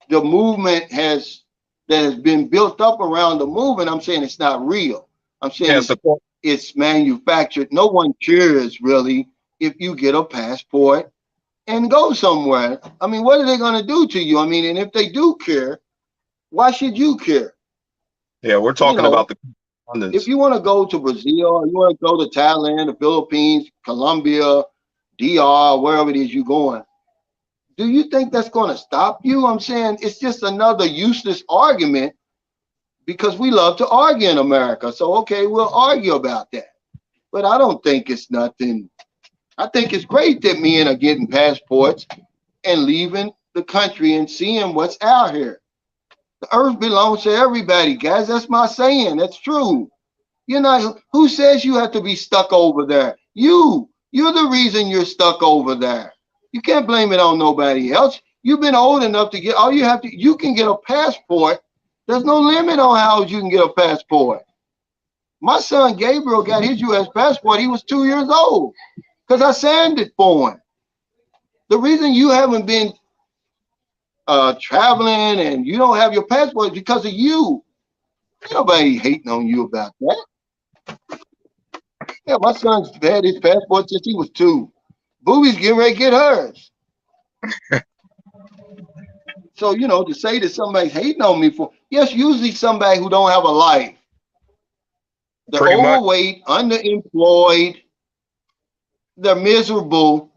the movement has that has been built up around the movement. I'm saying it's not real. I'm yeah, saying support. it's manufactured. No one cares really if you get a passport and go somewhere. I mean, what are they going to do to you? I mean, and if they do care, why should you care? Yeah, we're You talking about know, the if correspondence. you want to go to Brazil, or you want to go to Thailand, the Philippines, Colombia, DR, wherever it is you're going, do you think that's going to stop you? I'm saying it's just another useless argument because we love to argue in America. So, okay, we'll argue about that. But I don't think it's nothing. I think it's great that men are getting passports and leaving the country and seeing what's out here. The earth belongs to everybody, guys. That's my saying. That's true. You're not, who says you have to be stuck over there? You're the reason you're stuck over there. You can't blame it on nobody else. You've been old enough to get, all you have to, you can get a passport. There's no limit on how you can get a passport. My son Gabriel got his U.S. passport. He was 2 years old because I signed it for him. The reason you haven't been traveling and you don't have your passport is because of you. Nobody hating on you about that. Yeah, my son's had his passport since he was 2. Booby's getting ready to get hers. So, to say that somebody's hating on me for, yes, usually somebody who don't have a life. They're Pretty much. overweight, underemployed, they're miserable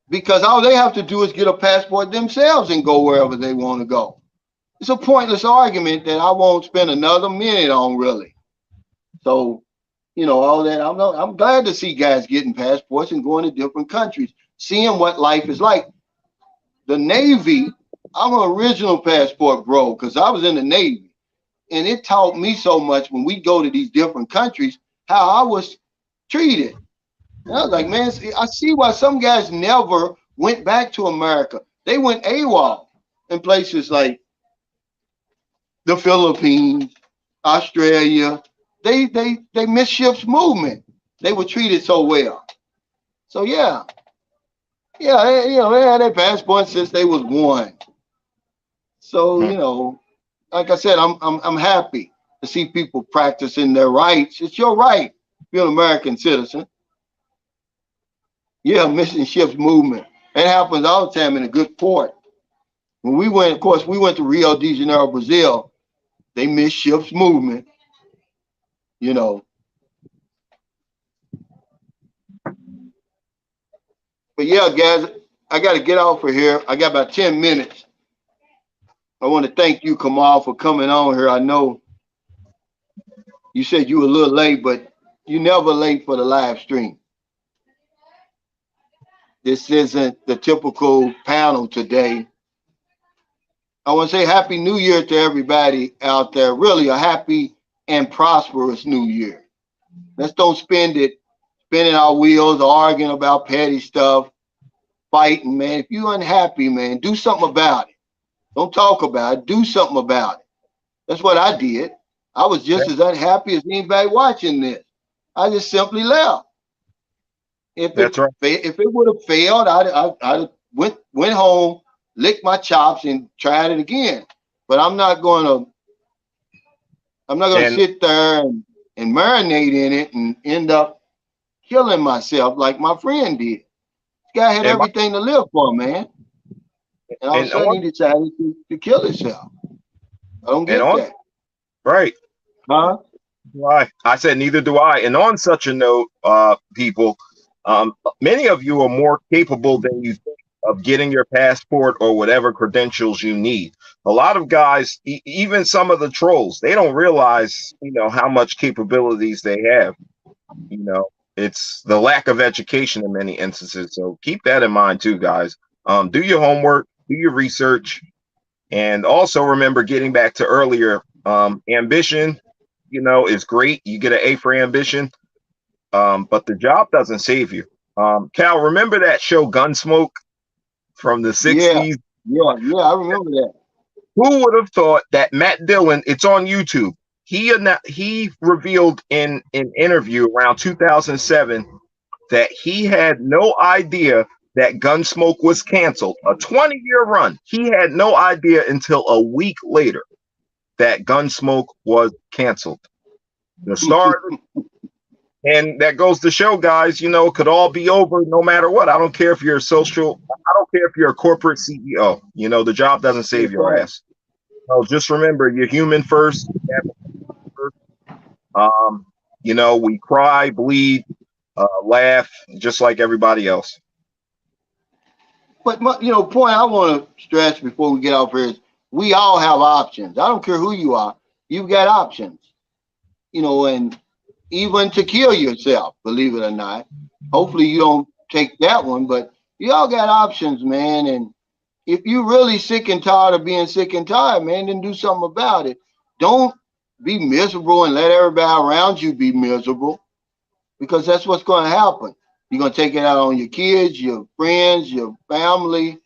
because all they have to do is get a passport themselves and go wherever they want to go. It's a pointless argument that I won't spend another minute on, really. So, all that. I'm glad to see guys getting passports and going to different countries, seeing what life is like. The Navy, I'm an original passport bro because I was in the Navy, and it taught me so much when we go to these different countries how I was treated. And I was like, man, I see why some guys never went back to America. They went AWOL in places like the Philippines, Australia. They missed ship's movement. They were treated so well. So yeah, they had their passport since they was 1. So Hmm. like I said, I'm happy to see people practicing their rights. It's your right. You're an American citizen. Yeah, missing ship's movement. It happens all the time in a good port. When we went, of course, we went to Rio de Janeiro, Brazil. They missed ship's movement. You know, but yeah, guys, I got to get off of here. I got about 10 minutes. I want to thank you, Kamal, for coming on here. I know you said you were a little late, but you never late for the live stream. This isn't the typical panel today. I want to say Happy New Year to everybody out there. Really, a happy and prosperous New Year. Let's don't spend it spinning our wheels, arguing about petty stuff. fighting, man. If you're unhappy, man, do something about it. Don't talk about it. Do something about it. That's what I did. I was just as unhappy as anybody watching this. I just simply left. That's right. If it would have failed, I'd went home, licked my chops, and tried it again. But I'm not gonna And sit there and marinate in it and end up killing myself like my friend did. This guy had and my, everything to live for, man. And all of a and sudden he on decided to kill himself. I don't and get on that. right. Huh? Why? I said neither do I. And on such a note, people, many of you are more capable than you think of getting your passport or whatever credentials you need. A lot of guys, even some of the trolls, they don't realize, how much capabilities they have. It's the lack of education in many instances. So keep that in mind too, guys. Do your homework, do your research, and also remember, getting back to earlier, ambition, is great. You get an A for ambition, but the job doesn't save you. Cal, remember that show Gunsmoke from the Yeah, 60s? yeah, I remember that. Who would have thought that Matt Dillon, it's on YouTube, he revealed in an interview around 2007 that he had no idea that Gunsmoke was canceled. A 20-year run. He had no idea until a week later that Gunsmoke was canceled. The star, and that goes to show, guys, it could all be over no matter what. I don't care if you're I don't care if you're a corporate CEO. The job doesn't save your ass. So just remember, you're human first. We cry, bleed, laugh, just like everybody else. But point I want to stress before we get off here is we all have options. I don't care who you are, you've got options. And even to kill yourself, believe it or not. Hopefully you don't take that one, but you all got options, man. And if you're really sick and tired of being sick and tired, man, then do something about it. Don't be miserable and let everybody around you be miserable, because that's what's going to happen. You're going to take it out on your kids, your friends, your family.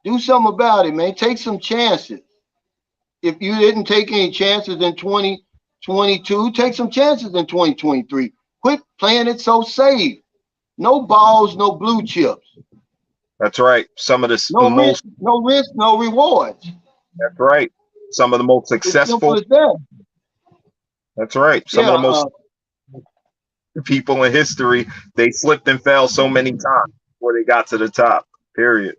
Do something about it, man. Take some chances. If you didn't take any chances in 2022, take some chances in 2023. Quit playing it so safe. No balls, no blue chips. That's right. Some of the No risk, no rewards. That's right. Some of the most It's simple successful. as that. That's right. Some of Yeah. the most people in history, they slipped and fell so many times before they got to the top. Period.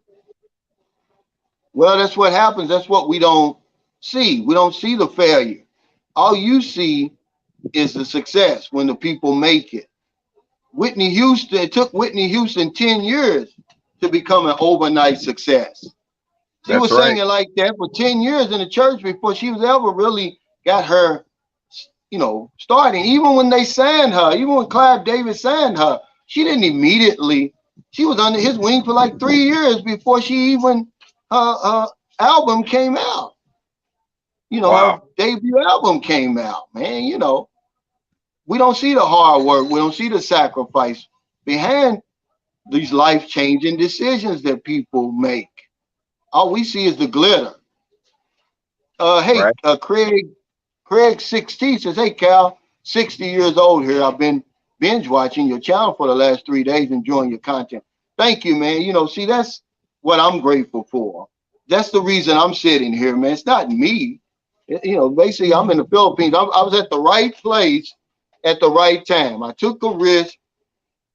Well, that's what happens. That's what we don't see. We don't see the failure. All you see is the success when the people make it. Whitney Houston, it took Whitney Houston 10 years to become an overnight success. She That's was right. singing like that for 10 years in the church before she was ever really got her, starting. Even when they signed her, even when Clive Davis signed her, she didn't immediately, she was under his wing for like 3 years before she even, her album came out. Her Wow. debut album came out, man. We don't see the hard work. We don't see the sacrifice behind these life-changing decisions that people make. All we see is the glitter. Hey, Right. Craig 16 says, hey, Cal, 60 years old here. I've been binge watching your channel for the last 3 days, enjoying your content. Thank you, man. See, that's what I'm grateful for. That's the reason I'm sitting here, man. It's not me. Basically, I'm in the Philippines. I was at the right place at the right time. I took a risk,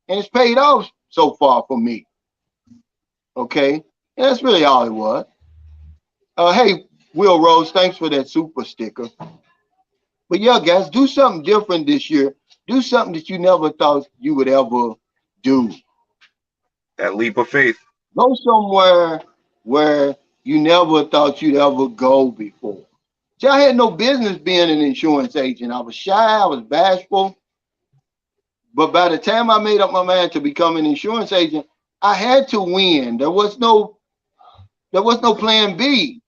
and it's paid off so far for me. Okay? And that's really all it was. Hey, Will Rose, thanks for that super sticker. But yeah, guys, do something different this year. Do something that you never thought you would ever do. That leap of faith. Go somewhere where you never thought you'd ever go before. See, I had no business being an insurance agent. I was shy, I was bashful. But by the time I made up my mind to become an insurance agent, I had to win. There was no plan B.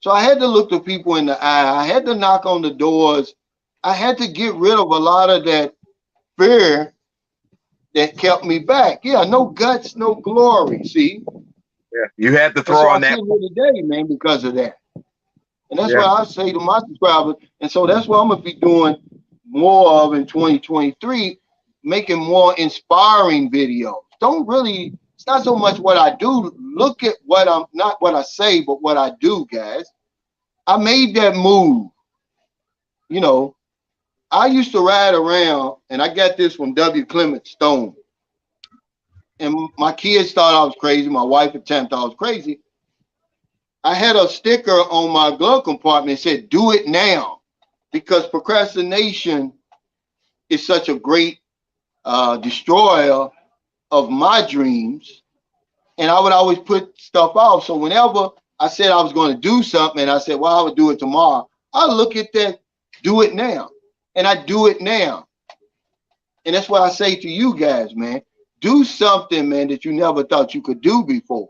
So I had to look the people in the eye. I had to knock on the doors. I had to get rid of a lot of that fear that kept me back. Yeah, no guts, no glory. See, Yeah. You had to and throw so on I'm that. sitting here today, man, because of that. And that's Yeah. what I say to my subscribers. And so that's what I'm gonna be doing more of in 2023, making more inspiring videos. Don't really, it's not so much what I do. Look at what I'm not what I say, but what I do, guys. I made that move. You know, I used to ride around, and I got this from W. Clement Stone. And my kids thought I was crazy. My wife at the time thought I was crazy. I had a sticker on my glove compartment that said, "Do it now," because procrastination is such a great destroyer of my dreams. And I would always put stuff off. So whenever I said I was going to do something and I said, well, I would do it tomorrow, I look at that, do it now. And I do it now. And that's what I say to you guys, man. Do something, man, that you never thought you could do before.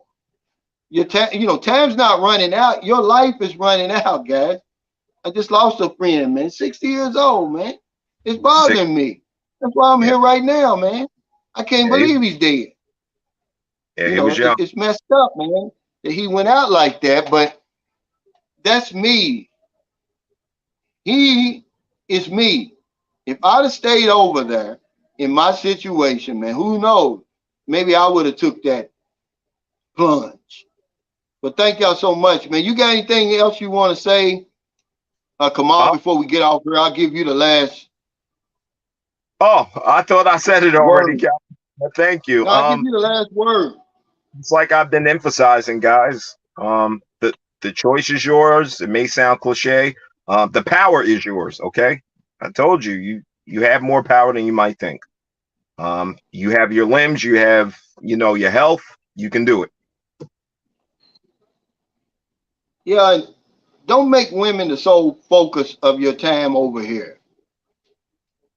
Time's not running out. Your life is running out, guys. I just lost a friend, man. 60 years old, man. It's bothering me. That's why I'm Yeah. here right now, man. I can't Yeah, believe he's dead. yeah, he was young. It's messed up, man, that he went out like that. But that's me. He is me. If I'd have stayed over there in my situation, man, who knows? Maybe I would have took that plunge. But thank y'all so much, man. You got anything else you want to say, Kamal, Oh, before we get off here? I'll give you the last oh, I thought I said it already, word. Captain. Well, thank you. No, I'll give you the last word. It's like I've been emphasizing, guys. The choice is yours. It may sound cliche. The power is yours. Okay, I told you, you have more power than you might think. You have your limbs. You have, your health. You can do it. Yeah, don't make women the sole focus of your time over here,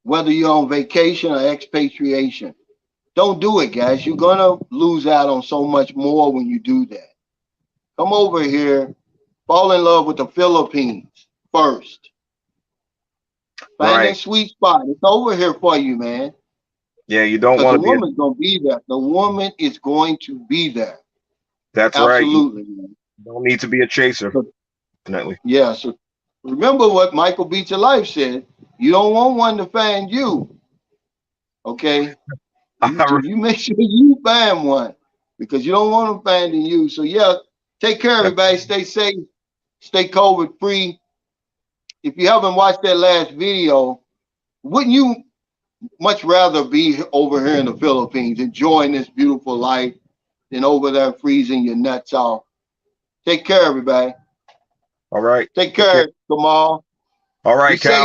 whether you're on vacation or expatriation. Don't do it, guys. You're going to lose out on so much more when you do that. Come over here, fall in love with the Philippines first. Find that Right. sweet spot. It's over here for you, man. Yeah, you don't Because the want to be. woman's going to be there. The woman is going to be there. That's right. You Absolutely, man. don't need to be a chaser. So, Definitely. yeah, so remember what Michael Beach Life said. You don't want one to find you. Okay? So you make sure you find one because you don't want them finding you. So yeah, take care, everybody. Stay safe. Stay COVID free. If you haven't watched that last video, wouldn't you much rather be over here in the Philippines enjoying this beautiful life than over there freezing your nuts off? Take care, everybody. All right. Take care, Kamal. All Be right, Cal. safe.